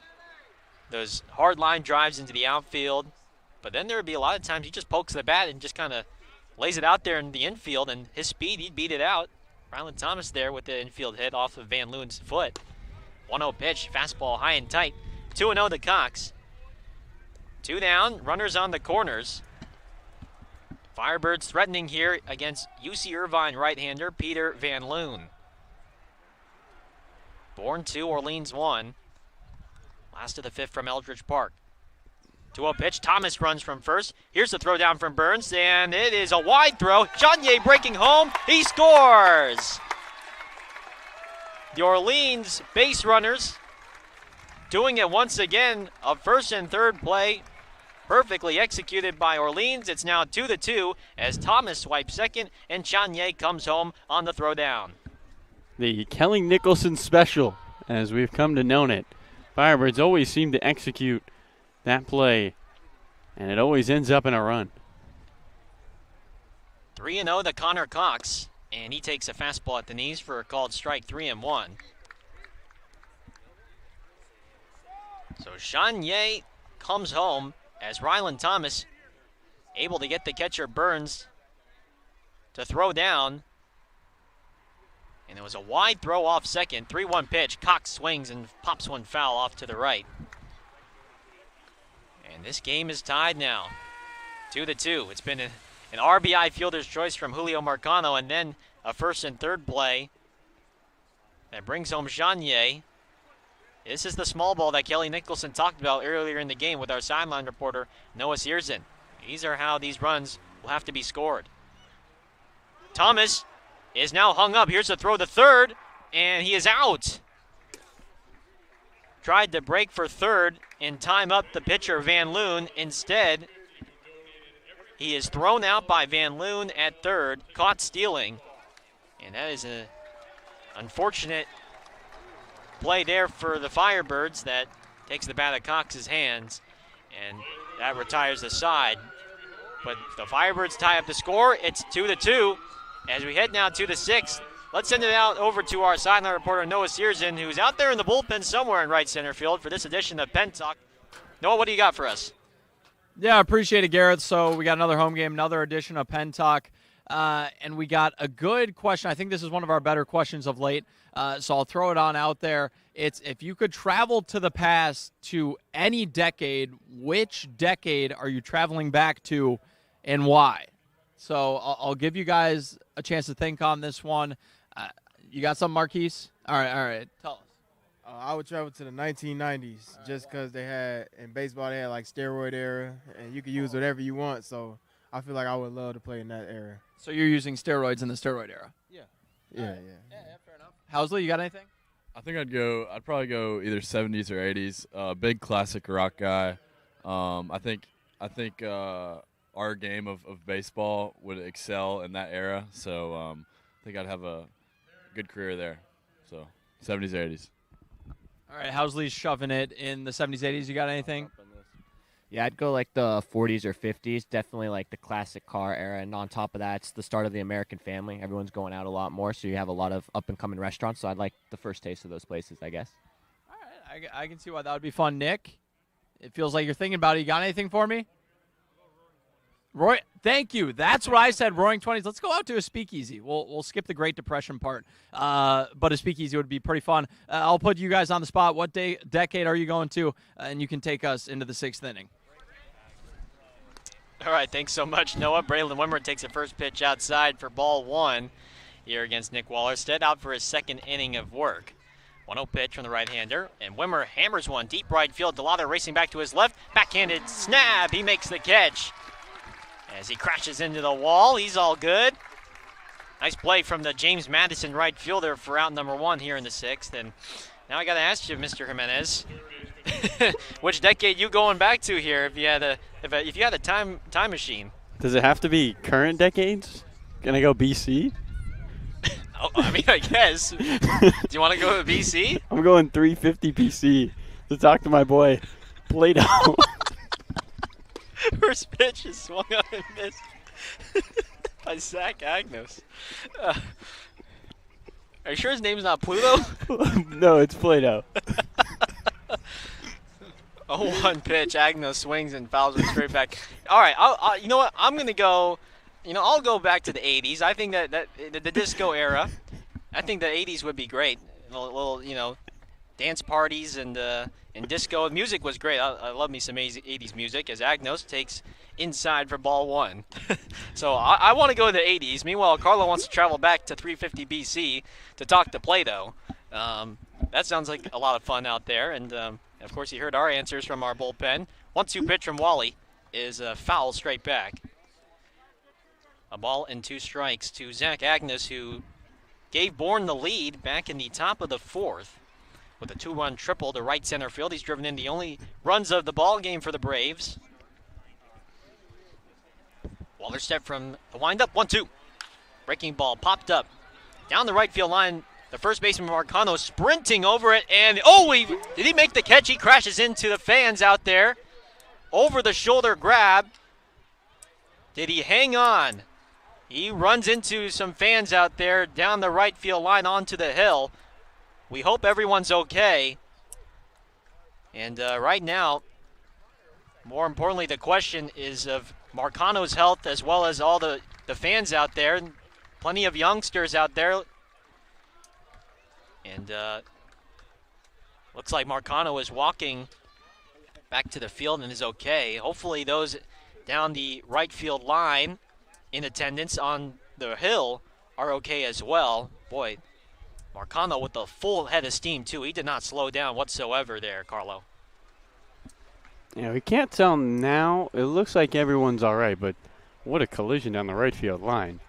hard line drives into the outfield, but then there would be a lot of times he just pokes the bat and just kind of lays it out there in the infield, and his speed, he'd beat it out. Rylan Thomas there with the infield hit off of Van Loon's foot. 1-0 pitch, fastball high and tight. 2-0 to Cox. 2 down, runners on the corners. Firebirds threatening here against UC Irvine right-hander Peter Van Loon. Bourne 2, Orleans 1. Last of the 5th from Eldridge Park. 2-0 pitch, Thomas runs from first. Here's the throw down from Burns, and it is a wide throw. Chanier breaking home, he scores! The Orleans base runners doing it once again. A first and third play perfectly executed by Orleans. It's now 2-2 as Thomas swipes second and Chanier comes home on the throw down. The Kelly Nicholson special, as we've come to know it. Firebirds always seem to execute that play, and it always ends up in a run. 3-0 to Connor Cox, and he takes a fastball at the knees for a called strike, 3-1. So Chanier comes home as Rylan Thomas able to get the catcher Burns to throw down. And it was a wide throw off second. 3-1 pitch. Cox swings and pops one foul off to the right. And this game is tied now. 2-2. It's been an RBI fielder's choice from Julio Marcano, and then a first and third play that brings home Chanier. This is the small ball that Kelly Nicholson talked about earlier in the game with our sideline reporter, Noah Searson. These are how these runs will have to be scored. Thomas is now hung up. Here's a throw to third, and he is out. Tried to break for third and time up the pitcher, Van Loon. Instead, he is thrown out by Van Loon at third, caught stealing. And that is an unfortunate play there for the Firebirds that takes the bat out of Cox's hands, and that retires the side. But the Firebirds tie up the score. It's 2-2 as we head now to the 6th. Let's send it out over to our sideline reporter, Noah Searson, who's out there in the bullpen somewhere in right center field for this edition of Pen Talk. Noah, what do you got for us? Yeah, appreciate it, Garrett. So we got another home game, another edition of Pen Talk, and we got a good question. I think this is one of our better questions of late, so I'll throw it on out there. It's, if you could travel to the past to any decade, which decade are you traveling back to and why? So I'll give you guys a chance to think on this one. You got some, Marquise? All right. Tell us. I would travel to the 1990s just because in baseball, they had like steroid era, and you could use whatever you want. So I feel like I would love to play in that era. So you're using steroids in the steroid era? Yeah, fair enough. Housley, you got anything? I think I'd probably go either 70s or 80s. Big classic rock guy. I think our game of baseball would excel in that era. So I think I'd have a good career there. So 70s or 80s. All right, Housley's shoving it in the 70s, 80s. You got anything? Yeah, I'd go like the 40s or 50s, definitely like the classic car era. And on top of that, it's the start of the American family. Everyone's going out a lot more, so you have a lot of up-and-coming restaurants. So I'd like the first taste of those places, I guess. All right, I can see why that would be fun. Nick, it feels like you're thinking about it. You got anything for me? Roy, thank you. That's what I said, Roaring 20s. Let's go out to a speakeasy. We'll skip the Great Depression part, but a speakeasy would be pretty fun. I'll put you guys on the spot. What decade are you going to? And you can take us into the 6th inning. All right, thanks so much, Noah. Braylon Wimmer takes the first pitch outside for ball 1 here against Nick Wallerstedt, out for his 2nd inning of work. 1-0 pitch from the right-hander, and Wimmer hammers one deep right field. Delata racing back to his left. Backhanded snap. He makes the catch. As he crashes into the wall, he's all good. Nice play from the James Madison right fielder for out number 1 here in the 6th. And now I got to ask you, Mr. Jimenez, which decade you going back to here if you had a time machine? Does it have to be current decades? Can I go BC? Oh, I mean, I guess. Do you want to go to BC? I'm going 350 BC to talk to my boy Plato. First pitch is swung on and missed by Zach Agnos. Are you sure his name's not Pluto? No, it's Plato. 0-1 pitch. Agnos swings and fouls it straight back. All right, you know what? I'm going to go. I'll go back to the 80s. I think that the disco era. I think the 80s would be great. A little dance parties and disco. Music was great. I love me some 80s music as Agnos takes inside for ball 1. So I want to go to the 80s. Meanwhile, Carlo wants to travel back to 350 BC to talk to Plato. That sounds like a lot of fun out there. And, of course, you heard our answers from our bullpen. 1-2 pitch from Wally is a foul straight back. A ball and 2 strikes to Zach Agnos, who gave Bourne the lead back in the top of the 4th. With a 2-run triple to right center field. He's driven in the only runs of the ball game for the Braves. Wallerstedt from the windup. 1-2. Breaking ball popped up. Down the right field line. The first baseman Marcano sprinting over it. And, did he make the catch? He crashes into the fans out there. Over the shoulder grab. Did he hang on? He runs into some fans out there down the right field line onto the hill. We hope everyone's okay. And right now, more importantly, the question is of Marcano's health as well as all the fans out there. Plenty of youngsters out there. And looks like Marcano is walking back to the field and is okay. Hopefully those down the right field line in attendance on the hill are okay as well. Boy, Marcano with a full head of steam, too. He did not slow down whatsoever there, Carlo. Yeah, we can't tell now. It looks like everyone's all right, but what a collision down the right field line.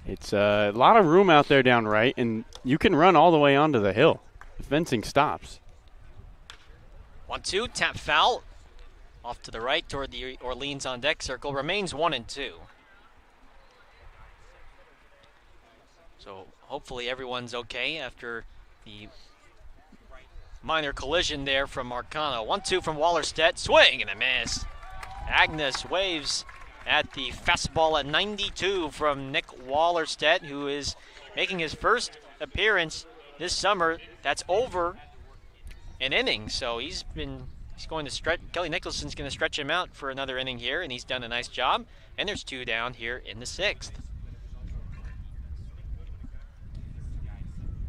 It's a lot of room out there down right, and you can run all the way onto the hill. The fencing stops. 1-2, tap foul. Off to the right toward the Orleans on deck circle. Remains 1-2. So hopefully everyone's okay after the minor collision there from Marcano. 1-2 from Wallerstedt. Swing and a miss. Agnes waves at the fastball at 92 from Nick Wallerstedt, who is making his first appearance this summer. That's over an inning, so he's going to stretch. Kelly Nicholson's going to stretch him out for another inning here, and he's done a nice job. And there's 2 down here in the 6th.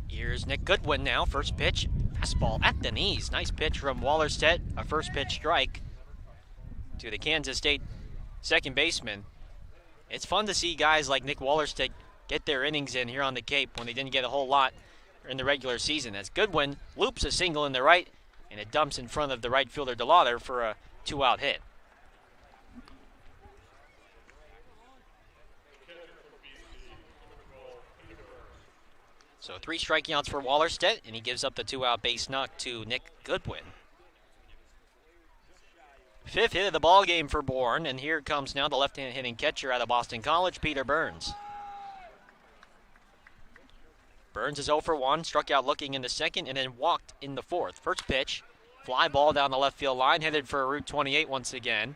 Here's Nick Goodwin now. First pitch, fastball at the knees. Nice pitch from Wallerstedt. A first pitch strike to the Kansas State second baseman. It's fun to see guys like Nick Wallerstedt get their innings in here on the Cape when they didn't get a whole lot in the regular season. As Goodwin loops a single in the right, and it dumps in front of the right fielder DeLauder for a 2-out hit. So 3 strikeouts for Wallerstedt, and he gives up the 2-out base knock to Nick Goodwin. 5th hit of the ball game for Bourne, and here comes now the left-hand hitting catcher out of Boston College, Peter Burns. Burns is 0 for 1, struck out looking in the 2nd, and then walked in the 4th. First pitch, fly ball down the left field line, headed for Route 28 once again.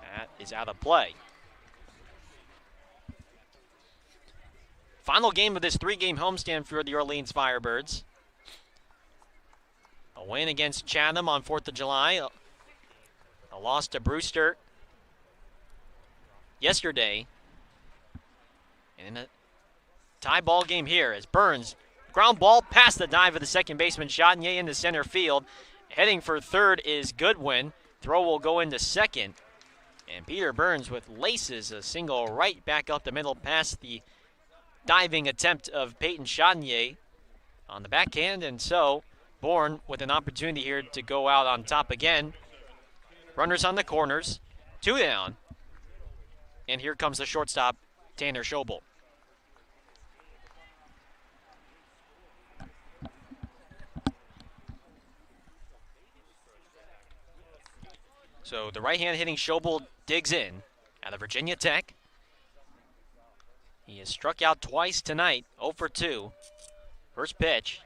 That is out of play. Final game of this 3-game homestand for the Orleans Firebirds. A win against Chatham on 4th of July. A loss to Brewster yesterday. And a tie ball game here as Burns, ground ball past the dive of the second baseman, Chaudier into center field. Heading for third is Goodwin. Throw will go into second. And Peter Burns with laces a single right back up the middle past the diving attempt of Peyton Chaudier on the backhand, and so Bourne with an opportunity here to go out on top again. Runners on the corners, 2 down, and here comes the shortstop, Tanner Schobel. So the right-hand hitting Schobel digs in out of Virginia Tech. He has struck out twice tonight, 0 for 2. First pitch,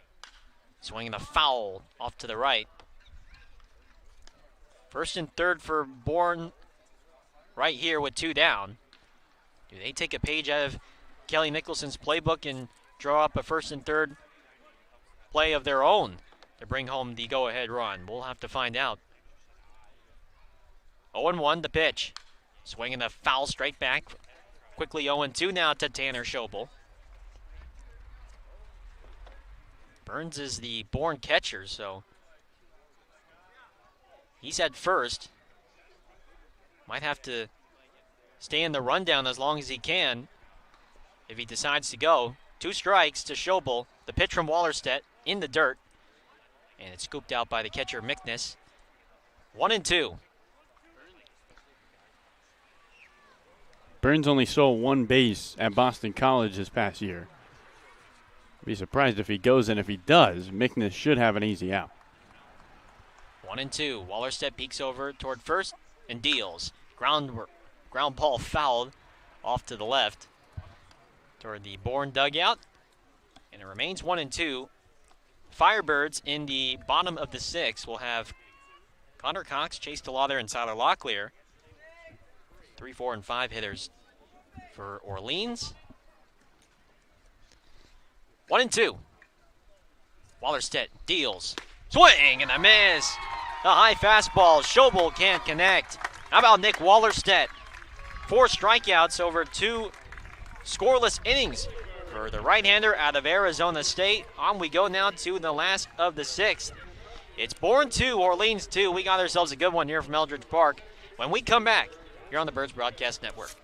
swinging a foul off to the right. First and third for Bourne right here with 2 down. Do they take a page out of Kelly Nicholson's playbook and draw up a first and third play of their own to bring home the go-ahead run? We'll have to find out. 0-1 the pitch. Swinging a foul straight back. Quickly 0-2 now to Tanner Schobel. Burns is the Bourne catcher, so he's at first. Might have to stay in the rundown as long as he can if he decides to go. 2 strikes to Schobel. The pitch from Wallerstedt in the dirt. And it's scooped out by the catcher, Mickness. 1-2. Burns only stole 1 base at Boston College this past year. Be surprised if he goes, and if he does, Mickness should have an easy out. 1-2. Wallerstedt peeks over toward first and deals. Ground ball fouled off to the left toward the Bourne dugout. And it remains 1-2. Firebirds in the bottom of the 6th will have Connor Cox, Chase DeLauder, and Tyler Locklear. 3, 4, and 5 hitters for Orleans. 1-2. Wallerstedt deals. Swing and a miss. A high fastball. Schobel can't connect. How about Nick Wallerstedt? 4 strikeouts over 2 scoreless innings for the right-hander out of Arizona State. On we go now to the last of the 6th. It's Bourne 2, Orleans 2. We got ourselves a good one here from Eldridge Park. When we come back, you're on the Birds Broadcast Network.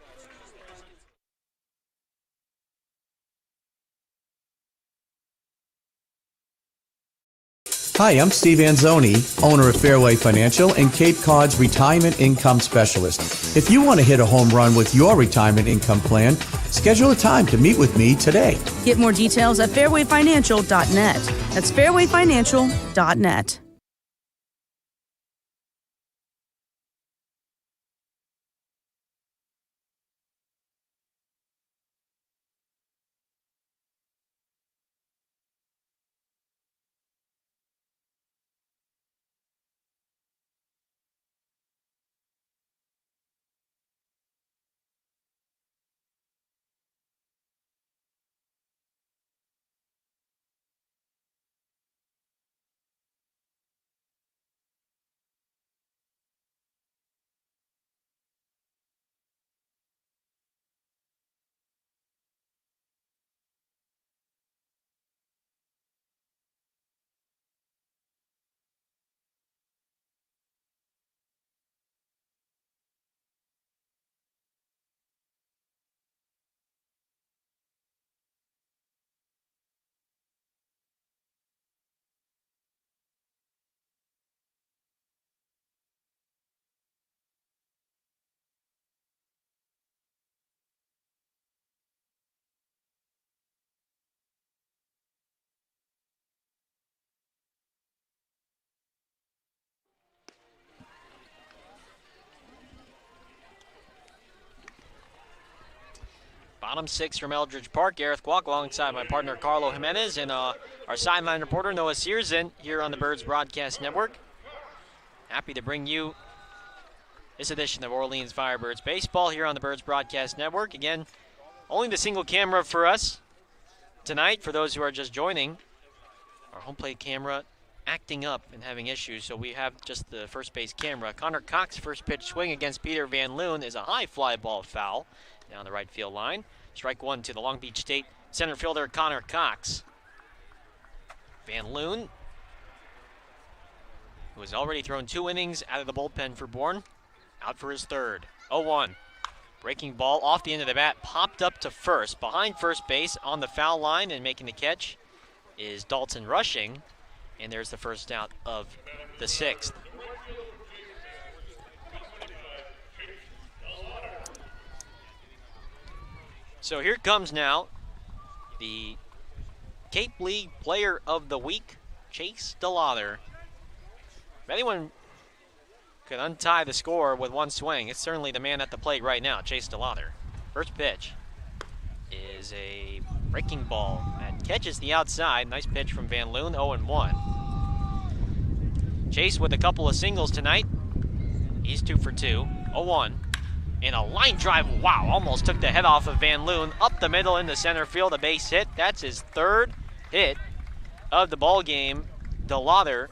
Hi, I'm Steve Anzoni, owner of Fairway Financial and Cape Cod's Retirement Income Specialist. If you want to hit a home run with your retirement income plan, schedule a time to meet with me today. Get more details at fairwayfinancial.net. That's fairwayfinancial.net. Bottom six from Eldridge Park. Gareth Kwok alongside my partner Carlo Jimenez and our sideline reporter Noah Searson here on the Birds Broadcast Network. Happy to bring you this edition of Orleans Firebirds Baseball here on the Birds Broadcast Network. Again, only the single camera for us tonight for those who are just joining. Our home plate camera acting up and having issues, so we have just the first base camera. Connor Cox, first pitch swing against Peter Van Loon is a high fly ball foul down the right field line. Strike one to the Long Beach State center fielder Connor Cox. Van Loon, who has already thrown 2 innings out of the bullpen for Bourne, out for his third. 0-1. Breaking ball off the end of the bat, popped up to first. Behind first base on the foul line and making the catch is Dalton Rushing. And there's the first out of the 6th. So here comes now the Cape League Player of the Week, Chase DeLauder. If anyone could untie the score with one swing, it's certainly the man at the plate right now, Chase DeLauder. First pitch is a breaking ball that catches the outside. Nice pitch from Van Loon, 0-1. Chase with a couple of singles tonight. He's 2 for 2, 0-1. And a line drive, wow, almost took the head off of Van Loon. Up the middle into center field, a base hit. That's his 3rd hit of the ball game. DeLauder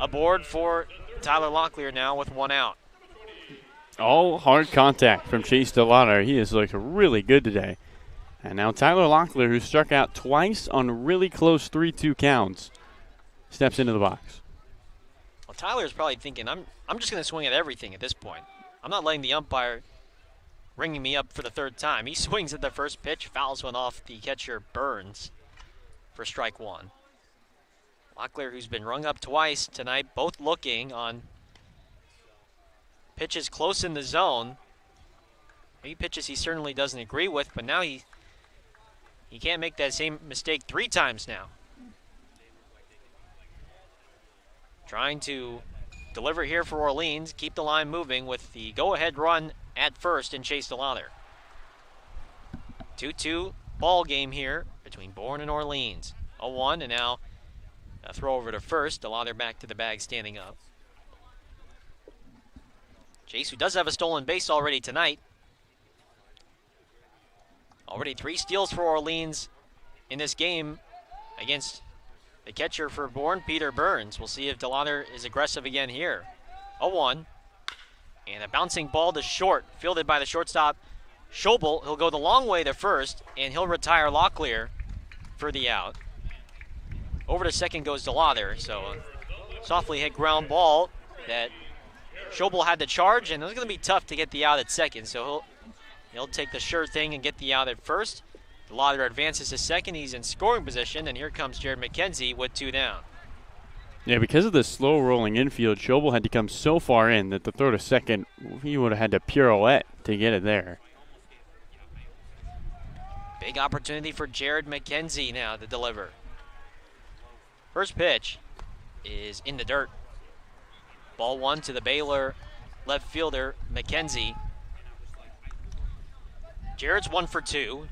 aboard for Tyler Locklear now with 1 out. All hard contact from Chase DeLauder. He has looked really good today. And now Tyler Locklear, who struck out twice on really close 3-2 counts, steps into the box. Well, Tyler's probably thinking, I'm just going to swing at everything at this point. I'm not letting the umpire ringing me up for the 3rd time. He swings at the first pitch, fouls one off the catcher Burns for strike 1. Locklear, who's been rung up twice tonight, both looking on pitches close in the zone. Maybe pitches he certainly doesn't agree with, but now he can't make that same mistake 3 times now. Trying to deliver here for Orleans, keep the line moving with the go-ahead run at first in Chase DeLauder. 2-2 ball game here between Bourne and Orleans. 0-1, and now a throw over to first. DeLauder back to the bag, standing up. Chase, who does have a stolen base already tonight. Already 3 steals for Orleans in this game against the catcher for Bourne, Peter Burns. We'll see if DeLauder is aggressive again here. 0-1. And a bouncing ball to short, fielded by the shortstop, Schobel. He'll go the long way to first, and he'll retire Locklear for the out. Over to second goes DeLauder. So a softly hit ground ball that Schobel had to charge, and it was going to be tough to get the out at second. So he'll take the sure thing and get the out at first. DeLauder advances to second. He's in scoring position, and here comes Jared McKenzie with 2 down. Yeah, because of the slow rolling infield, Schobel had to come so far in that the throw to second, he would have had to pirouette to get it there. Big opportunity for Jared McKenzie now to deliver. First pitch is in the dirt. Ball 1 to the Baylor left fielder, McKenzie. Jared's 1 for 2.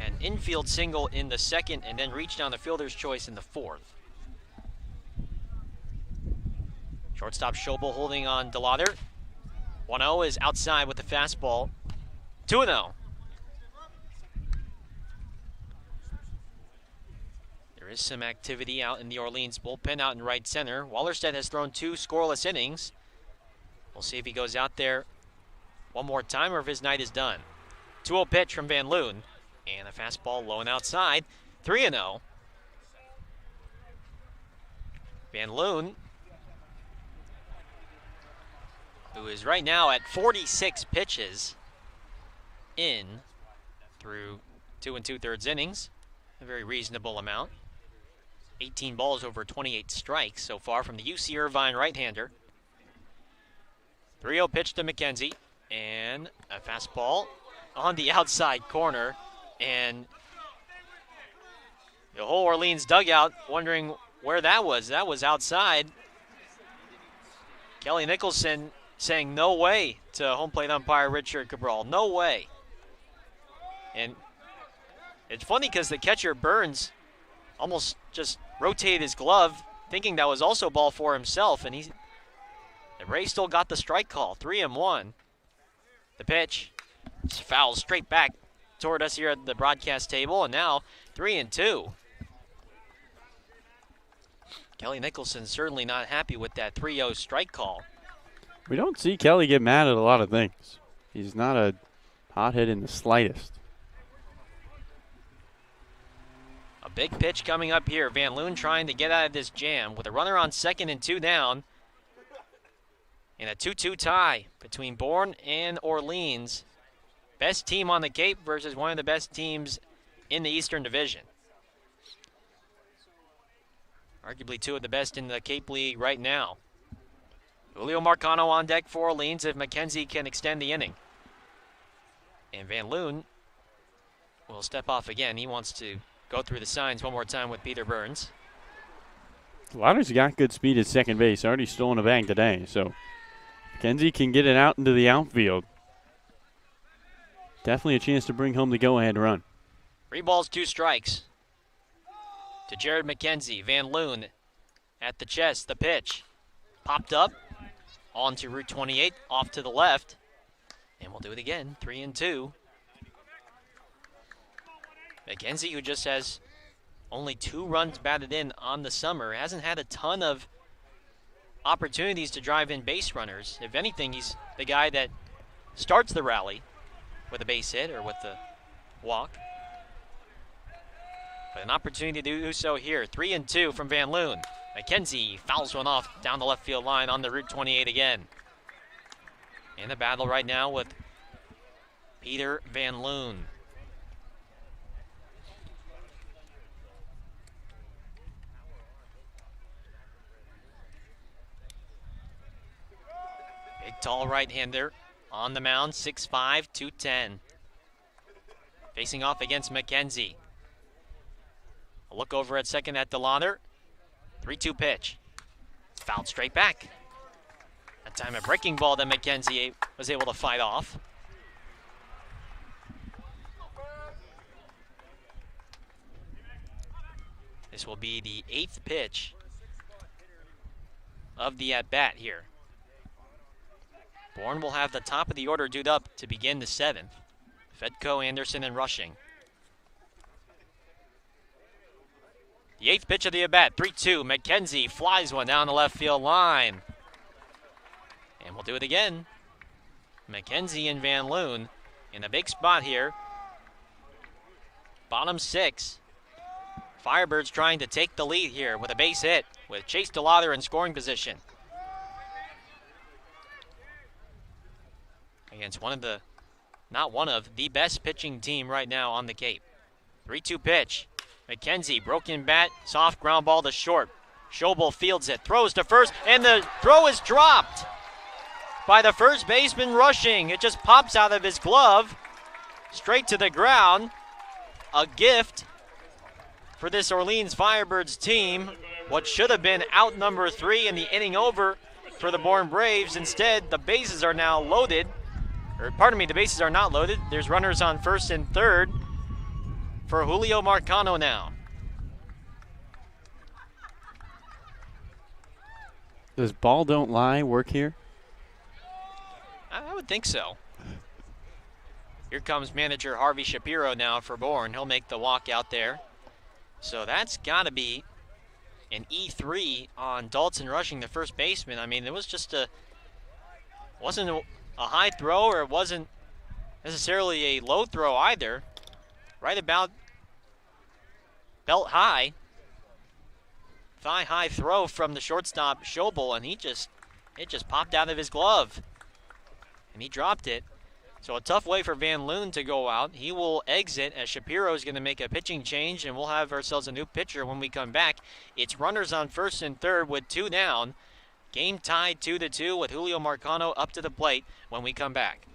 An infield single in the second, and then reached on the fielder's choice in the 4th. Shortstop Schobel holding on DeLauder. 1-0 is outside with the fastball. 2-0. There is some activity out in the Orleans bullpen out in right center. Wallerstedt has thrown 2 scoreless innings. We'll see if he goes out there one more time or if his night is done. 2-0 pitch from Van Loon. And a fastball low and outside. 3-0. Van Loon, who is right now at 46 pitches in through 2 2/3 innings. A very reasonable amount. 18 balls over 28 strikes so far from the UC Irvine right-hander. 3-0 pitch to McKenzie. And a fastball on the outside corner. And the whole Orleans dugout wondering where that was. That was outside. Kelly Nicholson saying no way to home plate umpire Richard Cabral. No way. And it's funny because the catcher, Burns, almost just rotated his glove, thinking that was also ball four himself, and the Rays still got the strike call, 3-1. The pitch is fouled straight back toward us here at the broadcast table, and now 3-2. Kelly Nicholson certainly not happy with that 3-0 strike call. We don't see Kelly get mad at a lot of things. He's not a hothead in the slightest. A big pitch coming up here. Van Loon trying to get out of this jam with a runner on second and 2 down. In a 2-2 tie between Bourne and Orleans. Best team on the Cape versus one of the best teams in the Eastern Division. Arguably two of the best in the Cape League right now. Julio Marcano on deck for Orleans if McKenzie can extend the inning. And Van Loon will step off again. He wants to go through the signs one more time with Peter Burns. Lauder's got good speed at second base. Already stolen a bag today, so McKenzie can get it out into the outfield. Definitely a chance to bring home the go-ahead run. 3 balls, 2 strikes. To Jared McKenzie. Van Loon at the chest. The pitch. Popped up. On to Route 28. Off to the left. And we'll do it again. 3-2. McKenzie, who just has only 2 runs batted in on the summer, hasn't had a ton of opportunities to drive in base runners. If anything, he's the guy that starts the rally with a base hit or with the walk. But an opportunity to do so here. 3-2 from Van Loon. McKenzie fouls one off down the left field line on the Route 28 again. In the battle right now with Peter Van Loon. Big, tall right-hander on the mound, 6'5", 210. Facing off against McKenzie. A look over at second at DeLauder. 3-2 pitch. Fouled straight back. That time a breaking ball that McKenzie was able to fight off. This will be the 8th pitch of the at-bat here. Bourne will have the top of the order due up to begin the 7th. Fedko, Anderson, and Rushing. The 8th pitch of the at-bat, 3-2. McKenzie flies one down the left field line. And we'll do it again. McKenzie and Van Loon in a big spot here. Bottom 6. Firebirds trying to take the lead here with a base hit with Chase DeLauder in scoring position. Against the best pitching team right now on the Cape. 3-2 pitch. McKenzie, broken bat, soft ground ball to short. Schobel fields it, throws to first, and the throw is dropped by the first baseman Rushing. It just pops out of his glove, straight to the ground. A gift for this Orleans Firebirds team. What should have been out number 3 in the inning over for the Bourne Braves. Instead, the bases are now loaded. The bases are not loaded. There's runners on first and third for Julio Marcano now. Does ball don't lie work here? I would think so. Here comes manager Harvey Shapiro now for Bourne. He'll make the walk out there. So that's got to be an E3 on Dalton Rushing, the first baseman. I mean, it was just wasn't a high throw, or it wasn't necessarily a low throw either. Right about belt high. Thigh high throw from the shortstop Schobel, and it just popped out of his glove. And he dropped it. So a tough way for Van Loon to go out. He will exit as Shapiro is going to make a pitching change, and we'll have ourselves a new pitcher when we come back. It's runners on first and third with 2 down. Game tied 2-2 with Julio Marcano up to the plate when we come back.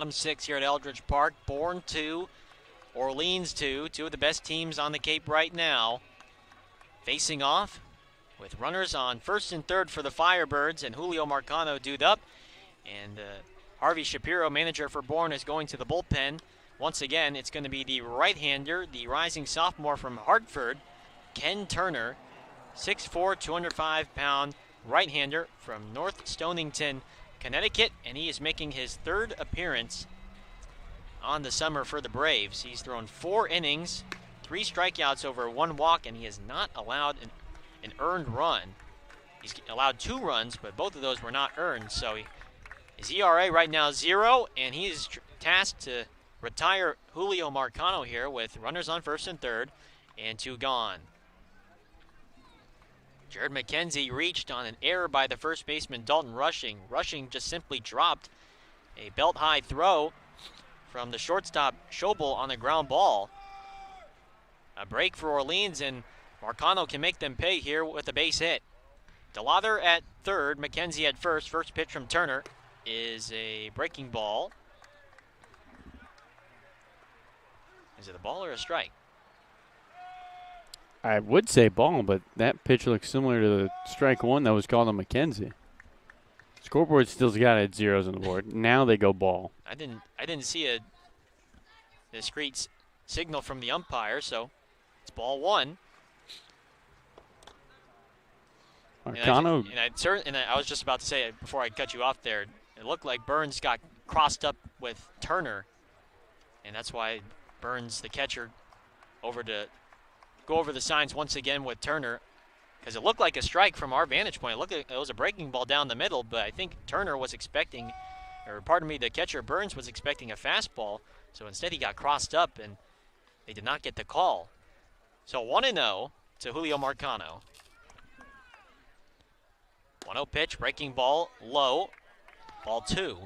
Bottom 6 here at Eldridge Park. Bourne 2, Orleans 2, two of the best teams on the Cape right now. Facing off with runners on first and third for the Firebirds, and Julio Marcano dewed up. And Harvey Shapiro, manager for Bourne, is going to the bullpen. Once again, it's going to be the right-hander, the rising sophomore from Hartford, Ken Turner, 6'4", 205-pound right-hander from North Stonington, Connecticut, and he is making his third appearance on the summer for the Braves. He's thrown 4 innings, 3 strikeouts over 1 walk, and he has not allowed an earned run. He's allowed 2 runs, but both of those were not earned, so his ERA right now 0, and he is tasked to retire Julio Marcano here with runners on first and third and 2 gone. Jared McKenzie reached on an error by the first baseman Dalton Rushing. Rushing just simply dropped a belt-high throw from the shortstop Schobel on the ground ball. A break for Orleans, and Marcano can make them pay here with a base hit. DeLather at third, McKenzie at first. First pitch from Turner is a breaking ball. Is it a ball or a strike? I would say ball, but that pitch looks similar to the strike one that was called on McKenzie. Scoreboard still's got it at zeros on the board. Now they go ball. I didn't see a discrete signal from the umpire, so it's ball 1. Marcano. And I was just about to say, before I cut you off there, it looked like Burns got crossed up with Turner, and that's why Burns, the catcher, go over the signs once again with Turner, because it looked like a strike from our vantage point. It looked like it was a breaking ball down the middle, but I think Turner was expecting, or pardon me, the catcher Burns was expecting a fastball, so instead he got crossed up, and they did not get the call. So 1-0 to Julio Marcano. 1-0 pitch, breaking ball, low, ball 2.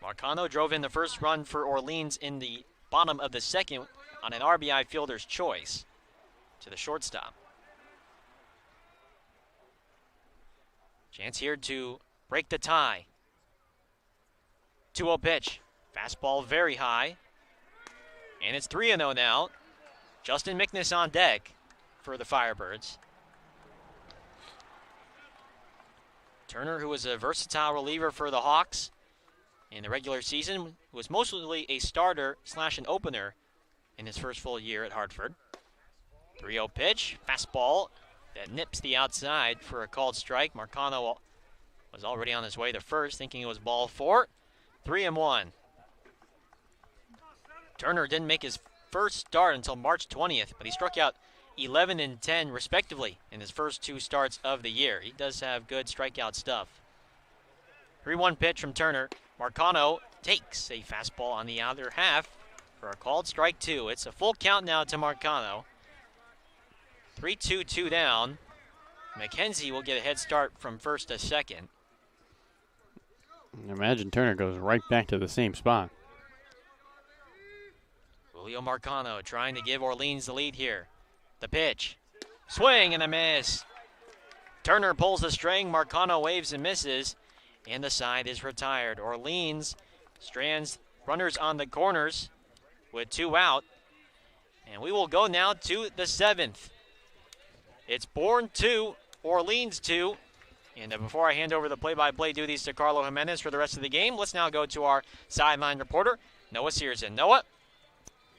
Marcano drove in the first run for Orleans in the bottom of the second on an RBI fielder's choice to the shortstop. Chance here to break the tie. 2-0 pitch, fastball very high, and it's 3-0 now. Justin Mickness on deck for the Firebirds. Turner, who was a versatile reliever for the Hawks in the regular season, was mostly a starter / an opener in his first full year at Hartford. 3-0 pitch, fastball that nips the outside for a called strike. Marcano was already on his way to first, thinking it was ball 4. 3-1. Turner didn't make his first start until March 20th, but he struck out 11 and 10 respectively in his first 2 starts of the year. He does have good strikeout stuff. 3-1 pitch from Turner. Marcano takes a fastball on the other half for a called strike 2. It's a full count now to Marcano. 3-2, 2 down. McKenzie will get a head start from first to second. Imagine Turner goes right back to the same spot. Julio Marcano trying to give Orleans the lead here. The pitch. Swing and a miss. Turner pulls the string. Marcano waves and misses. And the side is retired. Orleans strands runners on the corners with 2 out. And we will go now to the 7th. It's Bourne 2, Orleans 2. And before I hand over the play-by-play duties to Carlo Jimenez for the rest of the game, let's now go to our sideline reporter, Noah Searson. Noah?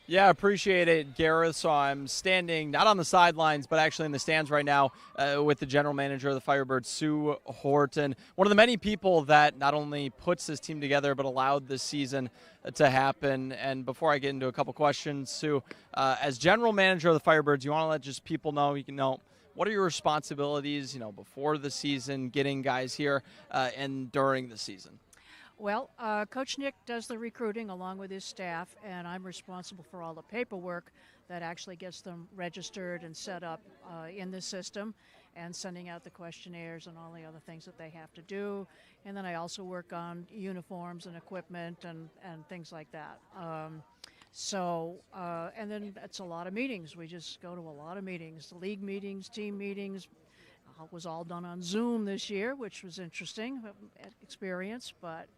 Yeah, appreciate it, Gareth. So I'm standing not on the sidelines, but actually in the stands right now with the general manager of the Firebirds, Sue Horton. One of the many people that not only puts this team together, but allowed this season to happen. And before I get into a couple questions, Sue, as general manager of the Firebirds, you want to let just people know, what are your responsibilities, before the season, getting guys here, and during the season? Well, Coach Nick does the recruiting along with his staff, and I'm responsible for all the paperwork that actually gets them registered and set up in the system, and sending out the questionnaires and all the other things that they have to do. And then I also work on uniforms and equipment and things like that. And then it's a lot of meetings. We just go to a lot of meetings, the league meetings, team meetings. It was all done on Zoom this year, which was interesting experience. But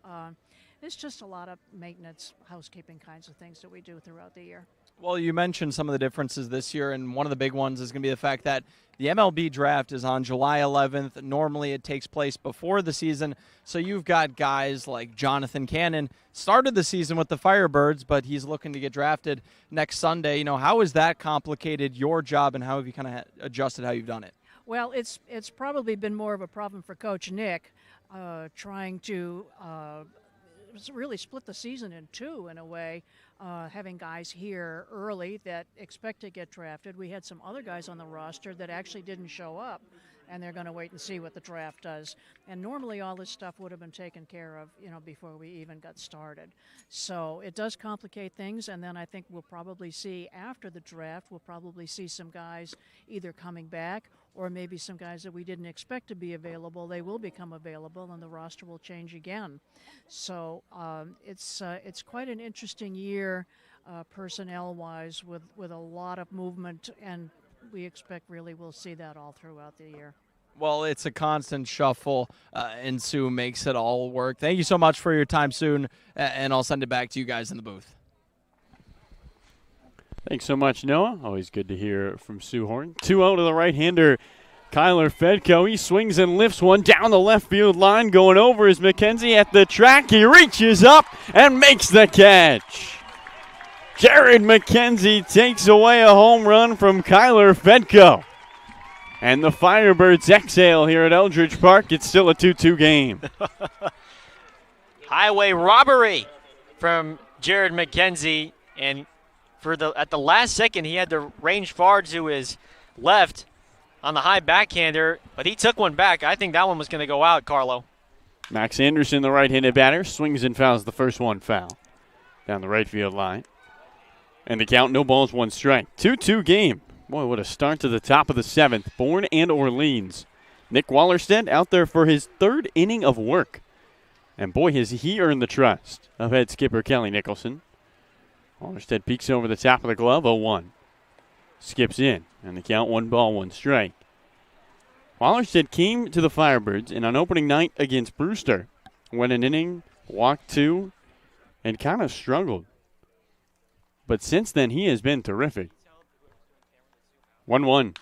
it's just a lot of maintenance, housekeeping kinds of things that we do throughout the year. Well, you mentioned some of the differences this year, and one of the big ones is going to be the fact that the MLB draft is on July 11th. Normally, it takes place before the season, so you've got guys like Jonathan Cannon started the season with the Firebirds, but he's looking to get drafted next Sunday. How has that complicated your job, and how have you kind of adjusted how you've done it? Well, it's probably been more of a problem for Coach Nick, trying to really split the season in two in a way, having guys here early that expect to get drafted. We had some other guys on the roster that actually didn't show up, and they're going to wait and see what the draft does. And normally all this stuff would have been taken care of, before we even got started. So it does complicate things, and then I think we'll probably see after the draft, we'll probably see some guys either coming back or maybe some guys that we didn't expect to be available. They will become available, and the roster will change again. So it's quite an interesting year personnel-wise with a lot of movement, and we expect really we'll see that all throughout the year. Well, it's a constant shuffle, and Sue makes it all work. Thank you so much for your time, Sue, and I'll send it back to you guys in the booth. Thanks so much, Noah. Always good to hear from Sue Horn. 2-0 to the right-hander, Kyler Fedko. He swings and lifts one down the left field line. Going over is McKenzie at the track. He reaches up and makes the catch. Jared McKenzie takes away a home run from Kyler Fedko. And the Firebirds exhale here at Eldridge Park. It's still a 2-2 game. Highway robbery from Jared McKenzie, and at the last second, he had to range far to his left on the high backhander, but he took one back. I think that one was going to go out, Carlo. Max Anderson, the right-handed batter, swings and fouls the first one foul down the right field line. And the count, no balls, one strike. 2-2 game. Boy, what a start to the top of the seventh. Bourne and Orleans. Nick Wallerstedt out there for his third inning of work. And boy, has he earned the trust of head skipper Kelly Nicholson. Wallerstedt peeks over the top of the glove, 0-1. Skips in, and the count 1 ball, 1 strike. Wallerstedt came to the Firebirds and on opening night against Brewster, went an inning, walked 2, and kind of struggled. But since then, he has been terrific. 1-1.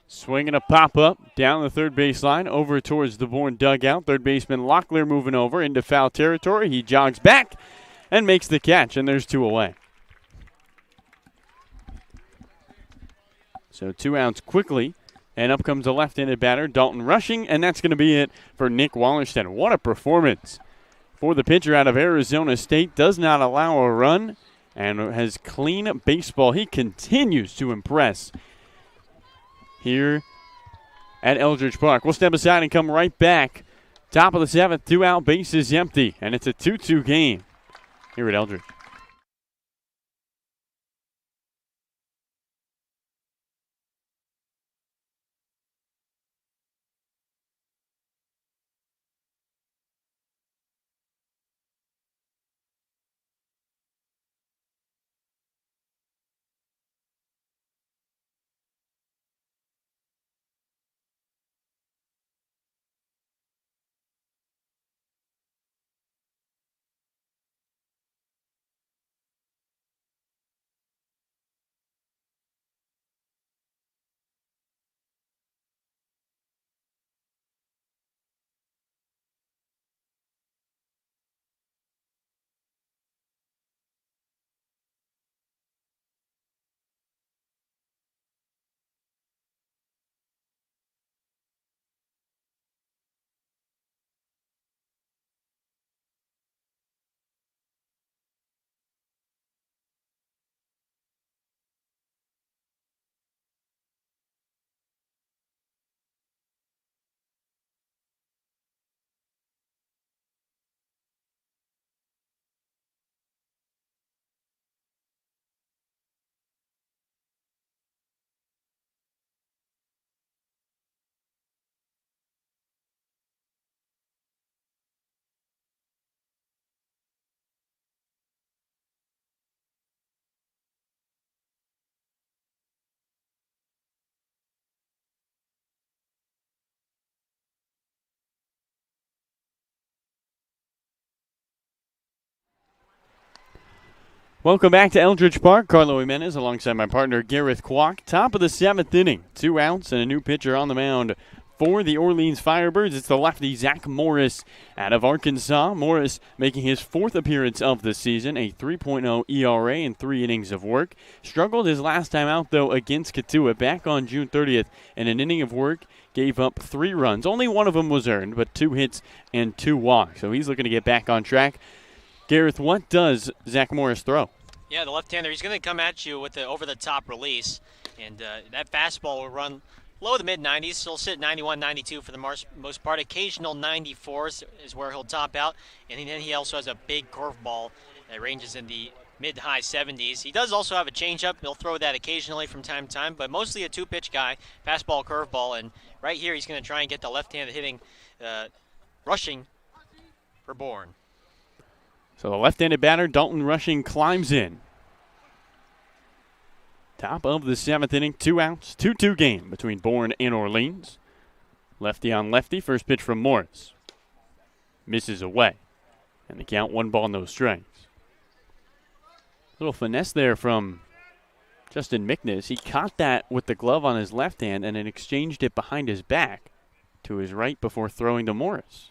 Swinging a pop-up down the third baseline over towards the Bourne dugout. Third baseman Locklear moving over into foul territory. He jogs back and makes the catch, and there's 2 away. So 2 outs quickly, and up comes the left-handed batter, Dalton Rushing, and that's going to be it for Nick Wallerstedt. What a performance for the pitcher out of Arizona State. Does not allow a run and has clean baseball. He continues to impress here at Eldridge Park. We'll step aside and come right back. Top of the 7th, 2 out, bases empty, and it's a 2-2 game here at Eldridge. Welcome back to Eldridge Park. Carlo Jimenez alongside my partner Gareth Kwok. Top of the 7th inning. 2 outs and a new pitcher on the mound for the Orleans Firebirds. It's the lefty Zach Morris out of Arkansas. Morris making his 4th appearance of the season, a 3.0 ERA and 3 innings of work. Struggled his last time out, though, against Katua back on June 30th in an inning of work. Gave up 3 runs. Only one of them was earned, but 2 hits and 2 walks. So he's looking to get back on track. Gareth, what does Zach Morris throw? Yeah, the left-hander, he's going to come at you with the over-the-top release, and that fastball will run low to mid-90s. He'll sit 91, 92 for the most part. Occasional 94s is where he'll top out, and then he also has a big curveball that ranges in the mid-high 70s. He does also have a changeup. He'll throw that occasionally from time to time, but mostly a 2-pitch guy, fastball, curveball, and right here he's going to try and get the left-handed hitting, rushing for Bourne. So the left-handed batter, Dalton Rushing, climbs in. Top of the 7th inning, 2 outs, 2-2 game between Bourne and Orleans. Lefty on lefty, first pitch from Morris. Misses away. And the count 1 ball, no strikes. Little finesse there from Justin Mickness. He caught that with the glove on his left hand and then exchanged it behind his back to his right before throwing to Morris.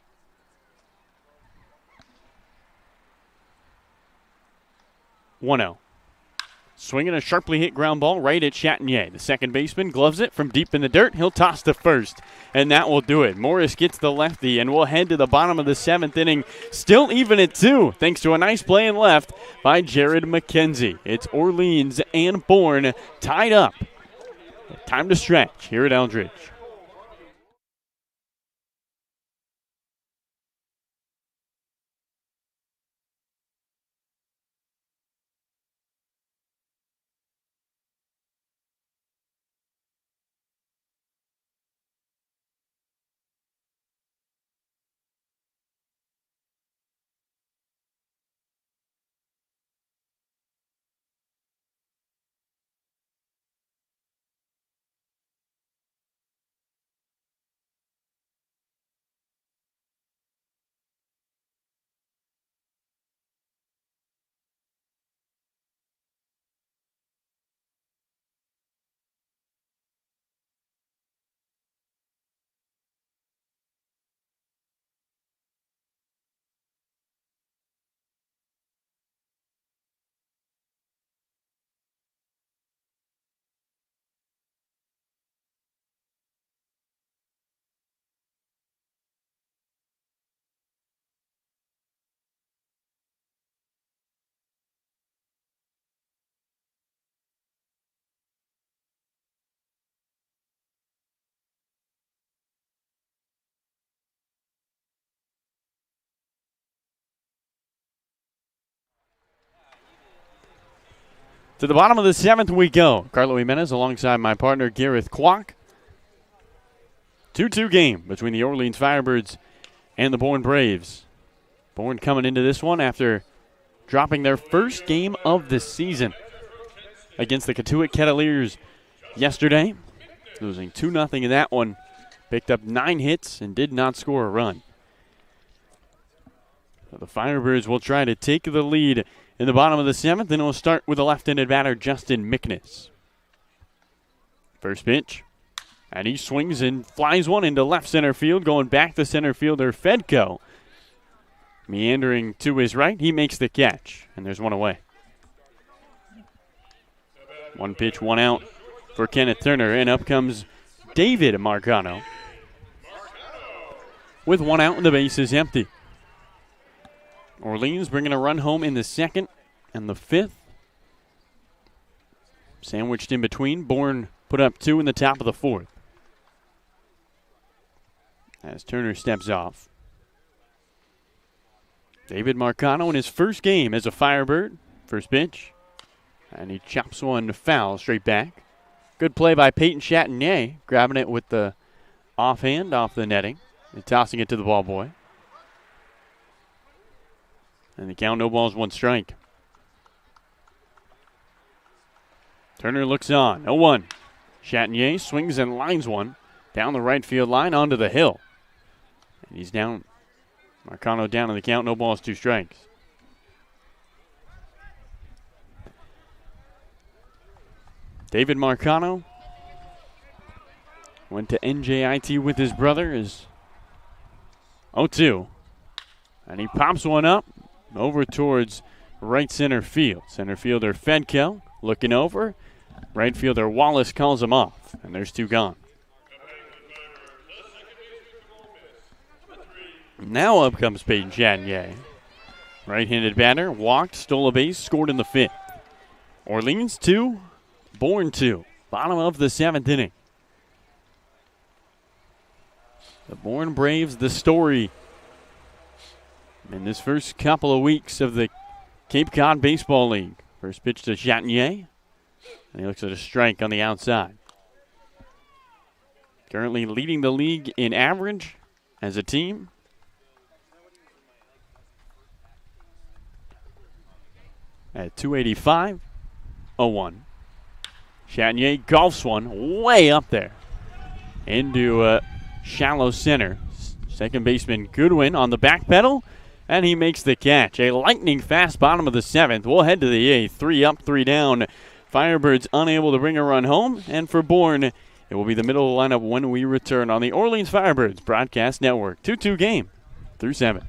1-0. Swinging a sharply hit ground ball right at Chatinier. The second baseman gloves it from deep in the dirt. He'll toss to first, and that will do it. Morris gets the lefty, and we'll head to the bottom of the 7th inning. Still even at 2, thanks to a nice play in left by Jared McKenzie. It's Orleans and Bourne tied up. Time to stretch here at Eldridge. To the bottom of the 7th we go. Carlo Jimenez alongside my partner Gareth Kwok. 2-2 game between the Orleans Firebirds and the Bourne Braves. Bourne coming into this one after dropping their first game of the season against the Catuit Cavaliers yesterday. Losing 2-0 in that one. Picked up 9 hits and did not score a run. So the Firebirds will try to take the lead in the bottom of the 7th, and we'll start with the left-handed batter, Justin Mickness. First pitch, and he swings and flies one into left center field, going back to center fielder Fedko. Meandering to his right, he makes the catch, and there's one away. 1 pitch, 1 out for Kenneth Turner, and up comes David Marcano with 1 out and the base is empty. Orleans bringing a run home in the 2nd and the 5th. Sandwiched in between. Bourne put up 2 in the top of the 4th. As Turner steps off. David Marcano in his first game as a Firebird. First pitch. And he chops one foul straight back. Good play by Peyton Chatinier, grabbing it with the offhand off the netting and tossing it to the ball boy. And the count, no balls, 1 strike. Turner looks on, 0-1. Chatinier swings and lines one down the right field line onto the hill. And he's down. Marcano down in the count, no balls, 2 strikes. David Marcano went to NJIT with his brother. Is 0-2. And he pops one up over towards right center field. Center fielder Fedko looking over. Right fielder Wallace calls him off. And there's 2 gone. Now up comes Peyton Chatinier. Right-handed batter, walked, stole a base, scored in the 5th. Orleans 2, Bourne 2. Bottom of the 7th inning. The Bourne Braves, the story in this first couple of weeks of the Cape Cod Baseball League. First pitch to Chatinier, and he looks at a strike on the outside. Currently leading the league in average as a team. At 285, 0-1. Chatinier golfs one way up there into shallow center. Second baseman Goodwin on the back pedal, and he makes the catch. A lightning fast bottom of the 7th. We'll head to the 8th. 3 up, 3 down. Firebirds unable to bring a run home, and for Bourne, it will be the middle of the lineup when we return on the Orleans Firebirds Broadcast Network. 2-2 game through 7.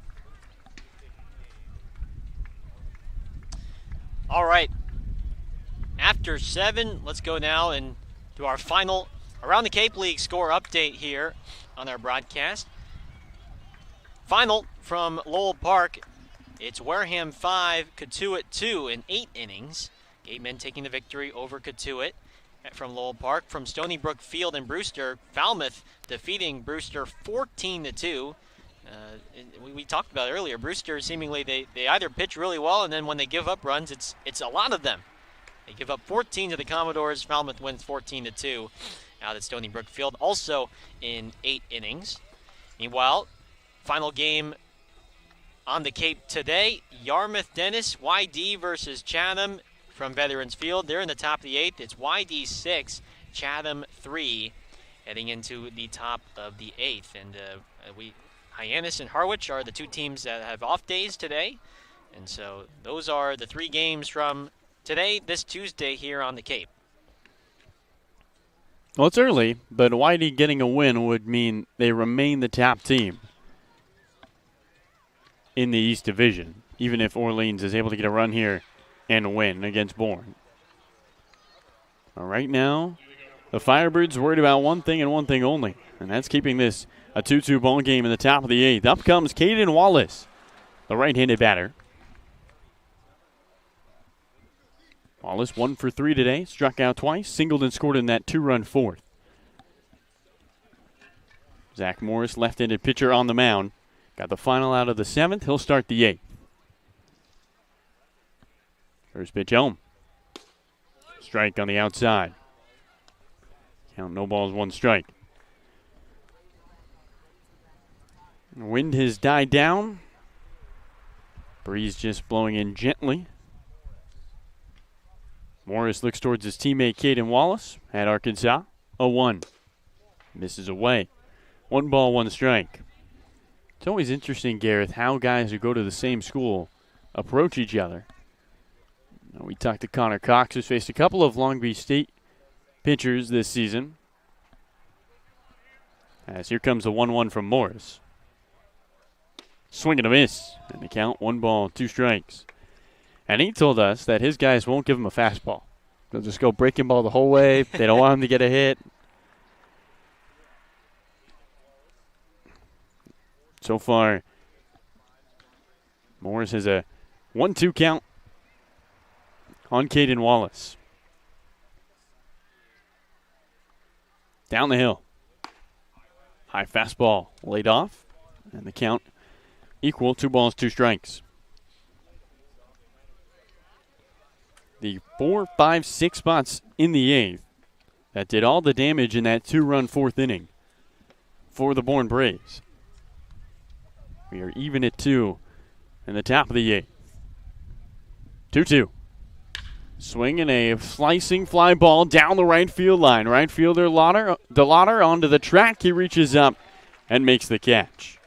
All right. After 7, let's go now and do our final Around the Cape League score update here on our broadcast. Final from Lowell Park. It's Wareham 5, Cotuit 2 in 8 innings. Gatemen taking the victory over Cotuit. From Lowell Park, from Stony Brook Field and Brewster, Falmouth defeating Brewster 14-2. We talked about it earlier. Brewster seemingly they either pitch really well, and then when they give up runs, it's a lot of them. They give up 14 to the Commodores. Falmouth wins 14-2 out at Stony Brook Field, also in 8 innings. Meanwhile, final game on the Cape today: Yarmouth Dennis YD versus Chatham from Veterans Field. They're in the top of the 8th. It's YD 6, Chatham 3, heading into the top of the 8th, and Hyannis and Harwich are the 2 teams that have off days today. And so those are the 3 games from today, this Tuesday, here on the Cape. Well, it's early, but Whitey getting a win would mean they remain the top team in the East Division, even if Orleans is able to get a run here and win against Bourne. Right now, the Firebirds worried about one thing and one thing only, and that's keeping this a 2-2 ball game in the top of the 8th. Up comes Caden Wallace, the right-handed batter. Wallace 1 for 3 today, struck out twice, singled and scored in that 2-run 4th. Zach Morris, left-handed pitcher on the mound. Got the final out of the 7th. He'll start the 8th. First pitch home. Strike on the outside. Count no balls, 1 strike. Wind has died down. Breeze just blowing in gently. Morris looks towards his teammate Caden Wallace at Arkansas. 0-1. Misses away. 1 ball, 1 strike. It's always interesting, Gareth, how guys who go to the same school approach each other. We talked to Connor Cox, who's faced a couple of Long Beach State pitchers this season. As here comes the 1-1 from Morris. Swing and a miss. And the count, 1 ball, 2 strikes. And he told us that his guys won't give him a fastball. They'll just go breaking ball the whole way. They don't want him to get a hit. So far, Morris has a 1-2 count on Caden Wallace. Down the hill. High fastball laid off. And the count equal, 2 balls, 2 strikes. The 4, 5, 6 spots in the 8th that did all the damage in that 2-run 4th inning for the Bourne Braves. We are even at 2 in the top of the 8th. 2-2. Swing and a slicing fly ball down the right field line. Right fielder DeLauder onto the track. He reaches up and makes the catch.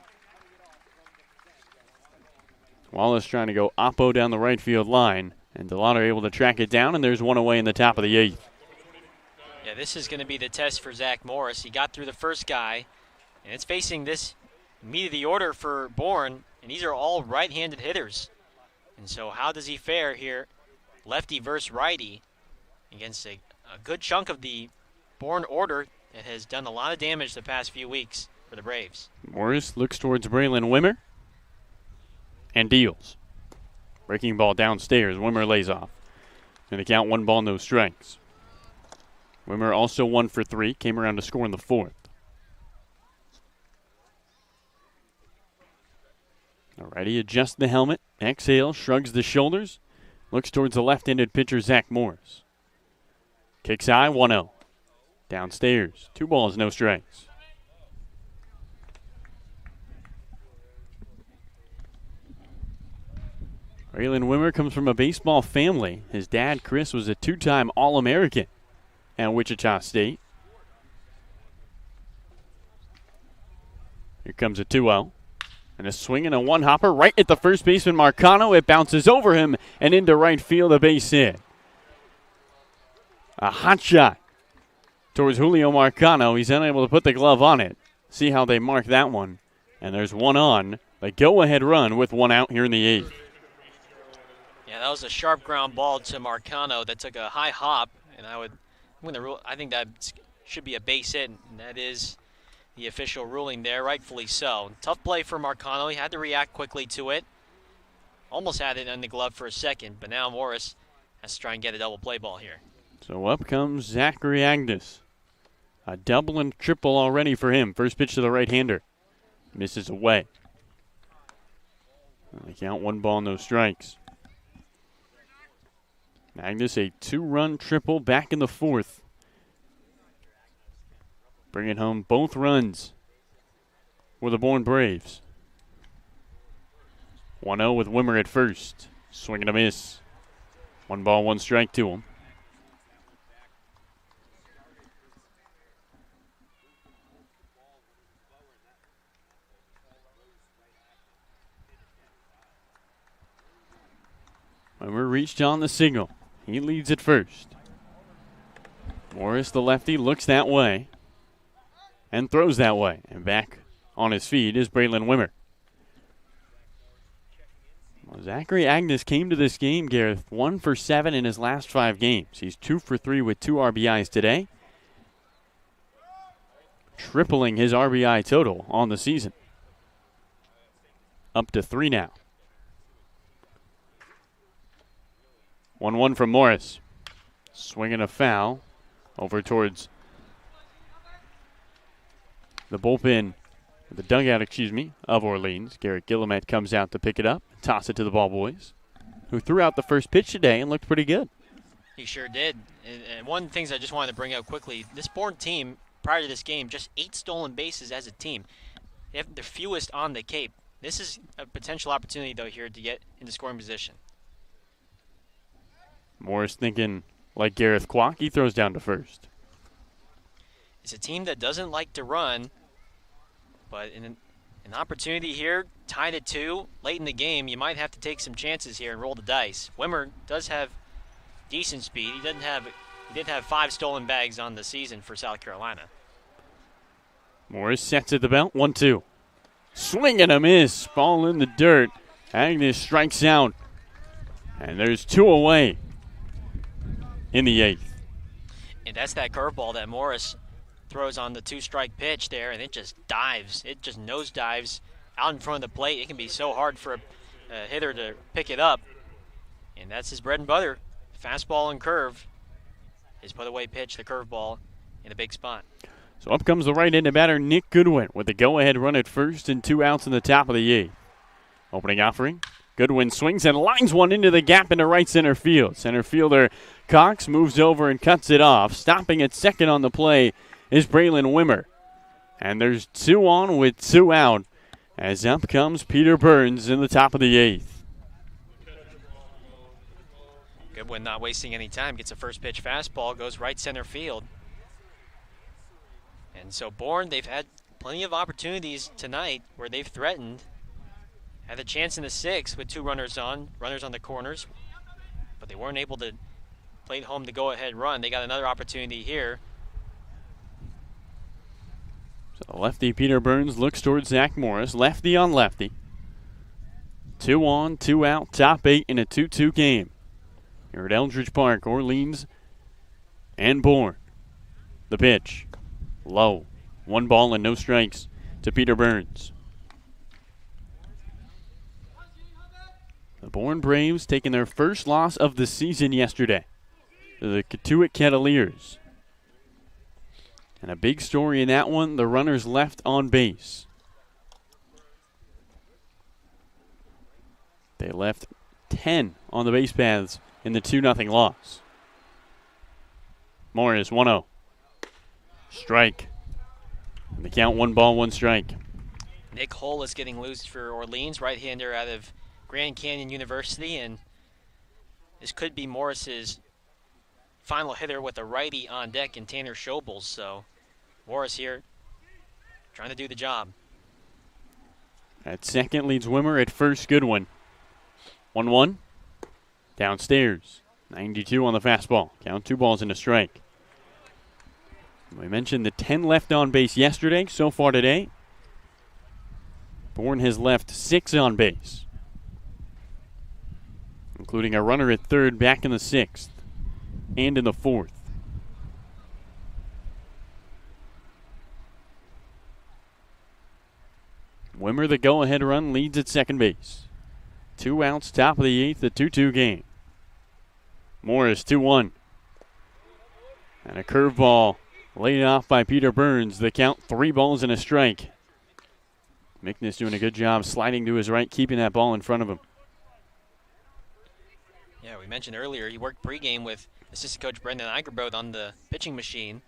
Wallace trying to go oppo down the right field line. And DeLauder able to track it down, and there's 1 away in the top of the 8th. Yeah, this is going to be the test for Zach Morris. He got through the first guy, and it's facing this meat of the order for Bourne, and these are all right-handed hitters. And so how does he fare here, lefty versus righty, against a good chunk of the Bourne order that has done a lot of damage the past few weeks for the Braves? Morris looks towards Braylon Wimmer and deals. Breaking ball downstairs. Wimmer lays off. Going to count 1 ball, no strikes. Wimmer also 1 for 3. Came around to score in the 4th. Alrighty, adjusts the helmet. Exhale, shrugs the shoulders. Looks towards the left-handed pitcher, Zach Morris. Kicks high, 1-0. Downstairs. 2 balls, no strikes. Braylon Wimmer comes from a baseball family. His dad, Chris, was a 2-time All-American at Wichita State. Here comes a 2-0. And a swing and a one-hopper right at the first baseman, Marcano. It bounces over him and into right field, a base hit. A hot shot towards Julio Marcano. He's unable to put the glove on it. See how they mark that one. And there's 1 on. The go-ahead run with 1 out here in the 8th. Yeah, that was a sharp ground ball to Marcano that took a high hop, and I think that should be a base hit, and that is the official ruling there, rightfully so. Tough play for Marcano. He had to react quickly to it. Almost had it in the glove for a second, but now Morris has to try and get a double play ball here. So up comes Zachary Agnes. A double and triple already for him. First pitch to the right-hander. Misses away. They count 1 ball, no strikes. Agnes a 2-run triple back in the 4th. Bringing home both runs for the Bourne Braves. 1-0 with Wimmer at first. Swing and a miss. 1 ball, 1 strike to him. Wimmer reached on the signal. He leads at first. Morris, the lefty, looks that way and throws that way. And back on his feet is Braylon Wimmer. Well, Zachary Agnes came to this game, Gareth, 1 for 7 in his last 5 games. He's 2 for 3 with 2 RBIs today, tripling his RBI total on the season. Up to 3 now. 1-1 from Morris. Swinging a foul over towards the bullpen, the dugout, of Orleans. Garrett Guillemette comes out to pick it up, toss it to the ball boys, who threw out the first pitch today and looked pretty good. He sure did. And one of the things I just wanted to bring out quickly, this Bourne team, prior to this game, just 8 stolen bases as a team. They have the fewest on the Cape. This is a potential opportunity, though, here to get into scoring position. Morris thinking like Gareth Kwok. He throws down to first. It's a team that doesn't like to run, but in an opportunity here, tied at 2, late in the game, you might have to take some chances here and roll the dice. Wimmer does have decent speed. He did have 5 stolen bags on the season for South Carolina. Morris sets at the belt, 1-2. Swing and a miss. Ball in the dirt. Agnes strikes out. And there's 2 away in the 8th. And that's that curveball that Morris throws on the 2-strike pitch there, and it just dives. It just nose dives out in front of the plate. It can be so hard for a hitter to pick it up. And that's his bread and butter. Fastball and curve. His put-away pitch, the curveball, in a big spot. So up comes the right-handed batter, Nick Goodwin, with the go-ahead run at first and 2 outs in the top of the 8th. Opening offering. Goodwin swings and lines one into the gap into right center field. Center fielder Cox moves over and cuts it off. Stopping at second on the play is Braylon Wimmer. And there's 2 on with 2 out as up comes Peter Burns in the top of the 8th. Goodwin not wasting any time. Gets a first pitch fastball, goes right center field. And so Bourne, they've had plenty of opportunities tonight where they've threatened. Had a chance in the 6th with 2 runners on the corners, but they weren't able to play home the go-ahead run. They got another opportunity here So lefty Peter Burns looks towards Zach Morris. Lefty on lefty. 2 on, 2 out, top 8 in a 2-2 game. Here at Eldridge Park, Orleans and Bourne. The pitch. Low. 1 ball and no strikes to Peter Burns. The Bourne Braves taking their first loss of the season yesterday to the Katuitt Cavaliers. And a big story in that one, the runners left on base. They left 10 on the base paths in the 2-0 loss. Morris, 1-0. Strike. And the count 1 ball, 1 strike. Nick Hull is getting loose for Orleans, right-hander out of Grand Canyon University, and this could be Morris's final hitter with a righty on deck in Tanner Schobels. So Morris here trying to do the job. At second leads Wimmer, at first Goodwin. 1-1. Downstairs. 92 on the fastball. Count 2 balls and a strike. We mentioned the 10 left on base yesterday. So far today, Bourne has left 6 on base, including a runner at third back in the 6th and in the 4th. Wimmer, the go-ahead run, leads at second base. 2 outs, top of the 8th, a 2-2 game. Morris, 2-1. And a curveball laid off by Peter Burns. The count, 3 balls and a strike. Mickness doing a good job sliding to his right, keeping that ball in front of him. Yeah, we mentioned earlier he worked pregame with assistant coach Brendan Eigerboth on the pitching machine,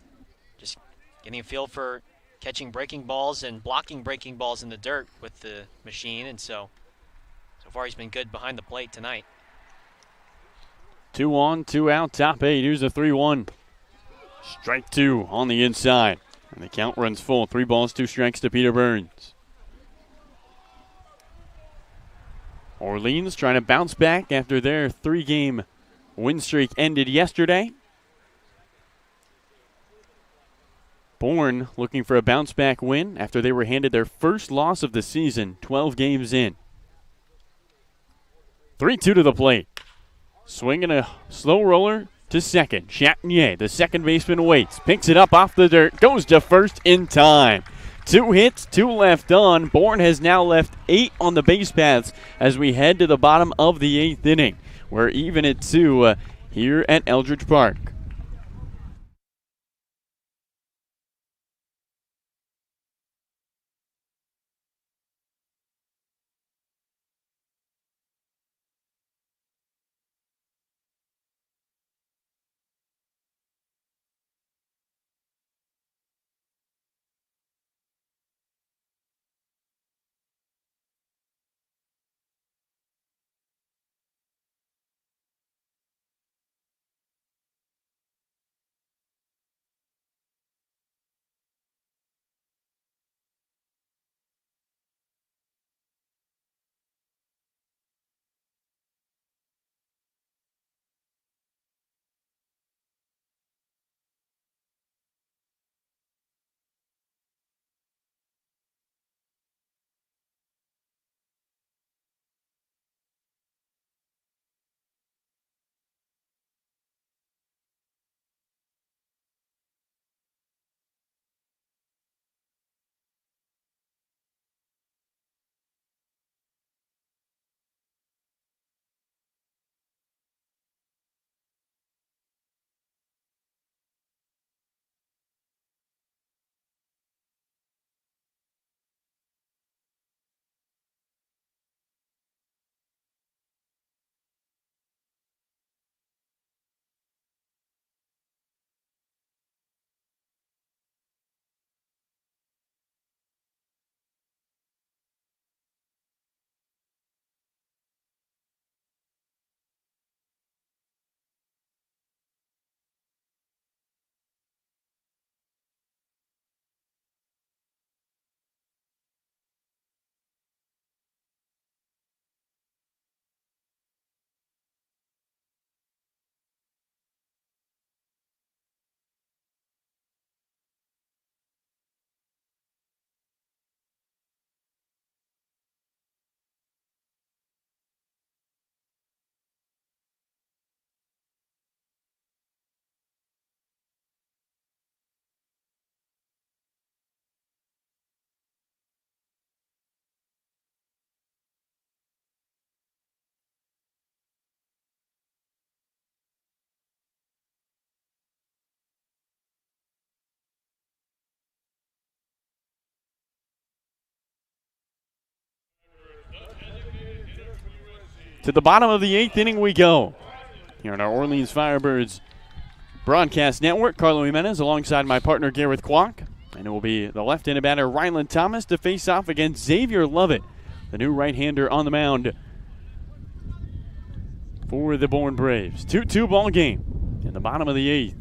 just getting a feel for catching breaking balls and blocking breaking balls in the dirt with the machine, and so far he's been good behind the plate tonight. 2 on, 2 out, top 8. Here's a 3-1. Strike 2 on the inside. And the count runs full. 3 balls, 2 strikes to Peter Burns. Orleans trying to bounce back after their 3-game win streak ended yesterday. Bourne looking for a bounce back win after they were handed their first loss of the season, 12 games in. 3-2 to the plate. Swinging a slow roller to second. Chatinier, the second baseman, waits. Picks it up off the dirt. Goes to first in time. 2 hits, 2 left on. Bourne has now left 8 on the base paths as we head to the bottom of the 8th inning. We're even at 2 here at Eldridge Park. To the bottom of the 8th inning we go. Here on our Orleans Firebirds broadcast network, Carlo Jimenez alongside my partner Gareth Kwok. And it will be the left-handed batter Ryland Thomas to face off against Xavier Lovett, the new right-hander on the mound for the Bourne Braves. 2-2 ball game in the bottom of the 8th.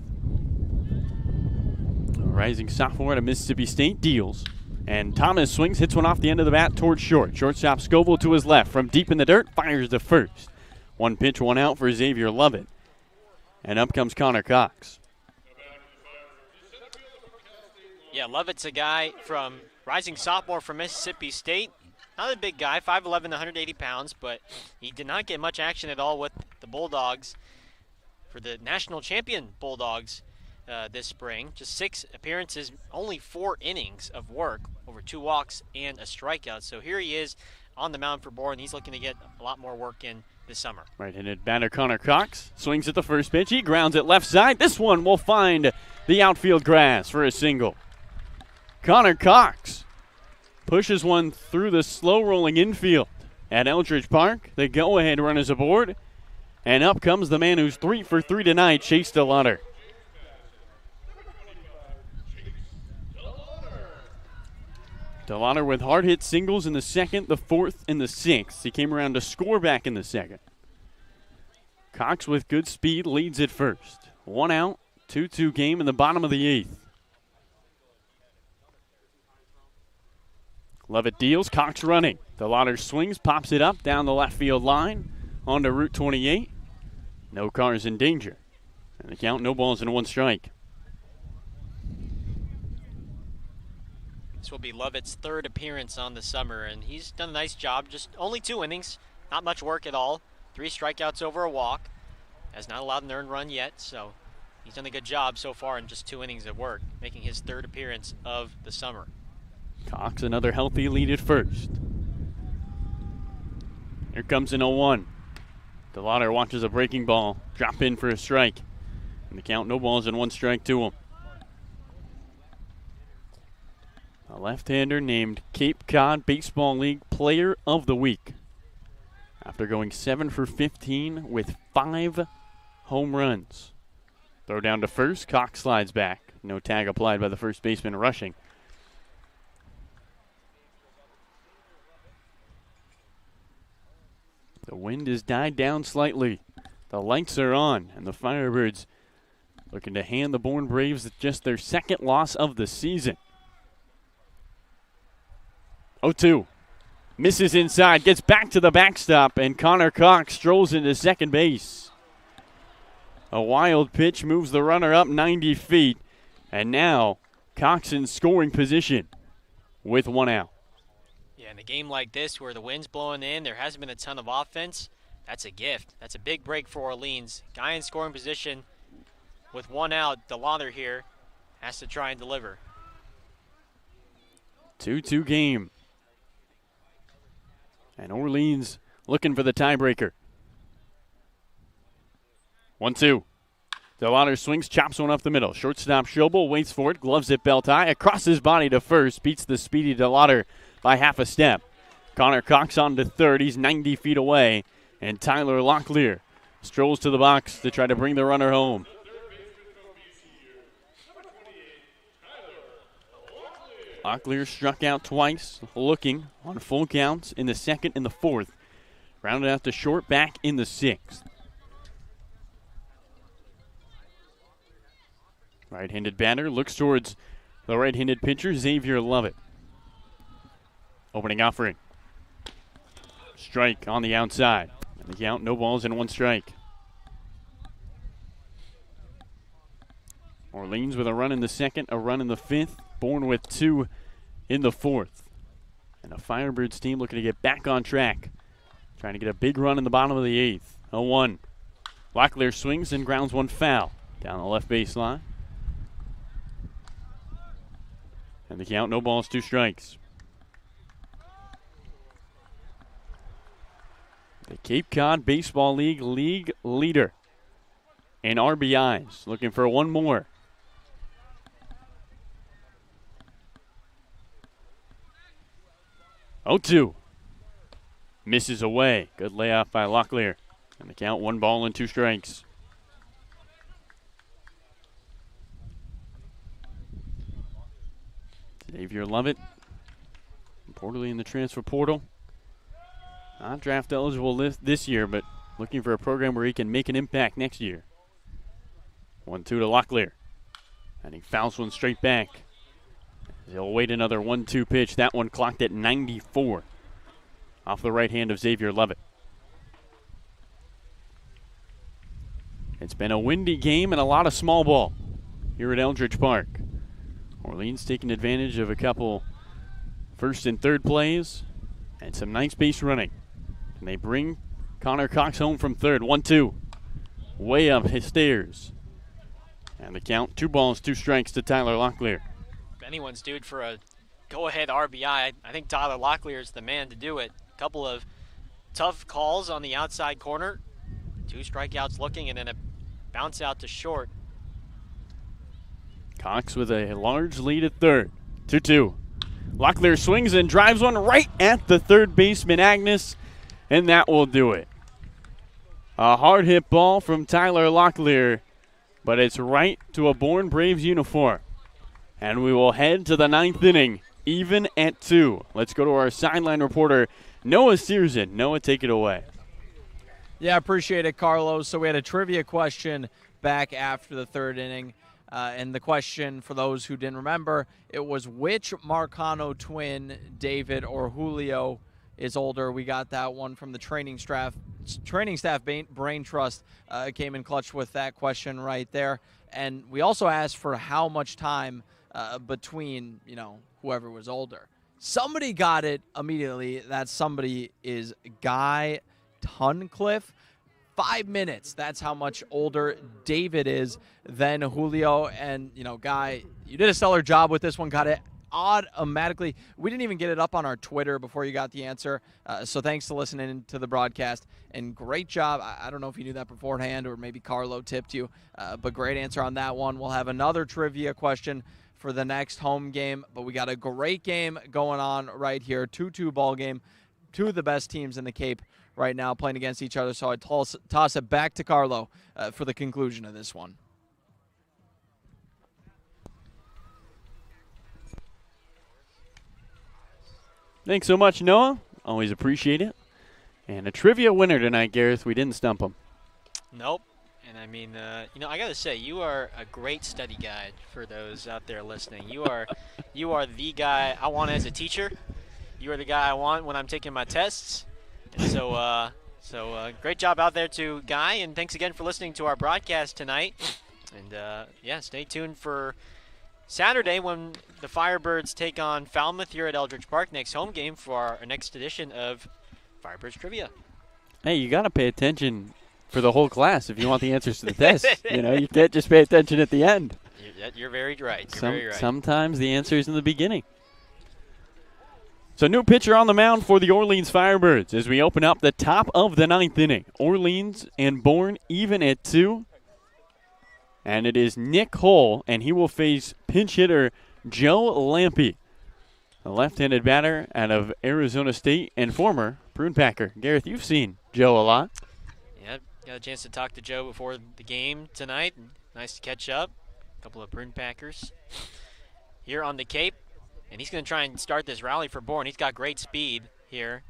A rising sophomore out of Mississippi State deals. And Thomas swings, hits one off the end of the bat towards short. Shortstop Scoville to his left from deep in the dirt, fires to first. 1 pitch, 1 out for Xavier Lovett. And up comes Connor Cox. Yeah, Lovett's a guy from rising sophomore from Mississippi State. Not a big guy, 5'11", 180 pounds, but he did not get much action at all with the Bulldogs for the national champion Bulldogs this spring. Just 6 appearances, only 4 innings of work, over 2 walks and a strikeout. So here he is on the mound for Bourne. He's looking to get a lot more work in this summer. Right-handed batter Connor Cox swings at the first pitch. He grounds it left side. This one will find the outfield grass for a single. Connor Cox pushes one through the slow-rolling infield at Eldridge Park. The go-ahead run is aboard. And up comes the man who's 3 for 3 tonight, Chase DeLauder. DeLauder with hard-hit singles in the 2nd, the 4th, and the 6th. He came around to score back in the 2nd. Cox with good speed leads at first. 1 out, 2-2 game in the bottom of the 8th. Lovett deals, Cox running. DeLauder swings, pops it up down the left field line onto Route 28. No cars in danger. And the count, no balls and 1 strike. This will be Lovett's 3rd appearance on the summer, and he's done a nice job. Just only 2 innings, not much work at all. 3 strikeouts over a walk. Has not allowed an earned run yet, so he's done a good job so far in just 2 innings of work, making his 3rd appearance of the summer. Cox, another healthy lead at first. Here comes an 0-1. DeLauder watches a breaking ball drop in for a strike. And the count, no balls and 1 strike to him. A left-hander named Cape Cod Baseball League Player of the Week after going 7 for 15 with 5 home runs. Throw down to first. Cox slides back. No tag applied by the first baseman rushing. The wind has died down slightly. The lights are on, and the Firebirds looking to hand the Bourne Braves just their 2nd loss of the season. 0-2. Misses inside, gets back to the backstop, and Connor Cox strolls into second base. A wild pitch moves the runner up 90 feet, and now Cox in scoring position with 1 out. Yeah, in a game like this where the wind's blowing in, there hasn't been a ton of offense, that's a gift. That's a big break for Orleans. Guy in scoring position with 1 out, DeLauder here has to try and deliver. 2-2 game. And Orleans looking for the tiebreaker. 1-2. DeLauder swings, chops one up the middle. Shortstop Schobel waits for it, gloves it belt high, across his body to first, beats the speedy DeLauder by half a step. Connor Cox on to third, he's 90 feet away, and Tyler Locklear strolls to the box to try to bring the runner home. Locklear struck out twice, looking on full counts in the 2nd and the 4th. Rounded out to short, back in the 6th. Right-handed batter looks towards the right-handed pitcher, Xavier Lovett. Opening offering. Strike on the outside. And the count, no balls and 1 strike. Orleans with a run in the 2nd, a run in the 5th. Bourne with 2 in the 4th. And a Firebirds team looking to get back on track. Trying to get a big run in the bottom of the 8th. 0-1. Locklear swings and grounds 1 foul down the left baseline. And the count, no balls, 2 strikes. The Cape Cod Baseball League league leader in RBIs. Looking for 1 more. Oh, 2. Misses away. Good layoff by Locklear. And the count 1 ball and 2 strikes. Xavier Lovett, reportedly in the transfer portal. Not draft eligible this year, but looking for a program where he can make an impact next year. 1-2 to Locklear. And he fouls one straight back. He'll wait another 1-2 pitch. That one clocked at 94. Off the right hand of Xavier Lovett. It's been a windy game and a lot of small ball here at Eldridge Park. Orleans taking advantage of a couple first and third plays and some nice base running. And they bring Connor Cox home from third. 1-2. Way up his stairs. And the count, 2 balls, 2 strikes to Tyler Locklear. If anyone's due for a go-ahead RBI, I think Tyler Locklear is the man to do it. A couple of tough calls on the outside corner. 2 strikeouts looking, and then a bounce out to short. Cox with a large lead at third. 2-2. Locklear swings and drives one right at the third baseman, Agnes, and that will do it. A hard hit ball from Tyler Locklear, but it's right to a Bourne Braves uniform. And we will head to the 9th inning, even at 2. Let's go to our sideline reporter, Noah Searson. Noah, take it away. Yeah, appreciate it, Carlos. So we had a trivia question back after the 3rd inning. And the question, for those who didn't remember, it was which Marcano twin, David or Julio, is older. We got that one from the training staff. Brain Trust came in clutch with that question right there. And we also asked for how much time between, whoever was older. Somebody got it immediately. That somebody is Guy Tunnicliffe. 5 minutes. That's how much older David is than Julio. And, Guy, you did a stellar job with this one. Got it automatically. We didn't even get it up on our Twitter before you got the answer. So thanks to listening to the broadcast. And great job. I don't know if you knew that beforehand or maybe Carlo tipped you. But great answer on that one. We'll have another trivia question for the next home game. But we got a great game going on right here. 2-2 ball game. 2 of the best teams in the Cape right now playing against each other. So I toss it back to Carlo for the conclusion of this one. Thanks so much, Noah. Always appreciate it. And a trivia winner tonight, Gareth. We didn't stump him. Nope. And I mean, I got to say, you are a great study guide for those out there listening. You are the guy I want as a teacher. You are the guy I want when I'm taking my tests. And so great job out there to Guy, and thanks again for listening to our broadcast tonight. And, stay tuned for Saturday when the Firebirds take on Falmouth here at Eldridge Park, next home game for our next edition of Firebirds Trivia. Hey, you got to pay attention for the whole class if you want the answers to the test. You can't just pay attention at the end. You're very right. Very right. Sometimes the answer is in the beginning. So new pitcher on the mound for the Orleans Firebirds as we open up the top of the 9th inning. Orleans and Bourne even at 2. And it is Nick Hull, and he will face pinch hitter Joe Lampe, a left-handed batter out of Arizona State and former Prune Packer. Gareth, you've seen Joe a lot. Yeah, got a chance to talk to Joe before the game tonight. Nice to catch up. A couple of Prune Packers here on the Cape. And he's going to try and start this rally for Bourne. He's got great speed here.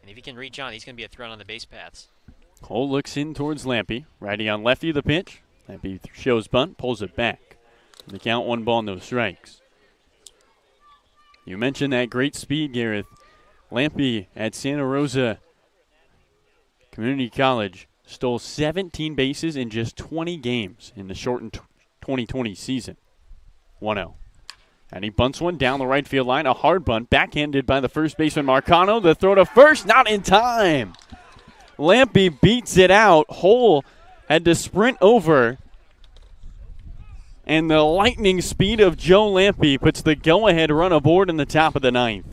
And if he can reach on, he's going to be a threat on the base paths. Cole looks in towards Lampe. Righty on lefty, the pitch. Lampe shows bunt, pulls it back. The count, 1 ball, no strikes. You mentioned that great speed, Gareth. Lampe at Santa Rosa Community College stole 17 bases in just 20 games in the shortened 2020 season. 1-0. And he bunts one down the right field line. A hard bunt, backhanded by the first baseman Marcano. The throw to first, not in time. Lampe beats it out. Hull had to sprint over. And the lightning speed of Joe Lampe puts the go-ahead run aboard in the top of the 9th.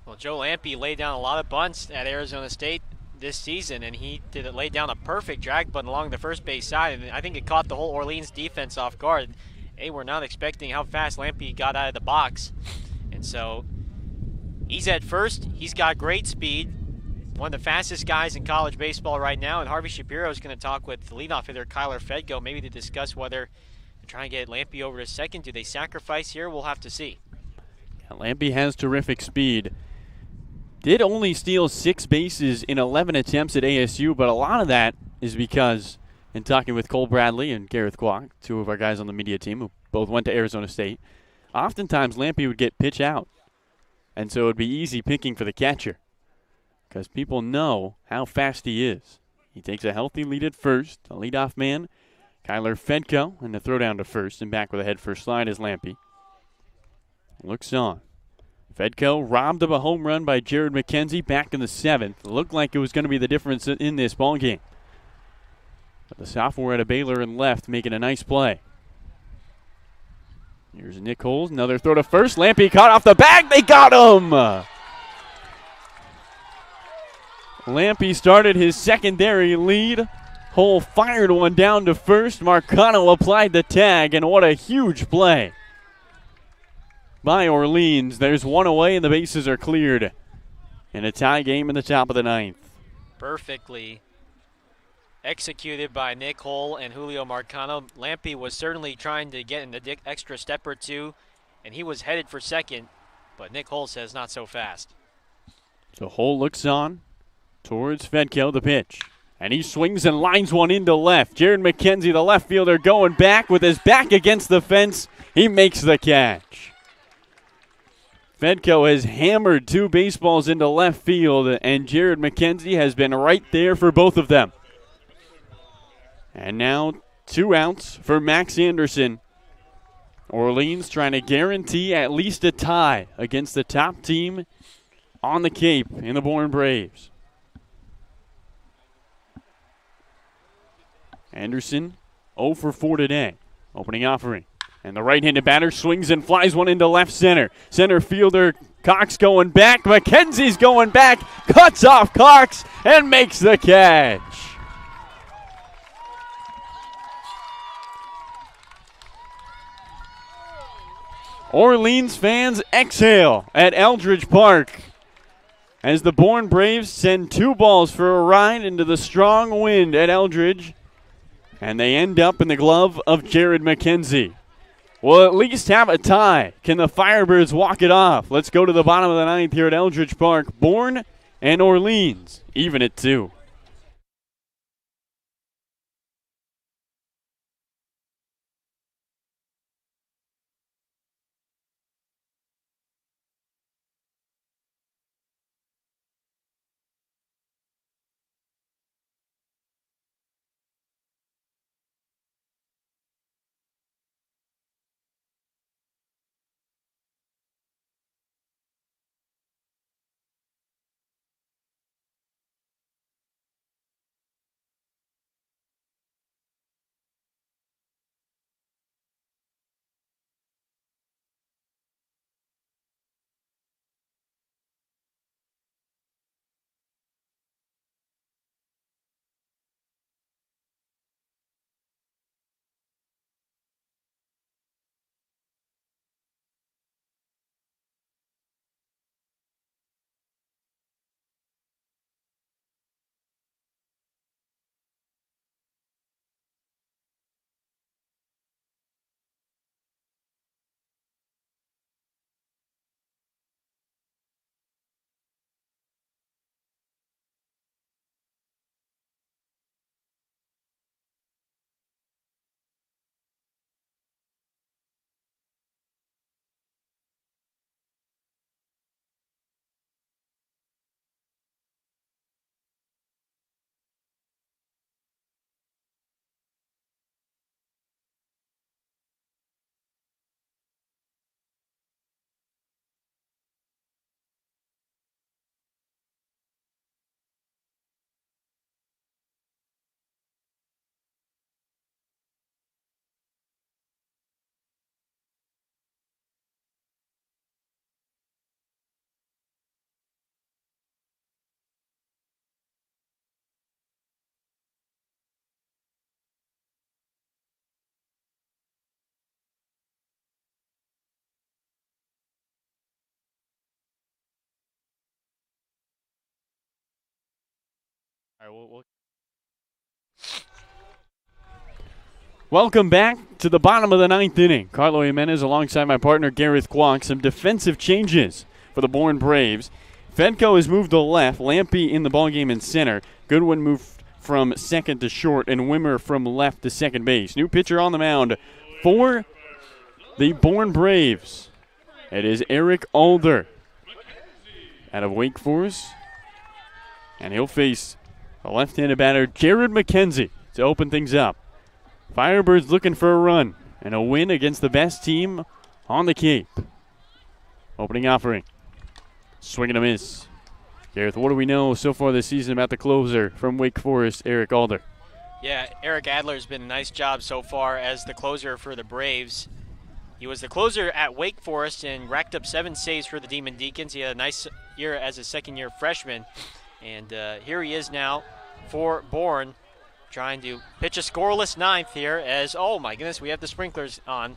Well, Joe Lampe laid down a lot of bunts at Arizona State this season, and he laid down a perfect drag bunt along the first base side, and I think it caught the whole Orleans defense off guard. They were not expecting how fast Lampe got out of the box. And so he's at first. He's got great speed. one of the fastest guys in college baseball right now, and Harvey Shapiro is going to talk with the leadoff hitter Kyler Fedko, maybe to discuss whether they're trying to get Lampy over to second. Do they sacrifice here? We'll have to see. Yeah, Lampy has terrific speed. Did only steal 6 bases in 11 attempts at ASU, but a lot of that is because, in talking with Cole Bradley and Gareth Kwok, 2 of our guys on the media team who both went to Arizona State, oftentimes Lampy would get pitch out. And so it would be easy picking for the catcher because people know how fast he is. He takes a healthy lead at first. A leadoff man, Kyler Fedko, and the throw down to first and back with a head first slide is Lampy. Looks on. Fedko robbed of a home run by Jared McKenzie back in the 7th. Looked like it was going to be the difference in this ballgame. But the sophomore at a Baylor and left making a nice play. Here's Nick Holes, another throw to first. Lampy caught off the bag. They got him! Lampy started his secondary lead. Hole fired one down to first. Marcano applied the tag, and what a huge play by Orleans. There's one away, and the bases are cleared. In a tie game in the top of the 9th. Perfectly executed by Nick Hole and Julio Marcano. Lampy was certainly trying to get an extra step or two, and he was headed for second, but Nick Hole says not so fast. So Hole looks on towards Fedko, the pitch. And he swings and lines one into left. Jared McKenzie, the left fielder, going back with his back against the fence. He makes the catch. Fedko has hammered 2 baseballs into left field, and Jared McKenzie has been right there for both of them. And now 2 outs for Max Anderson. Orleans trying to guarantee at least a tie against the top team on the Cape in the Bourne Braves. Anderson 0 for 4 today. Opening offering. And the right-handed batter swings and flies one into left center. Center fielder Cox going back. McKenzie's going back. Cuts off Cox and makes the catch. Orleans fans exhale at Eldridge Park as the Bourne Braves send 2 balls for a ride into the strong wind at Eldridge, and they end up in the glove of Jared McKenzie. We'll at least have a tie. Can the Firebirds walk it off? Let's go to the bottom of the 9th here at Eldridge Park. Bourne and Orleans even at 2. All right, welcome back to the bottom of the 9th inning. Carlo Jimenez alongside my partner Gareth Kwok. Some defensive changes for the Bourne Braves. Fedko has moved to left, Lampy in the ballgame in center. Goodwin moved from second to short, and Wimmer from left to second base. New pitcher on the mound for the Bourne Braves. It is Eric Alder out of Wake Forest, and he'll face a left-handed batter, Jared McKenzie, to open things up. Firebirds looking for a run and a win against the best team on the Cape. Opening offering. Swing and a miss. Gareth, what do we know so far this season about the closer from Wake Forest, Eric Alder? Yeah, Eric Adler's been a nice job so far as the closer for the Braves. He was the closer at Wake Forest and racked up 7 saves for the Demon Deacons. He had a nice year as a second-year freshman. And here he is now for Bourne, trying to pitch a scoreless 9th here as, oh my goodness, we have the sprinklers on.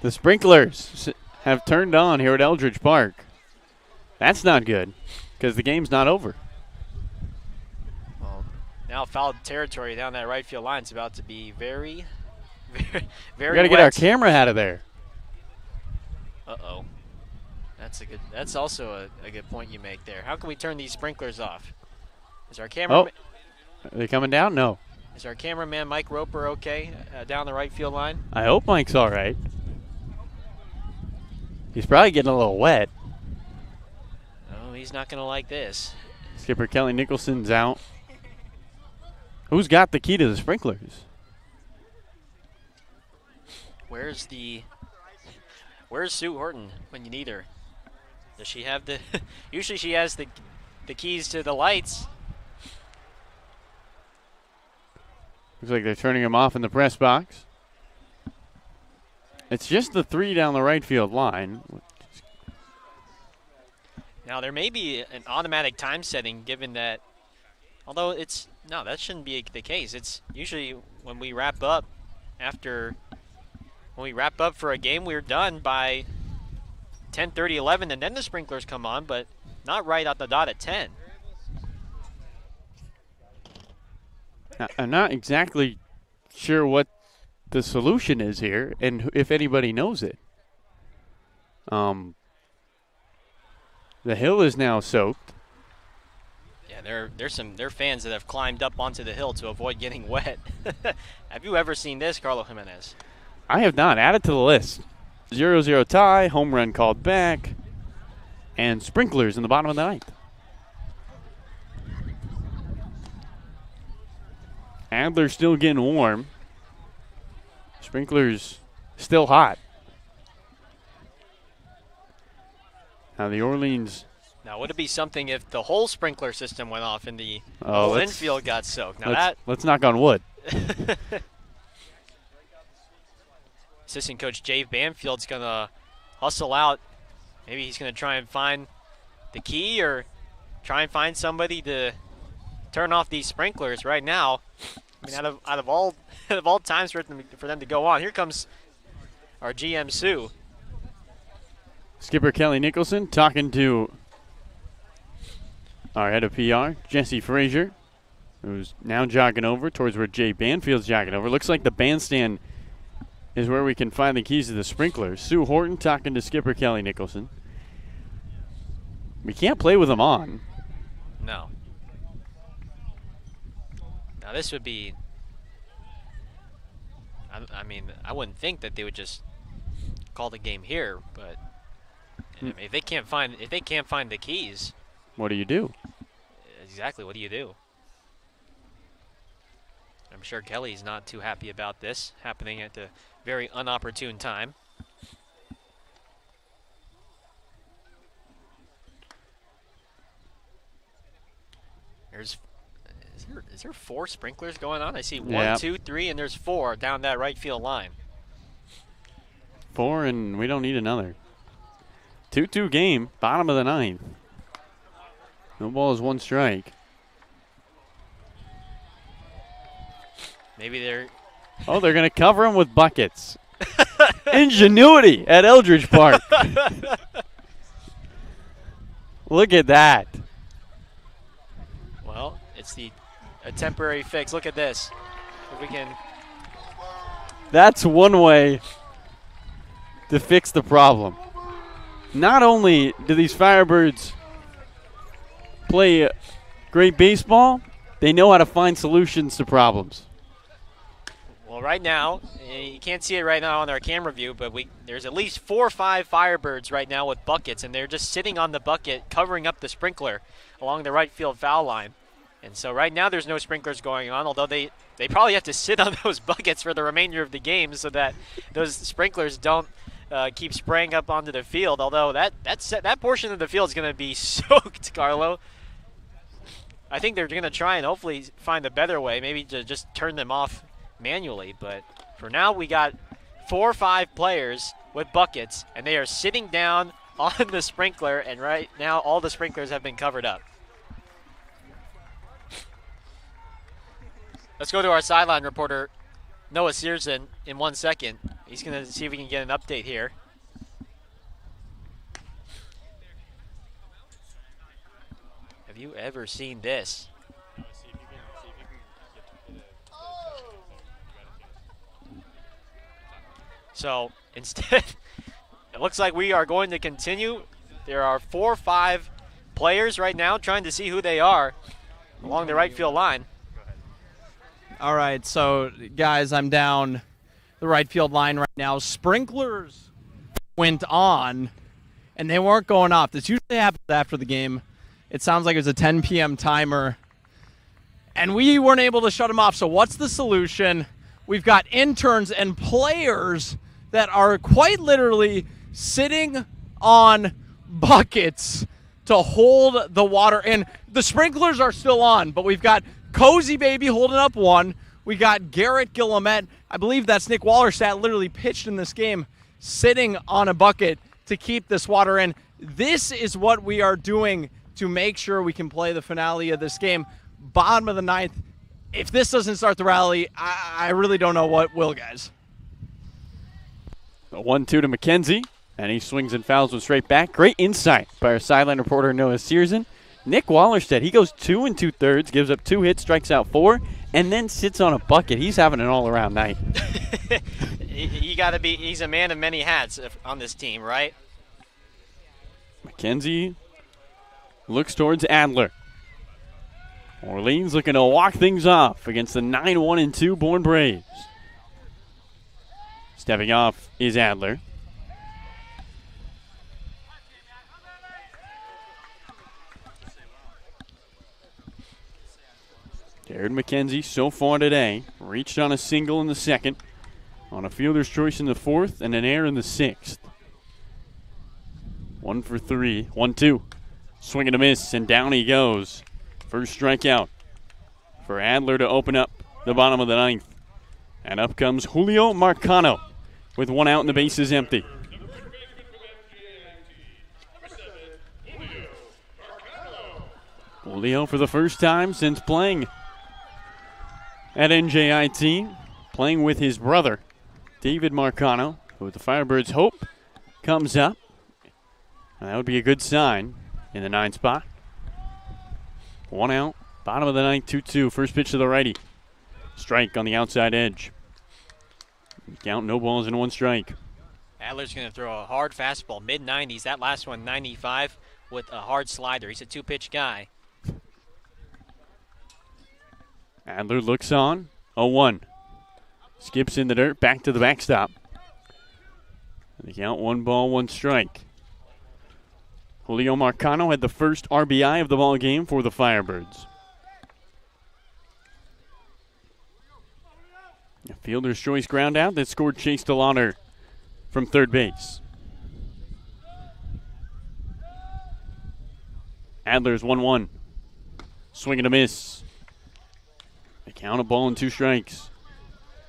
The sprinklers have turned on here at Eldridge Park. That's not good because the game's not over. Well, now foul territory down that right field line is about to be very, very, very We got to get our camera out of there. Uh-oh. That's also a good point you make there. How can we turn these sprinklers off? Is our camera? Oh, are they coming down? No. Is our cameraman Mike Roper okay down the right field line? I hope Mike's all right. He's probably getting a little wet. Oh, he's not going to like this. Skipper Kelly Nicholson's out. Who's got the key to the sprinklers? Where's Sue Horton when you need her? Does she have the? Usually she has the keys to the lights. Looks like they're turning him off in the press box. It's just the 3 down the right field line. Now there may be an automatic time setting given that, although that shouldn't be the case. It's usually when we wrap up for a game, we're done by 10:30, 11, and then the sprinklers come on, but not right at the dot at 10. I'm not exactly sure what the solution is here and if anybody knows it. The hill is now soaked. Yeah, there are fans that have climbed up onto the hill to avoid getting wet. Have you ever seen this, Carlo Jimenez? I have not. Add it to the list. 0-0 tie, home run called back, and sprinklers in the bottom of the 9th. Adler still getting warm. Sprinklers still hot. Now the Orleans. Now would it be something if the whole sprinkler system went off and the whole infield got soaked? Now let's knock on wood. Assistant coach Jave Banfield's gonna hustle out. Maybe he's gonna try and find the key or try and find somebody to turn off these sprinklers right now. I mean, out of all times for them to go on, here comes our GM Sue. Skipper Kelly Nicholson talking to our head of PR, Jesse Frazier, who's now jogging over towards where Jay Banfield's jogging over. Looks like the bandstand is where we can find the keys to the sprinklers. Sue Horton talking to Skipper Kelly Nicholson. We can't play with them on. No. Now this would be, I mean, I wouldn't think that they would just call the game here, but I mean, if they can't find the keys, what do you do? Exactly, what do you do? I'm sure Kelly's not too happy about this happening at a very unopportune time. Is there 4 sprinklers going on? I see 1, 2, 3, and there's 4 down that right field line. 4, and we don't need another. 2-2 game, bottom of the 9th. No ball is 1 strike. Maybe they're... Oh, they're going to cover him with buckets. Ingenuity at Eldridge Park. Look at that. Well, It's a temporary fix. Look at this. If we can. That's one way to fix the problem. Not only do these Firebirds play great baseball, they know how to find solutions to problems. Well, right now, you can't see it right now on our camera view, but there's at least 4 or 5 Firebirds right now with buckets, and they're just sitting on the bucket covering up the sprinkler along the right field foul line. And so right now there's no sprinklers going on, although they probably have to sit on those buckets for the remainder of the game so that those sprinklers don't keep spraying up onto the field, although that portion of the field is going to be soaked, Carlo. I think they're going to try and hopefully find a better way, maybe to just turn them off manually. But for now, we got 4 or 5 players with buckets, and they are sitting down on the sprinkler, and right now all the sprinklers have been covered up. Let's go to our sideline reporter, Noah Searson, in 1 second. He's going to see if we can get an update here. Have you ever seen this? So instead, it looks like we are going to continue. There are 4 or 5 players right now trying to see who they are along the right field line. All right, so guys, I'm down the right field line right now. Sprinklers went on, and they weren't going off. This usually happens after the game. It sounds like it was a 10 p.m. timer, and we weren't able to shut them off. So what's the solution? We've got interns and players that are quite literally sitting on buckets to hold the water in. The sprinklers are still on, but we've got Cozy Baby holding up one. We got Garrett Guillemette. I believe that's Nick Wallerstadt, literally pitched in this game, sitting on a bucket to keep this water in. This is what we are doing to make sure we can play the finale of this game. Bottom of the 9th. If this doesn't start the rally, I really don't know what will, guys. A 1-2 to McKenzie, and he swings and fouls one straight back. Great insight by our sideline reporter, Noah Searson. Nick Wallerstedt, he goes 2 2/3, gives up 2 hits, strikes out 4, and then sits on a bucket. He's having an all-around night. He's a man of many hats on this team, right? McKenzie looks towards Adler. Orleans looking to walk things off against the 9-1-2 Bourne Braves. Stepping off is Adler. Jared McKenzie so far today reached on a single in the 2nd, on a fielder's choice in the 4th, and an error in the 6th. 1 for 3, 1-2. Swing and a miss, and down he goes. First strikeout for Adler to open up the bottom of the 9th. And up comes Julio Marcano with 1 out and the base is empty. Julio for the first time since playing at NJIT, playing with his brother, David Marcano, who the Firebirds hope comes up. And that would be a good sign in the 9 spot. 1 out, bottom of the 9th, 2-2. First pitch to the righty. Strike on the outside edge. Count, no balls and 1 strike. Adler's going to throw a hard fastball, mid-90s. That last one, 95, with a hard slider. He's a 2-pitch guy. Adler looks on, 0-1. Skips in the dirt, back to the backstop. The count, 1 ball, 1 strike. Julio Marcano had the first RBI of the ball game for the Firebirds. A fielder's choice ground out that scored Chase DeLauder from third base. Adler's 1-1. Swing and a miss. The count, a ball and 2 strikes.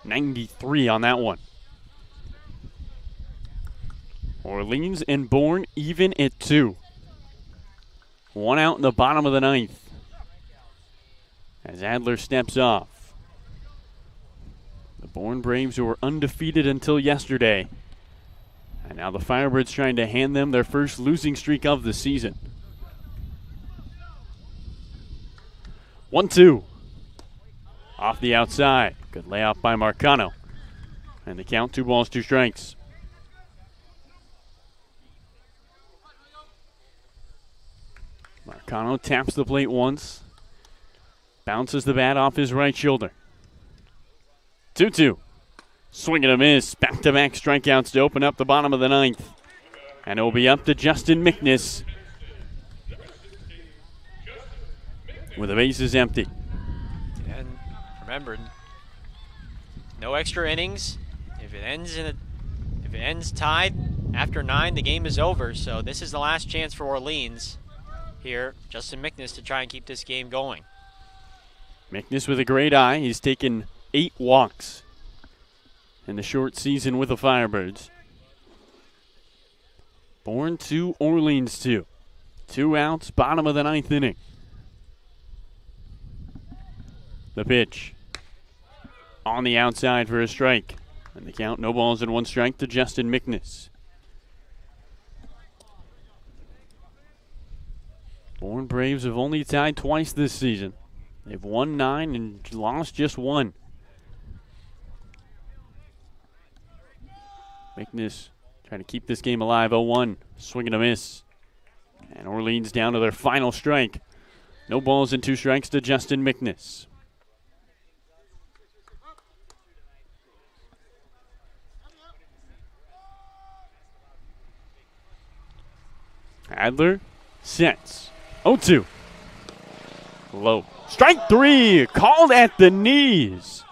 93 on that one. Orleans and Bourne even at 2. 1 out in the bottom of the 9th. As Adler steps off. The Bourne Braves, who were undefeated until yesterday. And now the Firebirds trying to hand them their first losing streak of the season. 1-2. Off the outside. Good layoff by Marcano. And the count, 2 balls, 2 strikes. Marcano taps the plate once. Bounces the bat off his right shoulder. 2-2. Swing and a miss. Back-to-back strikeouts to open up the bottom of the 9th. And it will be up to Justin McNiss with the bases empty. And remember, no extra innings. If it ends tied after 9, the game is over. So this is the last chance for Orleans here. Justin McNiss to try and keep this game going. McNiss with a great eye. He's taken 8 walks in the short season with the Firebirds. Bourne 2, Orleans 2. 2 outs, bottom of the 9th inning. The pitch on the outside for a strike. And the count, no balls and 1 strike to Justin McNiss. Bourne Braves have only tied twice this season. They've won 9 and lost just 1. McNiss trying to keep this game alive. 0-1. Swing and a miss. And Orleans down to their final strike. No balls and 2 strikes to Justin McNiss. Adler sets. 0-2. Low. Strike 3. Called at the knees.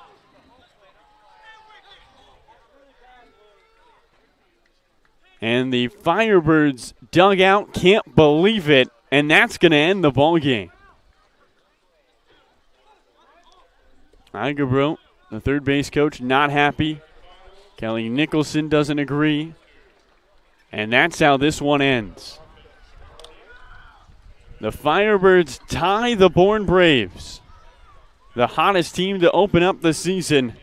And the Firebirds dugout can't believe it, and that's going to end the ball game. Igerbro, the third base coach, not happy. Kelly Nicholson doesn't agree. And that's how this one ends. The Firebirds tie the Bourne Braves, the hottest team to open up the season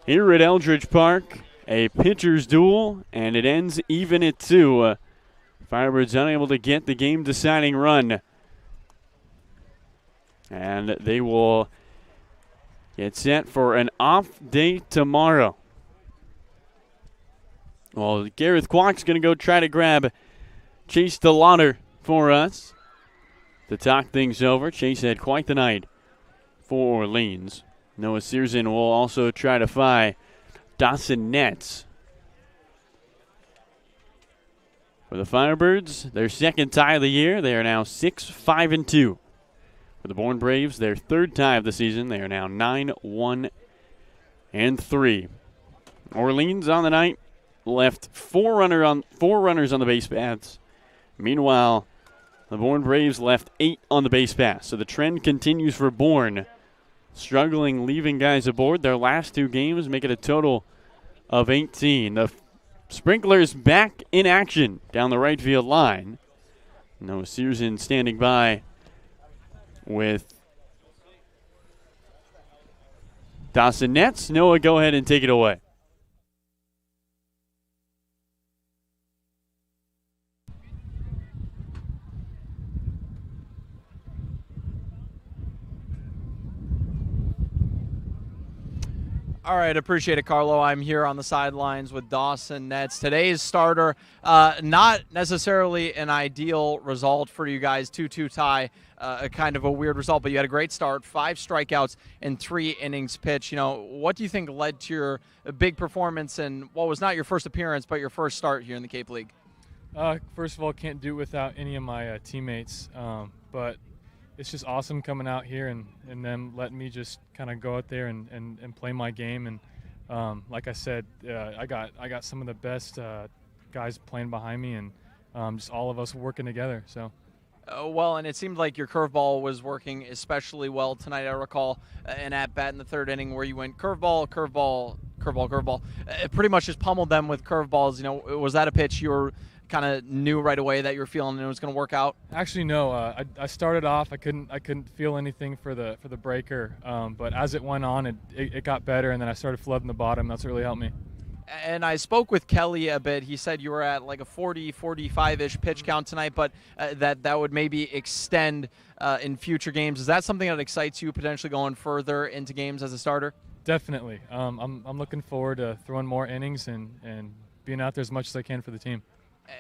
here at Eldridge Park. A pitcher's duel, and it ends even at 2. Firebirds unable to get the game-deciding run. And they will get set for an off day tomorrow. Well, Gareth Kwok's going to go try to grab Chase DeLauder for us to talk things over. Chase had quite the night for Orleans. Noah Searson will also try to find Dawson Nets. For the Firebirds, their second tie of the year, they are now 6-5-2. For the Bourne Braves, their third tie of the season, they are now 9-1-3. Orleans on the night left 4 runners on the base paths. Meanwhile, the Bourne Braves left 8 on the base paths. So the trend continues for Bourne, struggling leaving guys aboard. Their last 2 games make it a total of 18. The Sprinklers back in action down the right field line. Noah Searson standing by with Dawson Nets. Noah, go ahead and take it away. All right, appreciate it, Carlo. I'm here on the sidelines with Dawson Nets. Today's starter, not necessarily an ideal result for you guys. 2-2 tie, kind of a weird result, but you had a great start. 5 strikeouts in 3 innings pitched. You know, what do you think led to your big performance and what was not your first appearance, but your first start here in the Cape League? First of all, can't do it without any of my teammates, but it's just awesome coming out here and them letting me just kind of go out there and play my game. And like I said, I got some of the best guys playing behind me, and just all of us working together. So. Well, and it seemed like your curveball was working especially well tonight. I recall an at-bat in the 3rd inning where you went curveball, curveball, curveball, curveball. It pretty much just pummeled them with curveballs. You know, was that a pitch you were kind of knew right away that you were feeling it was going to work out? Actually, no. I started off. I couldn't feel anything for the breaker, but as it went on, it got better, and then I started flooding the bottom. That's what really helped me. And I spoke with Kelly a bit. He said you were at like a 40, 45-ish pitch count tonight, but that would maybe extend in future games. Is that something that excites you potentially going further into games as a starter? Definitely. I'm looking forward to throwing more innings and being out there as much as I can for the team.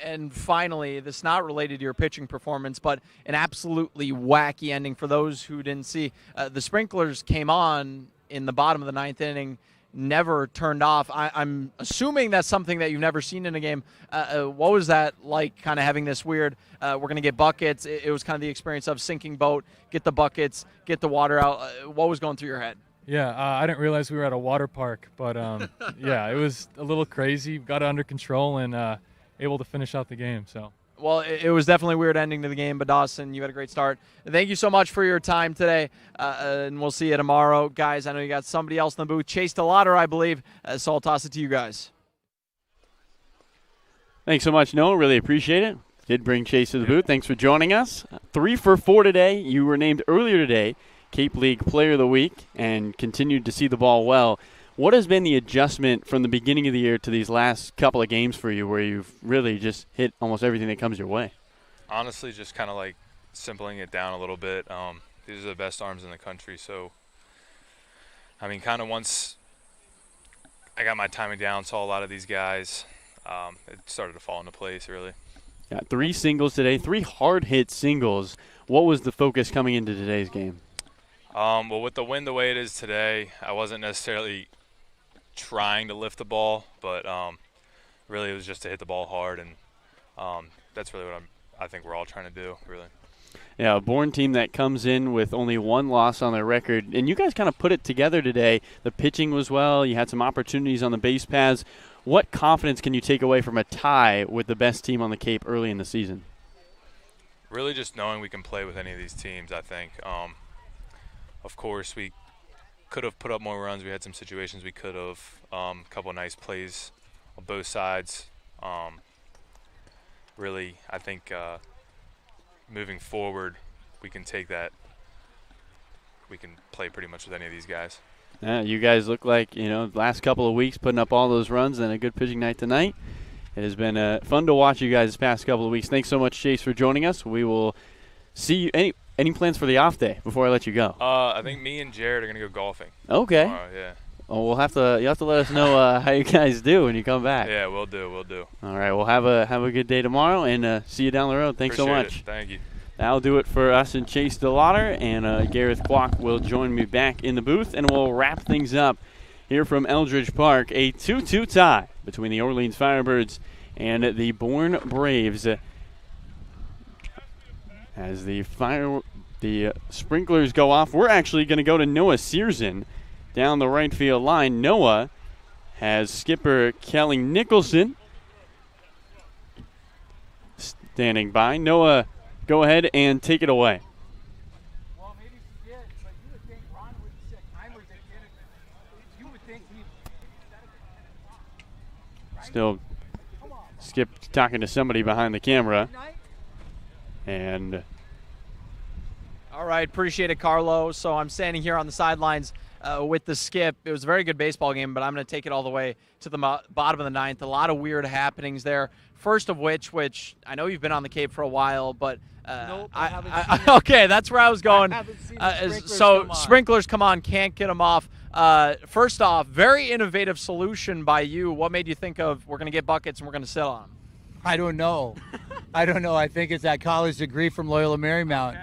And finally, this is not related to your pitching performance, but an absolutely wacky ending for those who didn't see. The sprinklers came on in the bottom of the 9th inning, never turned off. I'm assuming that's something that you've never seen in a game. What was that like, kind of having this weird, we're going to get buckets? It was kind of the experience of sinking boat, get the buckets, get the water out. What was going through your head? Yeah, I didn't realize we were at a water park, but yeah, it was a little crazy. Got it under control and able to finish out the game. So. Well, it was definitely a weird ending to the game, but Dawson, you had a great start. Thank you so much for your time today, and we'll see you tomorrow. Guys, I know you got somebody else in the booth, Chase DeLauder, I believe, so I'll toss it to you guys. Thanks so much, Noah. Really appreciate it. Did bring Chase to the booth. Thanks for joining us. 3 for 4 today. You were named earlier today Cape League Player of the Week and continued to see the ball well. What has been the adjustment from the beginning of the year to these last couple of games for you where you've really just hit almost everything that comes your way? Honestly, just kind of like simpling it down a little bit. These are the best arms in the country, so I mean, kind of once I got my timing down, saw a lot of these guys, it started to fall into place, really. Got 3 singles today, 3 hard-hit singles. What was the focus coming into today's game? Well, with the wind the way it is today, I wasn't necessarily trying to lift the ball, but really it was just to hit the ball hard, and that's really what I think we're all trying to do, really. Yeah, a Bourne team that comes in with only 1 loss on their record, and you guys kind of put it together today. The pitching was well. You had some opportunities on the base paths. What confidence can you take away from a tie with the best team on the Cape early in the season? Really just knowing we can play with any of these teams, I think. Of course, we could have put up more runs. We had some situations we could have. A couple of nice plays on both sides. Really, I think moving forward, we can take that. We can play pretty much with any of these guys. Yeah, you guys look like, the last couple of weeks putting up all those runs and a good pitching night tonight. It has been fun to watch you guys this past couple of weeks. Thanks so much, Chase, for joining us. We will see you. Any plans for the off day before I let you go? I think me and Jared are going to go golfing. Okay. Tomorrow, yeah. Well, you'll have to let us know how you guys do when you come back. Yeah, we'll do. All right, well, have a good day tomorrow, and see you down the road. Thanks so much. Thank you. That'll do it for us and Chase DeLauder, and Gareth Kwok will join me back in the booth, and we'll wrap things up here from Eldridge Park. A 2-2 tie between the Orleans Firebirds and the Bourne Braves. As the sprinklers go off, we're actually going to go to Noah Searson down the right field line. Noah has skipper Kelly Nicholson standing by. Noah, go ahead and take it away. Well, maybe she did, but you would think Ron would set timers that did it. You would think he. Still Skip talking to somebody behind the camera. And all right, appreciate it, Carlo. So I'm standing here on the sidelines with the skip. It was a very good baseball game, but I'm going to take it all the way to the bottom of the 9th. A lot of weird happenings there. First of which I know you've been on the Cape for a while, but nope, I haven't seen okay, that's where I was going. I haven't seen sprinklers so come on. Sprinklers come on, can't get them off. First off, very innovative solution by you. What made you think of we're going to get buckets and we're going to sit on them? I don't know. I think it's that college degree from Loyola Marymount.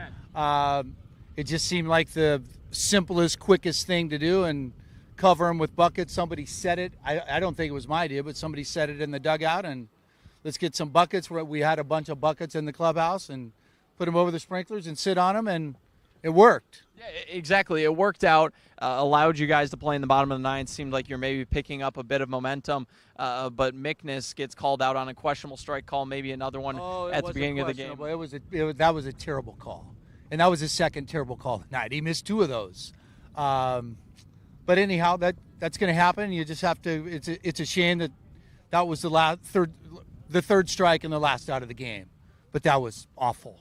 It just seemed like the simplest, quickest thing to do, and cover them with buckets. Somebody said it. I don't think it was my idea, but somebody said it in the dugout, and let's get some buckets. We had a bunch of buckets in the clubhouse and put them over the sprinklers and sit on them, and it worked. Yeah, exactly. It worked out, allowed you guys to play in the bottom of the 9th. Seemed like you're maybe picking up a bit of momentum, but Mickness gets called out on a questionable strike call, maybe another one at the beginning of the game. That was a terrible call, and that was his second terrible call tonight. He missed 2 of those. But anyhow, that's going to happen. You just have to. It's a shame that was the third strike and the last out of the game, but that was awful.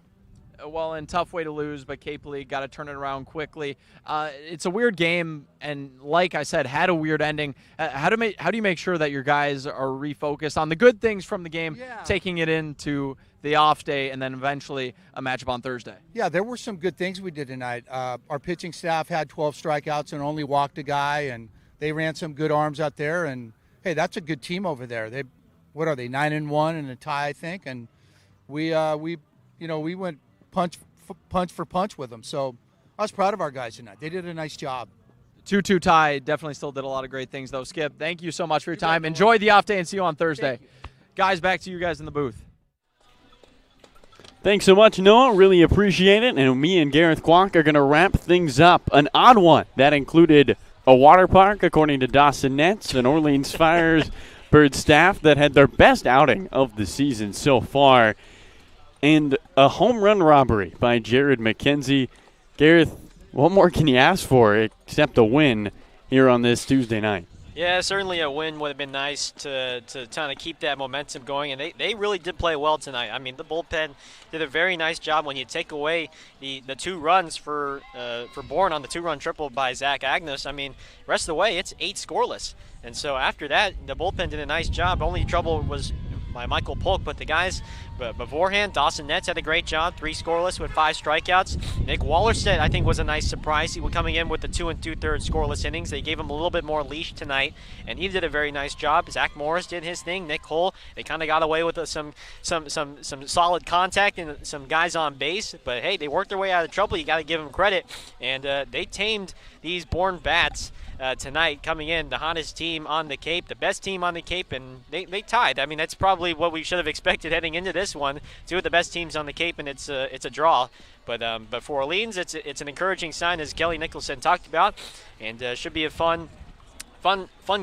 well, and tough way to lose, but Cape League got to turn it around quickly. It's a weird game, and like I said, had a weird ending. How do you make sure that your guys are refocused on the good things from the game, taking it into the off day, and then eventually a matchup on Thursday? Yeah, there were some good things we did tonight. Our pitching staff had 12 strikeouts and only walked a guy, and they ran some good arms out there. And hey, that's a good team over there. What are they, 9-1 and a tie, I think, and we went punch for punch with them. So I was proud of our guys tonight. They did a nice job. 2-2 tie. Definitely still did a lot of great things, though. Skip, thank you so much for your time. Enjoy the off day and see you on Thursday. Guys, back to you guys in the booth. Thanks so much, Noah. Really appreciate it. And me and Gareth Kwok are going to wrap things up. An odd one that included a water park, according to Dawson Nets, an Orleans Firebirds staff that had their best outing of the season so far, and a home run robbery by Jared McKenzie. Gareth, what more can you ask for except a win here on this Tuesday night? Yeah, certainly a win would have been nice to kind of keep that momentum going, and they really did play well tonight. I mean, the bullpen did a very nice job. When you take away the 2 runs for Bourne on the 2-run triple by Zach Agnes, I mean, the rest of the way, it's 8 scoreless. And so after that, the bullpen did a nice job. Only trouble was by Michael Polk, but the guys beforehand, Dawson Nets had a great job, 3 scoreless with 5 strikeouts. Nick Wallerstedt, I think, was a nice surprise. He was coming in with the 2 2/3 scoreless innings. They gave him a little bit more leash tonight, and he did a very nice job. Zach Morris did his thing. Nick Hull, they kind of got away with some solid contact and some guys on base, but hey, they worked their way out of trouble. You got to give them credit, and they tamed these Bourne bats tonight, coming in the hottest team on the Cape, the best team on the Cape, and they tied. I mean, that's probably what we should have expected heading into this one. 2 of the best teams on the Cape, and it's a draw. But for Orleans, it's an encouraging sign, as Kelly Nicholson talked about, and should be a fun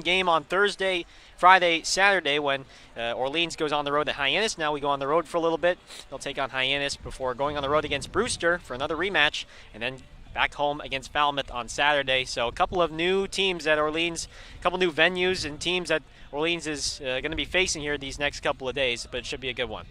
game on Thursday, Friday, Saturday, when Orleans goes on the road to Hyannis. Now we go on the road for a little bit. They'll take on Hyannis before going on the road against Brewster for another rematch, and then back home against Falmouth on Saturday. So a couple of new teams at Orleans, a couple new venues and teams that Orleans is going to be facing here these next couple of days, but it should be a good one.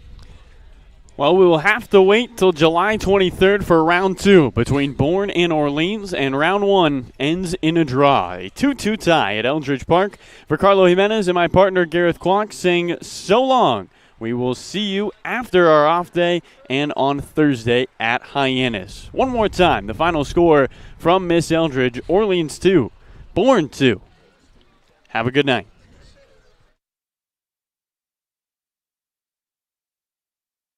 Well, we will have to wait till July 23rd for round 2 between Bourne and Orleans, and round 1 ends in a draw. A 2-2 tie at Eldridge Park. For Carlo Jimenez and my partner Gareth Kwok saying so long. We will see you after our off day and on Thursday at Hyannis. One more time, the final score from Miss Eldridge, Orleans 2, Bourne 2. Have a good night.